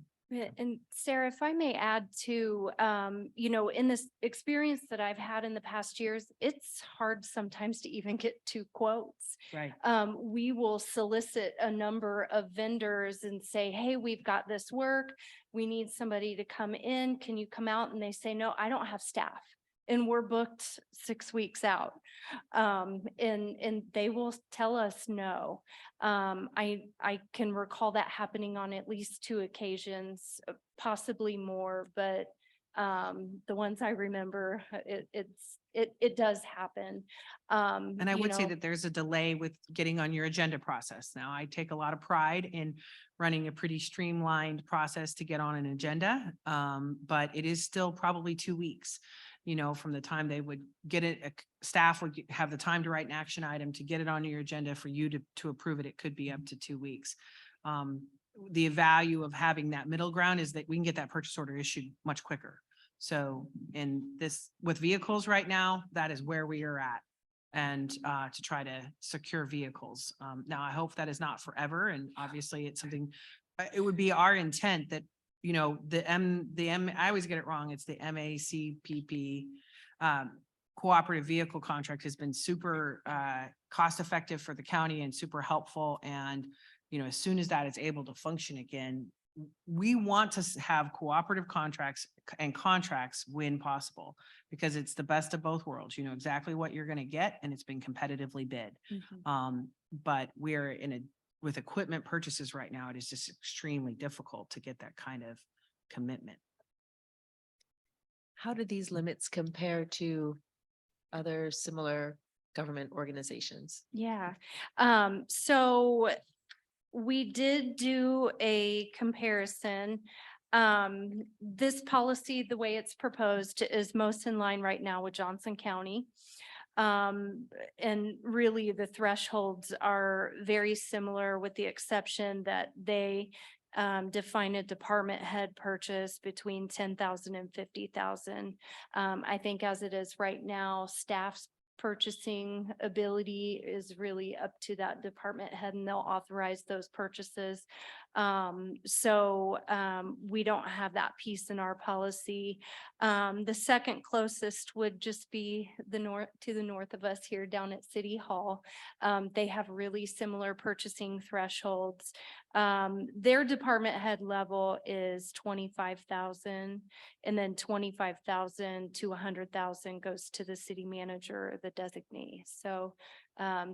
And Sarah, if I may add to, in this experience that I've had in the past years, it's hard sometimes to even get 2 quotes. Right. We will solicit a number of vendors and say, hey, we've got this work. We need somebody to come in. Can you come out? And they say, no, I don't have staff. And we're booked 6 weeks out. And they will tell us no. I can recall that happening on at least 2 occasions, possibly more, but The ones I remember, it does happen. And I you would say know, that there's a delay with getting on your agenda process. Now, I take a lot of pride in running a pretty streamlined process to get on an agenda. But it is still probably 2 weeks, from the time they would get it, staff would have the time to write an action item to get it on your agenda for you to approve it. It could be up to 2 weeks. The value of having that middle ground is that we can get that purchase order issued much quicker. So with vehicles right now, that is where we are at. And to try to secure vehicles. Now, I hope that is not forever. And obviously it's something, it would be our intent that, I always get it wrong. It's the MACPP. Cooperative vehicle contract has been super cost effective for the county and super helpful. And, as soon as that is able to function again, we want to have cooperative contracts when possible, because it's the best of both worlds. You know exactly what you're going to get, and it's been competitively bid. But we're with equipment purchases right now, it is just extremely difficult to get that kind of commitment. How do these limits compare to other similar government organizations? Yeah. So we did do a comparison. This policy, the way it's proposed, is most in line right now with Johnson County. And really the thresholds are very similar, with the exception that they define a department head purchase between 10,000 and 50,000. I think as it is right now, staff's purchasing ability is really up to that department head, and they'll authorize those purchases. We don't have that piece in our policy. The second closest would just be to the north of us here down at City Hall. They have really similar purchasing thresholds. Their department head level is 25,000, and then 25,000 to 100,000 goes to the city manager or the designee. So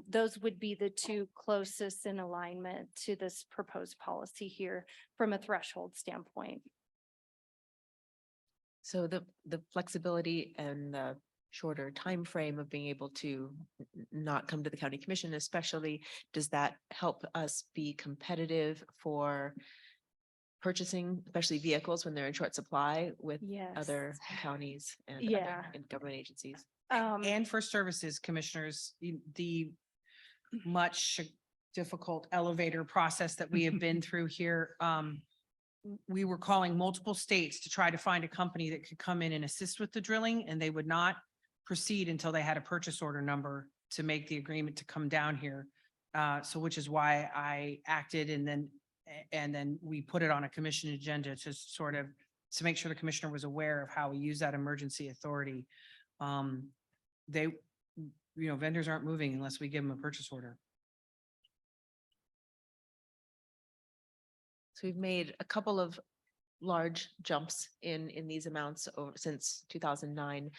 those would be the two closest in alignment to this proposed policy here from a threshold standpoint. So the flexibility and the shorter time frame of being able to not come to the county commission, especially, does that help us be competitive for purchasing, especially vehicles when they're in short supply with other counties and and government agencies? And for services commissioners, the much difficult elevator process that we have been through here. We were calling multiple states to try to find a company that could come in and assist with the drilling, and they would not proceed until they had a purchase order number to make the agreement to come down here. So which is why I acted, and then we put it on a commission agenda to make sure the commissioner was aware of how we use that emergency authority. Vendors aren't moving unless we give them a purchase order. So we've made a couple of large jumps in these amounts since 2009.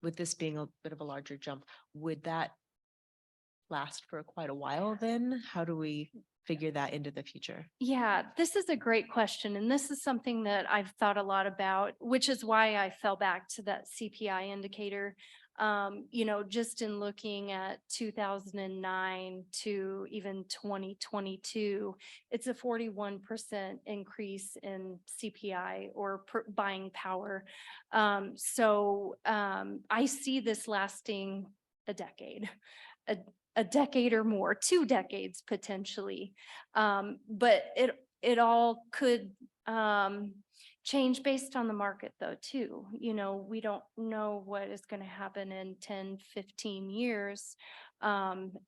With this being a bit of a larger jump, would that last for quite a while then? How do we figure that into the future? Yeah, this is a great question. And this is something that I've thought a lot about, which is why I fell back to that CPI indicator. Just in looking at 2009 to even 2022, it's a 41% increase in CPI or buying power. I see this lasting a decade. A decade or more, 2 decades potentially. But it all could change based on the market though, too. We don't know what is going to happen in 10, 15 years. If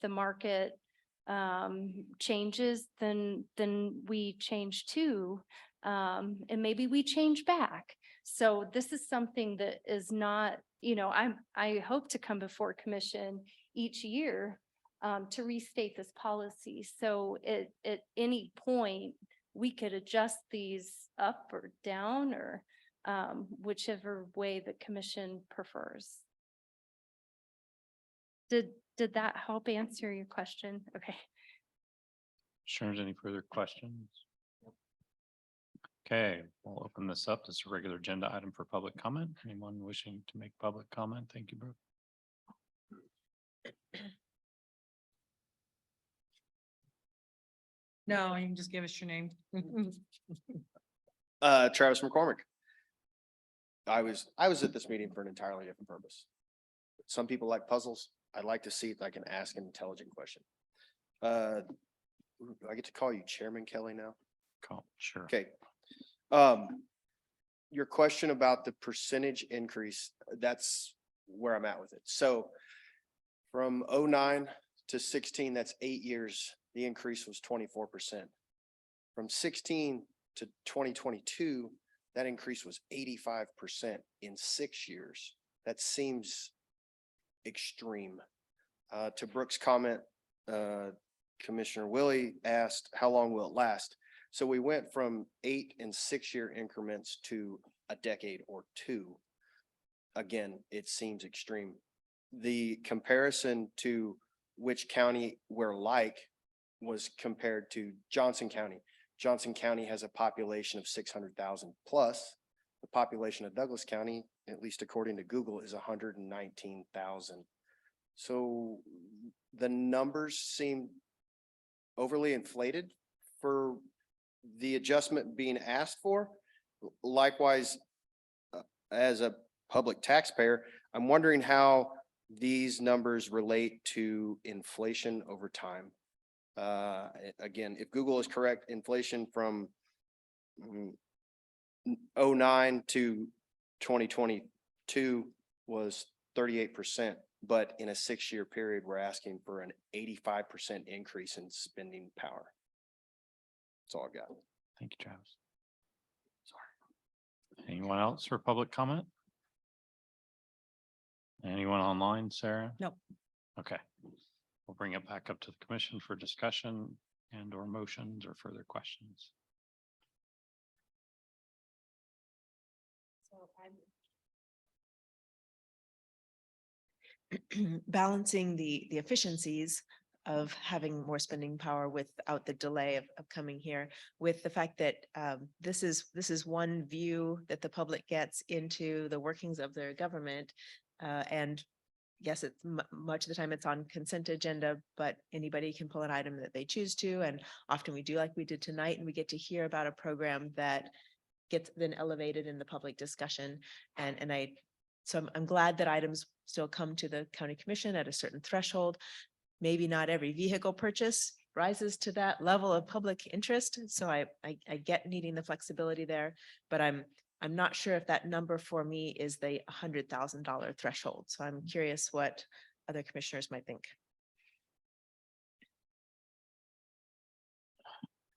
the market changes, then we change too. And maybe we change back. So this is something that is not, I hope to come before commission each year to restate this policy. So at any point, we could adjust these up or down, or whichever way the commission prefers. Did that help answer your question? Okay. Sure. Any further questions? Okay, we'll open this up. This is a regular agenda item for public comment. Anyone wishing to make public comment? Thank you, Brooke. No, you can just give us your name. Travis McCormick. I was at this meeting for an entirely different purpose. Some people like puzzles. I'd like to see if I can ask an intelligent question. Do I get to call you Chairman Kelly now? Sure. Okay. Your question about the percentage increase, that's where I'm at with it. So from 09 to 16, that's 8 years. The increase was 24%. From 16 to 2022, that increase was 85% in 6 years. That seems extreme. To Brooke's comment, Commissioner Willie asked, how long will it last? So we went from 8 and 6 year increments to a decade or two. Again, it seems extreme. The comparison to which county we're like was compared to Johnson County. Johnson County has a population of 600,000 plus. The population of Douglas County, at least according to Google, is 119,000. So the numbers seem overly inflated for the adjustment being asked for. Likewise, as a public taxpayer, I'm wondering how these numbers relate to inflation over time. Again, if Google is correct, inflation from 09 to 2022 was 38%, but in a 6 year period, we're asking for an 85% increase in spending power. That's all I got. Thank you, Travis. Sorry. Anyone else for public comment? Anyone online, Sarah? No. Okay. We'll bring it back up to the commission for discussion and or motions or further questions. Balancing the efficiencies of having more spending power without the delay of coming here, with the fact that this is one view that the public gets into the workings of their government. And yes, it's much of the time it's on consent agenda, but anybody can pull an item that they choose to. And often we do like we did tonight, and we get to hear about a program that gets then elevated in the public discussion. So I'm glad that items still come to the county commission at a certain threshold. Maybe not every vehicle purchase rises to that level of public interest. So I get needing the flexibility there, but I'm not sure if that number for me is the $100,000 threshold. So I'm curious what other commissioners might think.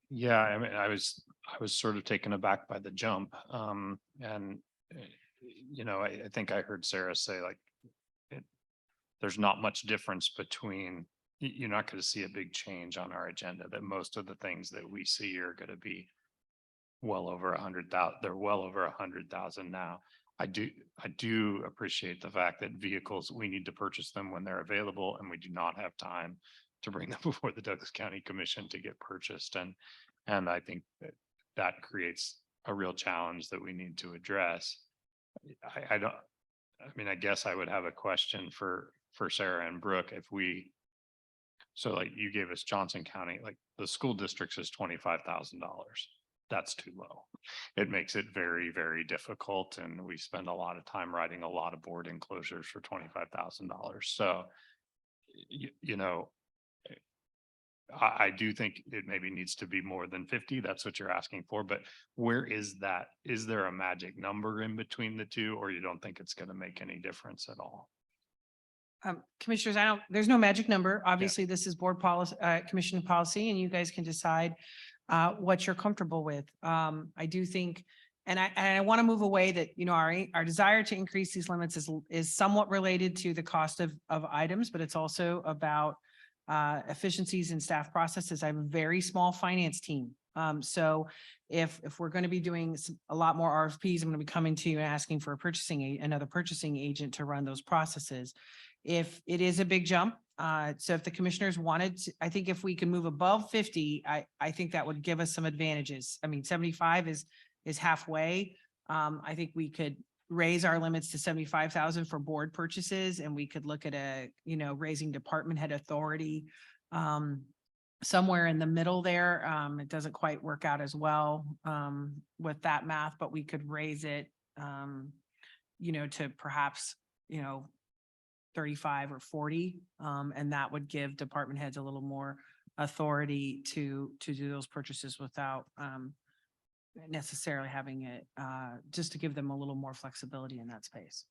Yeah, I mean, I was sort of taken aback by the jump. I think I heard Sarah say like, there's not much difference between, you're not going to see a big change on our agenda, that most of the things that we see are going to be well over 100,000. They're well over 100,000 now. I do appreciate the fact that vehicles, we need to purchase them when they're available, and we do not have time to bring them before the Douglas County Commission to get purchased. And I think that creates a real challenge that we need to address. I guess I would have a question for Sarah and Brooke. So like you gave us Johnson County, like the school districts is $25,000. That's too low. It makes it very, very difficult. And we spend a lot of time writing a lot of board enclosures for $25,000. So, I do think it maybe needs to be more than 50. That's what you're asking for, but where is that? Is there a magic number in between the two, or you don't think it's going to make any difference at all? Commissioners, there's no magic number. Obviously, this is board policy, commission policy, and you guys can decide what you're comfortable with. I do think, and I want to move away that, our desire to increase these limits is somewhat related to the cost of items, but it's also about efficiencies in staff processes. I have a very small finance team. So if we're going to be doing a lot more RFPs, I'm going to be coming to you and asking for another purchasing agent to run those processes. If it is a big jump, so if the commissioners wanted to, I think if we can move above 50, I think that would give us some advantages. I mean, 75 is is halfway. I think we could raise our limits to 75,000 for board purchases, and we could look at raising department head authority somewhere in the middle there. It doesn't quite work out as well with that math, but we could raise it to perhaps 35 or 40. And that would give department heads a little more authority to do those purchases without necessarily having it, just to give them a little more flexibility in that space.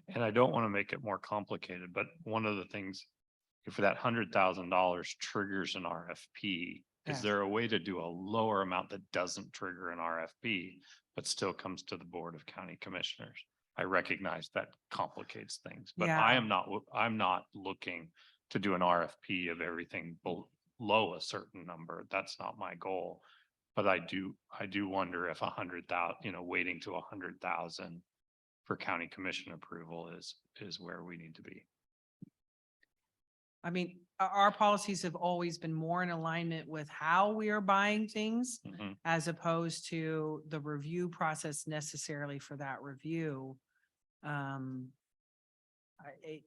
And I don't want to make it more complicated, but one of the things, if that $100,000 triggers an RFP, Yeah. is there a way to do a lower amount that doesn't trigger an RFP, but still comes to the Board of County Commissioners? I recognize that complicates things, but Yeah. I'm not looking to do an RFP of everything below a certain number. That's not my goal. But I do wonder if 100,000, waiting to 100,000 for county commission approval is where we need to be. I mean, our policies have always been more in alignment with how we are buying things Mhm. as opposed to the review process necessarily for that review. And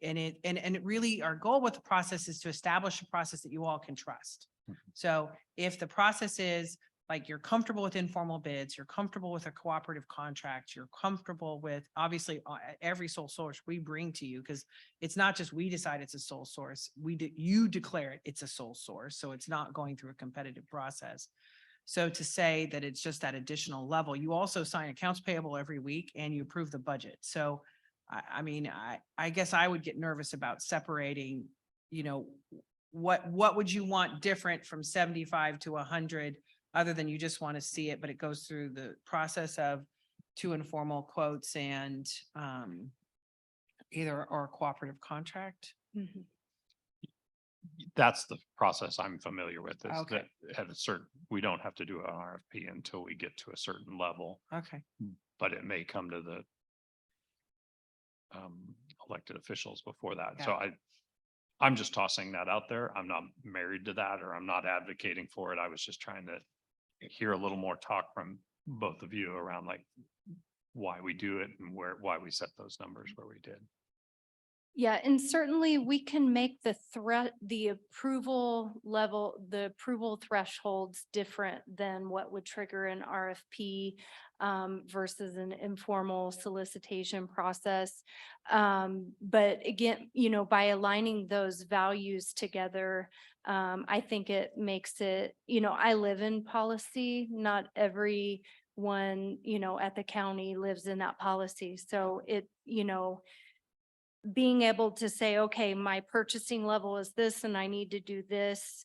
it really, our goal with the process is to establish a process that you all can trust. So if the process is like, you're comfortable with informal bids, you're comfortable with a cooperative contract, you're comfortable with, obviously, every sole source we bring to you, because it's not just we decide it's a sole source, you declare it's a sole source, so it's not going through a competitive process. So to say that it's just that additional level, you also sign accounts payable every week and you approve the budget. So I mean, I guess I would get nervous about separating, what would you want different from 75 to 100, other than you just want to see it, but it goes through the process of 2 informal quotes and either or cooperative contract. Mhm. That's the process I'm familiar with. Is Okay. that at a certain, we don't have to do an RFP until we get to a certain level, Okay. but it may come to the elected officials before that. So I'm just tossing that out there. I'm not married to that, or I'm not advocating for it. I was just trying to hear a little more talk from both of you around like why we do it and why we set those numbers where we did. Yeah, and certainly we can make the approval level, the approval thresholds different than what would trigger an RFP versus an informal solicitation process. But again, by aligning those values together, I think it makes it, I live in policy, not everyone, at the county lives in that policy. So being able to say, okay, my purchasing level is this and I need to do this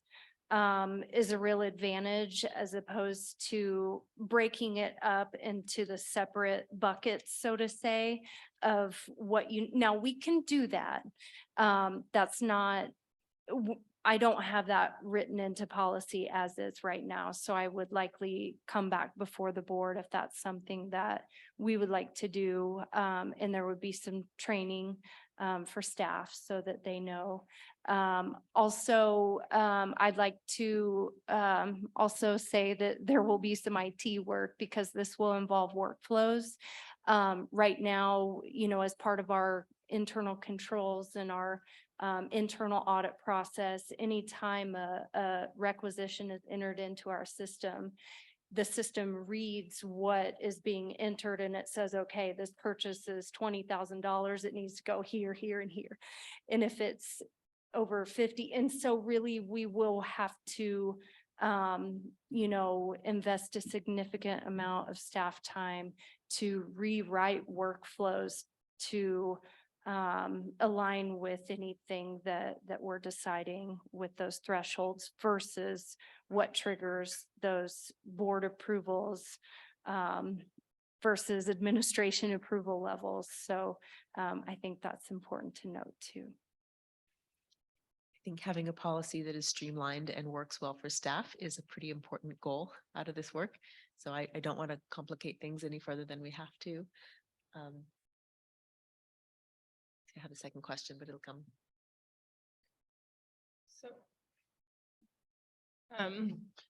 is a real advantage, as opposed to breaking it up into the separate buckets, so to say, of what now we can do that. That's not, I don't have that written into policy as is right now. So I would likely come back before the board if that's something that we would like to do. And there would be some training for staff so that they know. Also, I'd like to also say that there will be some IT work, because this will involve workflows. Right now, as part of our internal controls and our internal audit process, anytime a requisition is entered into our system, the system reads what is being entered and it says, okay, this purchase is $20,000. It needs to go here, here, and here. And if it's over 50, and so really we will have to, invest a significant amount of staff time to rewrite workflows to align with anything that we're deciding with those thresholds versus what triggers those board approvals versus administration approval levels. So I think that's important to note too. I think having a policy that is streamlined and works well for staff is a pretty important goal out of this work. So I don't want to complicate things any further than we have to. I have a second question, but it'll come. So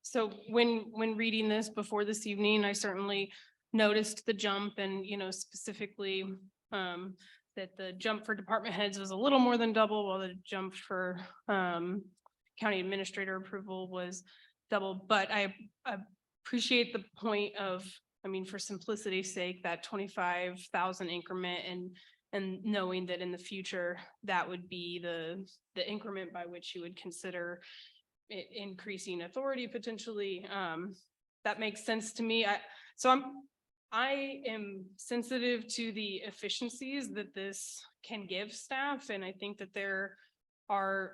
So when reading this before this evening, I certainly noticed the jump and, specifically that the jump for department heads was a little more than double, while the jump for county administrator approval was double. But I appreciate the point of, for simplicity's sake, that 25,000 increment and knowing that in the future, that would be the increment by which you would consider increasing authority potentially. That makes sense to me. I am sensitive to the efficiencies that this can give staff, and I think that there are,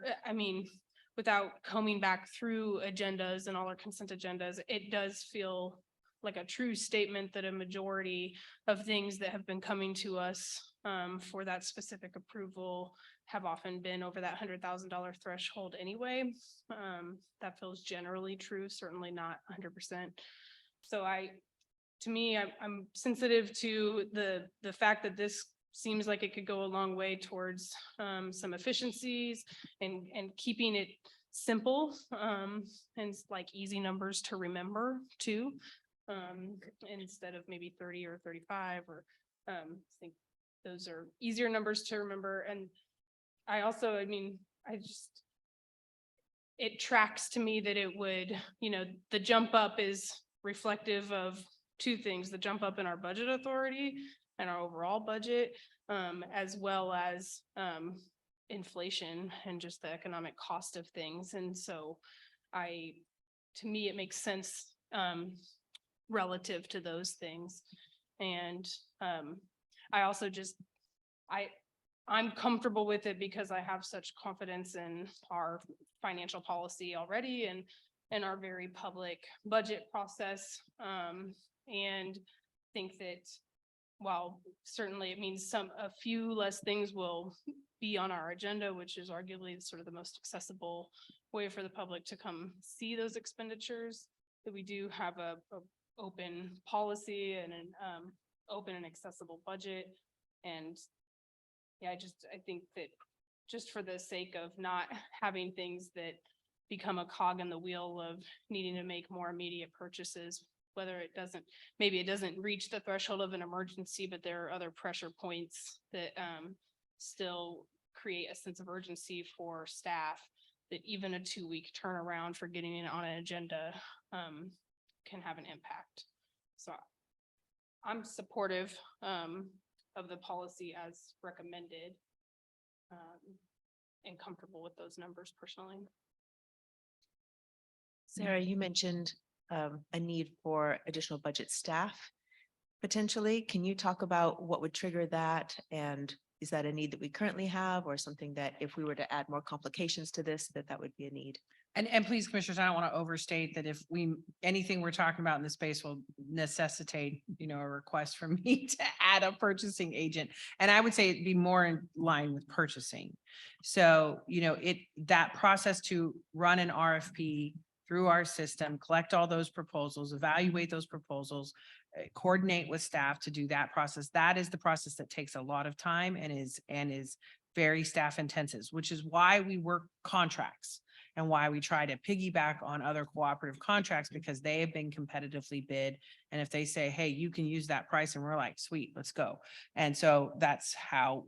without combing back through agendas and all our consent agendas, it does feel like a true statement that a majority of things that have been coming to us for that specific approval have often been over that $100,000 threshold anyway. That feels generally true, certainly not 100%. So to me, I'm sensitive to the fact that this seems like it could go a long way towards some efficiencies and keeping it simple and like easy numbers to remember too, instead of maybe 30 or 35 or I think those are easier numbers to remember. And I also, it tracks to me that it would, the jump up is reflective of two things: the jump up in our budget authority and our overall budget, as well as inflation and just the economic cost of things. And so to me, it makes sense relative to those things. And I also I'm comfortable with it because I have such confidence in our financial policy already and our very public budget process. And think that while certainly it means a few less things will be on our agenda, which is arguably sort of the most accessible way for the public to come see those expenditures, that we do have a open policy and an open and accessible budget. And yeah, I think that just for the sake of not having things that become a cog in the wheel of needing to make more immediate purchases, whether maybe it doesn't reach the threshold of an emergency, but there are other pressure points that still create a sense of urgency for staff, that even a 2-week turnaround for getting it on an agenda can have an impact. So I'm supportive of the policy as recommended and comfortable with those numbers personally. Sarah, you mentioned a need for additional budget staff potentially. Can you talk about what would trigger that? And is that a need that we currently have, or something that if we were to add more complications to this, that would be a need? And please, commissioners, I don't want to overstate that if anything we're talking about in this space will necessitate, a request from me to add a purchasing agent. And I would say it'd be more in line with purchasing. So, that process to run an RFP through our system, collect all those proposals, evaluate those proposals, coordinate with staff to do that process. That is the process that takes a lot of time and is very staff intensive, which is why we work contracts and why we try to piggyback on other cooperative contracts, because they have been competitively bid. And if they say, hey, you can use that price, and we're like, sweet, let's go. And so that's how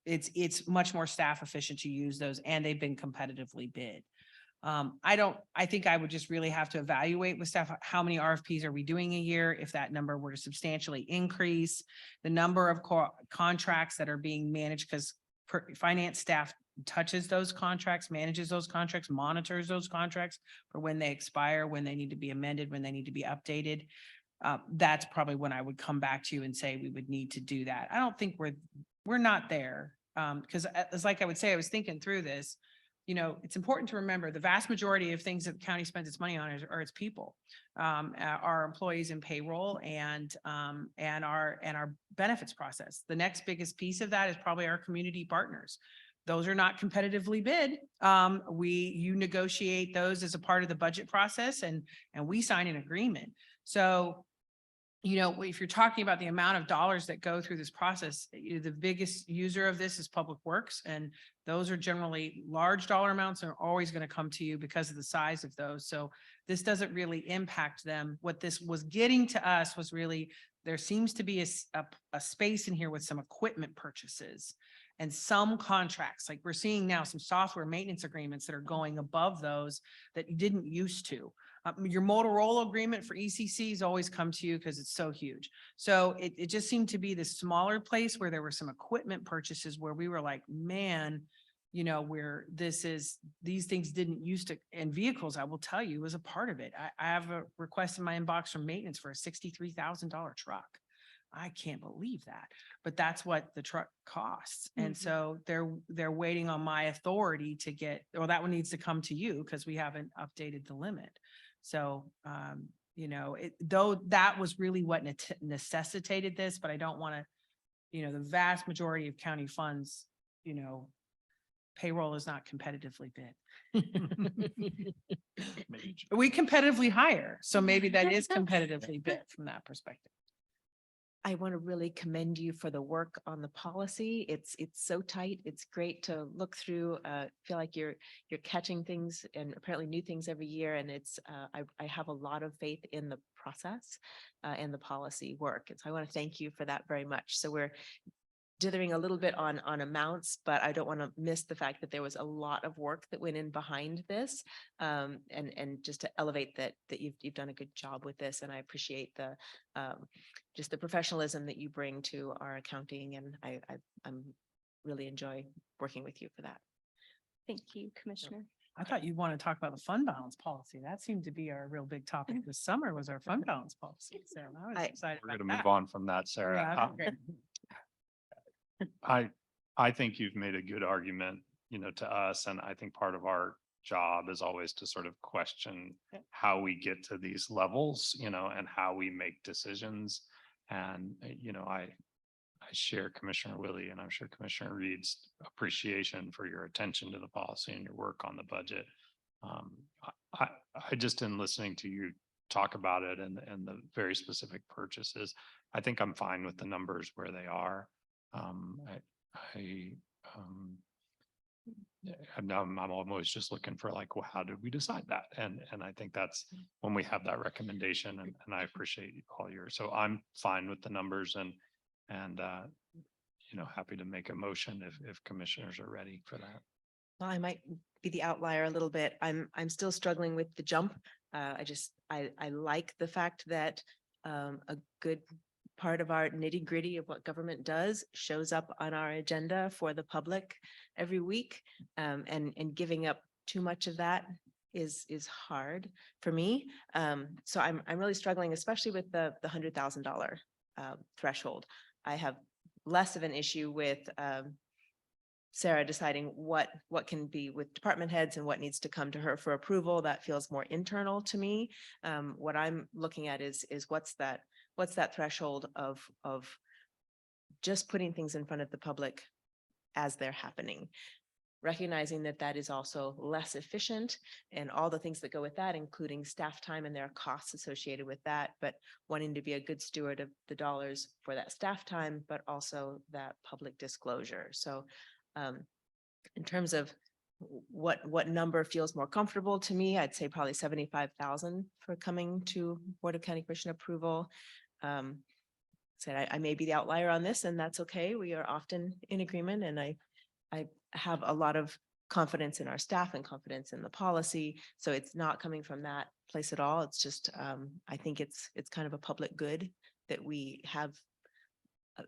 it's much more staff efficient to use those, and they've been competitively bid. I think I would just really have to evaluate with staff, how many RFPs are we doing a year? If that number were to substantially increase, the number of contracts that are being managed, because finance staff touches those contracts, manages those contracts, monitors those contracts for when they expire, when they need to be amended, when they need to be updated. That's probably when I would come back to you and say we would need to do that. I don't think we're not there. Because it's like I would say, I was thinking through this. It's important to remember the vast majority of things that the county spends its money on are its people, our employees in payroll and our benefits process. The next biggest piece of that is probably our community partners. Those are not competitively bid. You negotiate those as a part of the budget process, and we sign an agreement. So you know, if you're talking about the amount of dollars that go through this process, the biggest user of this is Public Works. And those are generally large dollar amounts and are always going to come to you because of the size of those. So this doesn't really impact them. What this was getting to us was really, there seems to be a space in here with some equipment purchases and some contracts, like we're seeing now some software maintenance agreements that are going above those that you didn't used to. Your Motorola agreement for ECCs always come to you because it's so huge. So it just seemed to be the smaller place where there were some equipment purchases where we were like, man, you know, where these things didn't used to, and vehicles, I will tell you, was a part of it. I have a request in my inbox from maintenance for a $63,000 truck. I can't believe that, but that's what the truck costs. And so they're waiting on my authority to get, well, that one needs to come to you because we haven't updated the limit. So, you know, though that was really what necessitated this, but I don't want to, you know, the vast majority of county funds, you know, payroll is not competitively bid. We competitively hire, so maybe that is competitively bid from that perspective. I want to really commend you for the work on the policy. It's so tight. It's great to look through. Feel like you're catching things and apparently new things every year. And it's I have a lot of faith in the process and the policy work. And so I want to thank you for that very much. So we're dithering a little bit on amounts, but I don't want to miss the fact that there was a lot of work that went in behind this, and just to elevate that you've done a good job with this, and I appreciate the just the professionalism that you bring to our accounting, and I'm really enjoy working with you for that. Thank you, Commissioner. I thought you'd want to talk about the fund balance policy. That seemed to be our real big topic this summer, was our fund balance policy. So I was excited We're about going to that. move on from that, Sarah. Yeah, okay. I think you've made a good argument, you know, to us, and I think part of our job is always to sort of question how we get to these levels, you know, and how we make decisions. And, you know, I share Commissioner Willie, and I'm sure Commissioner Reed's appreciation for your attention to the policy and your work on the budget. I just, in listening to you talk about it and the very specific purchases, I think I'm fine with the numbers where they are. I'm always just looking for like, well, how did we decide that? And I think that's when we have that recommendation, and I appreciate all yours. So I'm fine with the numbers and you know, happy to make a motion if commissioners are ready for that. Well, I might be the outlier a little bit. I'm still struggling with the jump. I like the fact that a good part of our nitty gritty of what government does shows up on our agenda for the public every week. And giving up too much of that is hard for me. So I'm really struggling, especially with the $100,000 threshold. I have less of an issue with Sarah deciding what can be with department heads and what needs to come to her for approval. That feels more internal to me. What I'm looking at is what's that threshold of just putting things in front of the public as they're happening, recognizing that that is also less efficient and all the things that go with that, including staff time, and there are costs associated with that, but wanting to be a good steward of the dollars for that staff time, but also that public disclosure. So in terms of what number feels more comfortable to me, I'd say probably 75,000 for coming to Board of County Commission approval. Said I may be the outlier on this, and that's okay. We are often in agreement, and I have a lot of confidence in our staff and confidence in the policy. So it's not coming from that place at all. It's just I think it's kind of a public good that we have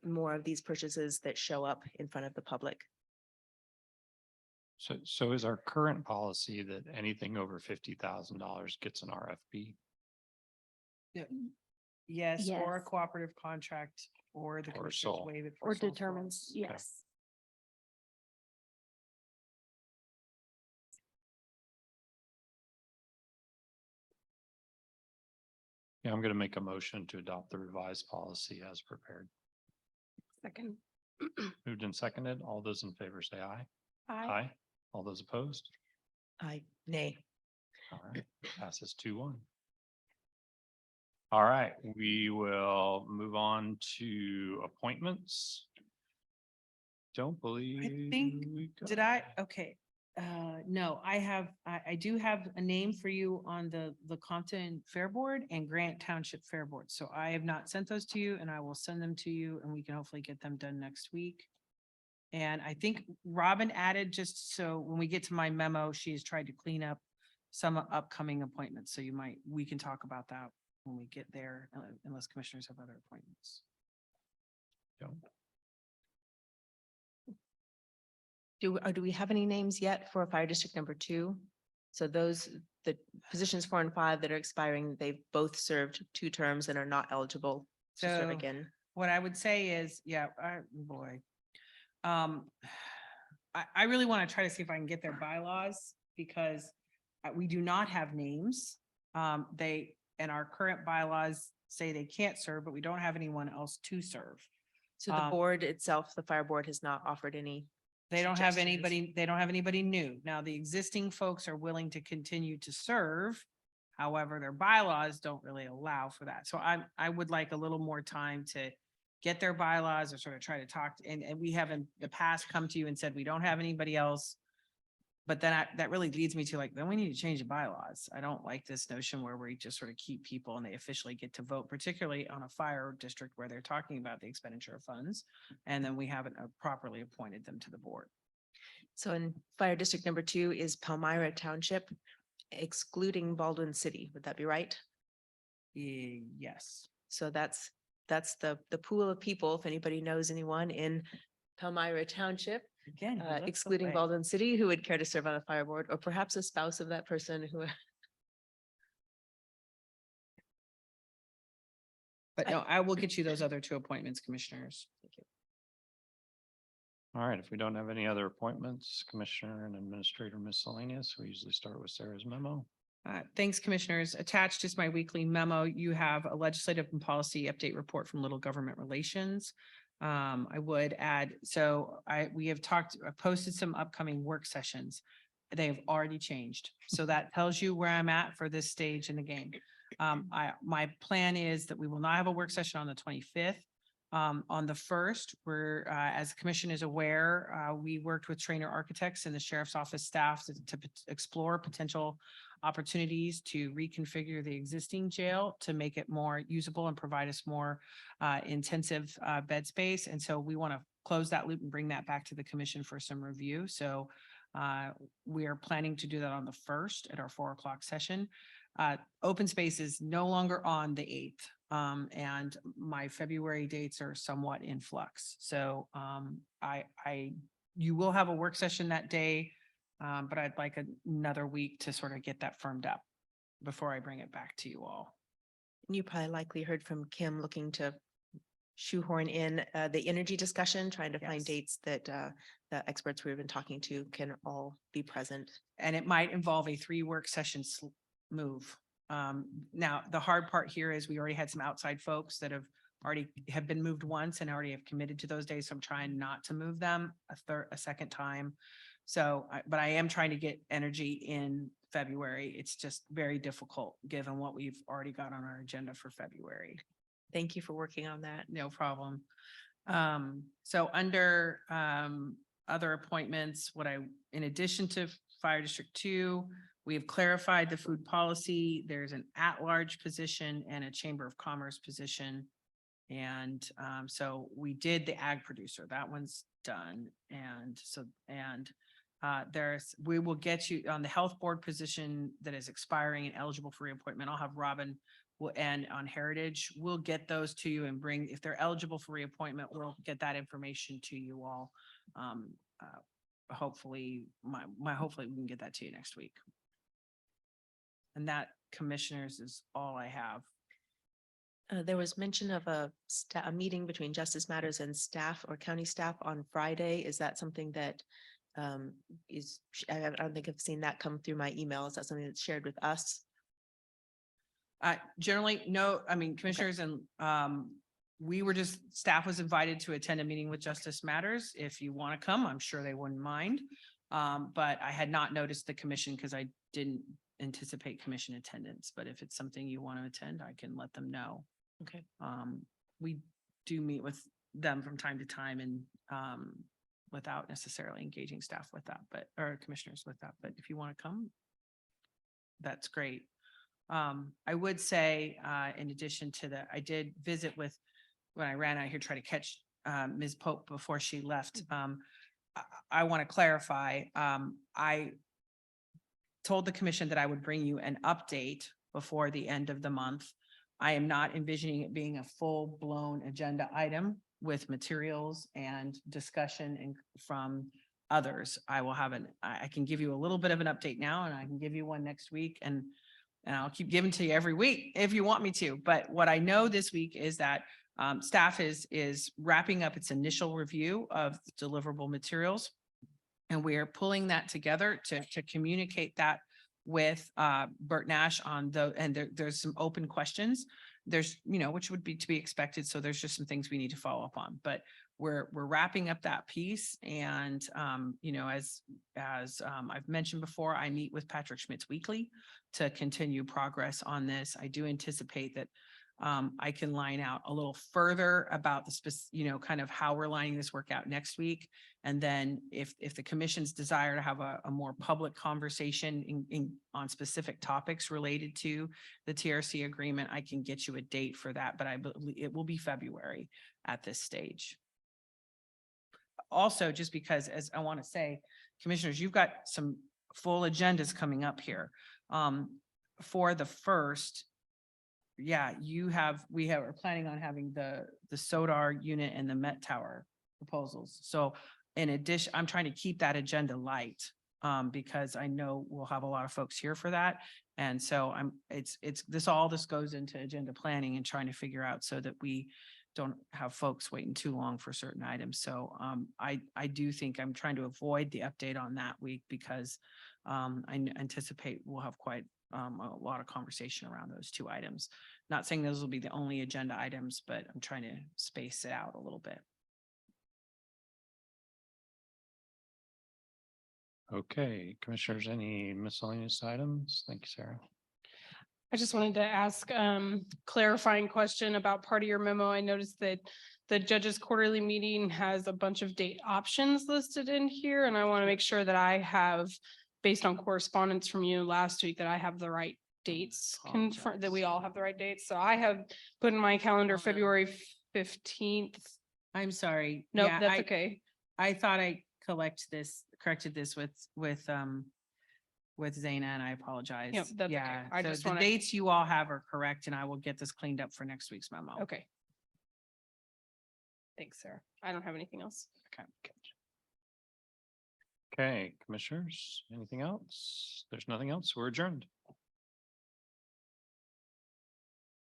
more of these purchases that show up in front of the public. So is our current policy that anything over $50,000 gets an RFP? Yes, or a Yes. cooperative contract, or the commissioners sole. waive it. for Or sole determines, source. yes. Yeah, I'm going to make a motion to adopt the revised policy as prepared. Second. Moved and seconded. All those in favor say aye. All those opposed? Nay. All right, passes 2-1. All right, we will move on to appointments. Don't believe. think- we got- Did I? Okay. No, I do have a name for you on the Compton Fair Board and Grant Township Fair Board. So I have not sent those to you and I will send them to you and we can hopefully get them done next week. And I think Robin added, just so when we get to my memo, she has tried to clean up some upcoming appointments. So we can talk about that when we get there, unless commissioners have other appointments. Do we have any names yet for Fire District number 2? So the positions 4 and 5 that are expiring, they've both served 2 terms and are not eligible to serve So again. what I would say is, boy. I really want to try to see if I can get their bylaws because we do not have names. And our current bylaws say they can't serve, but we don't have anyone else to serve. So the board itself, the fire board, has not offered any. They don't have suggestions. they don't have anybody new. Now, the existing folks are willing to continue to serve. However, their bylaws don't really allow for that. So I would like a little more time to get their bylaws or sort of try to talk. And we have in the past come to you and said, we don't have anybody else. But then that really leads me to then we need to change the bylaws. I don't like this notion where we just sort of keep people and they officially get to vote, particularly on a fire district where they're talking about the expenditure of funds. And then we haven't properly appointed them to the board. So in Fire District number 2 is Palmyra Township, excluding Baldwin City. Would that be right? Yes. So that's the pool of people, if anybody knows anyone in Palmyra Township. Again, Excluding Baldwin City, who would care to serve on a fire board, or perhaps a spouse of that person who. But no, I will get you those other 2 appointments, commissioners. All right, if we don't have any other appointments, Commissioner and Administrator miscellaneous, we usually start with Sarah's memo. Thanks, commissioners. Attached is my weekly memo. You have a legislative and policy update report from Little Government Relations. I would add, we have posted some upcoming work sessions. They have already changed. So that tells you where I'm at for this stage in the game. My plan is that we will not have a work session on the 25th. On the 1st, as the commission is aware, we worked with Trainer Architects and the Sheriff's Office staff to explore potential opportunities to reconfigure the existing jail to make it more usable and provide us more intensive bed space. And so we want to close that loop and bring that back to the commission for some review. So we are planning to do that on the 1st at our 4 o'clock session. Open space is no longer on the 8th. And my February dates are somewhat in flux. So you will have a work session that day. But I'd like another week to sort of get that firmed up before I bring it back to you all. You probably likely heard from Kim looking to shoehorn in the energy discussion, trying to find dates that the experts we've been talking to can all be present. And it might involve a 3 work session move. Now, the hard part here is we already had some outside folks that have been moved once and already have committed to those days. So I'm trying not to move them a second time. So, but I am trying to get energy in February. It's just very difficult given what we've already got on our agenda for February. Thank you for working on that. No problem. So under other appointments, in addition to Fire District 2, we have clarified the food policy. There's an at-large position and a Chamber of Commerce position. And so we did the ag producer. That one's done. We will get you on the health board position that is expiring and eligible for reappointment. I'll have Robin and on Heritage, we'll get those to you and if they're eligible for reappointment, we'll get that information to you all. Hopefully we can get that to you next week. And that, commissioners, is all I have. There was mention of a meeting between Justice Matters and staff or county staff on Friday. Is that something that I don't think I've seen that come through my email. Is that something that's shared with us? Generally, no, commissioners and staff was invited to attend a meeting with Justice Matters. If you want to come, I'm sure they wouldn't mind. But I had not noticed the commission because I didn't anticipate commission attendance, but if it's something you want to attend, I can let them know. Okay. We do meet with them from time to time and without necessarily engaging staff with that, but, or commissioners with that, but if you want to come, that's great. I would say, in addition to that, I did visit with, when I ran out here, try to catch Ms. Pope before she left. I want to clarify, I told the commission that I would bring you an update before the end of the month. I am not envisioning it being a full-blown agenda item with materials and discussion and from others. I will have I can give you a little bit of an update now, and I can give you one next week, and I'll keep giving to you every week if you want me to. But what I know this week is that staff is wrapping up its initial review of the deliverable materials. And we are pulling that together to communicate that with Bert Nash on and there's some open questions. There's, which would be to be expected. So there's just some things we need to follow up on, but we're wrapping up that piece. And, as I've mentioned before, I meet with Patrick Schmitz weekly to continue progress on this. I do anticipate that I can line out a little further about the kind of how we're lining this work out next week. And then if the commission's desire to have a more public conversation on specific topics related to the TRC agreement, I can get you a date for that, but I believe it will be February at this stage. Also, just because, as I want to say, commissioners, you've got some full agendas coming up here. For the first, we're planning on having the SODAR unit and the Met Tower proposals. So in addition, I'm trying to keep that agenda light because I know we'll have a lot of folks here for that. And so all this goes into agenda planning and trying to figure out so that we don't have folks waiting too long for certain items. So I do think I'm trying to avoid the update on that week because I anticipate we'll have quite a lot of conversation around those two items. Not saying those will be the only agenda items, but I'm trying to space it out a little bit. Okay, commissioners, any miscellaneous items? Thank you, Sarah. I just wanted to ask clarifying question about part of your memo. I noticed that the judge's quarterly meeting has a bunch of date options listed in here, and I want to make sure that I have, based on correspondence from you last week, that I have the right dates confirmed, that we all have the right dates. So I have put in my calendar February 15th. I'm sorry. No, Yeah, that's okay. I thought I corrected this with Zaina, and I apologize. Yep, that's okay. Yeah, I so just the wanna- dates you all have are correct, and I will get this cleaned up for next week's memo. Okay. Thanks, Sarah. I don't have anything else. Okay. Okay, commissioners, anything else? There's nothing else. We're adjourned.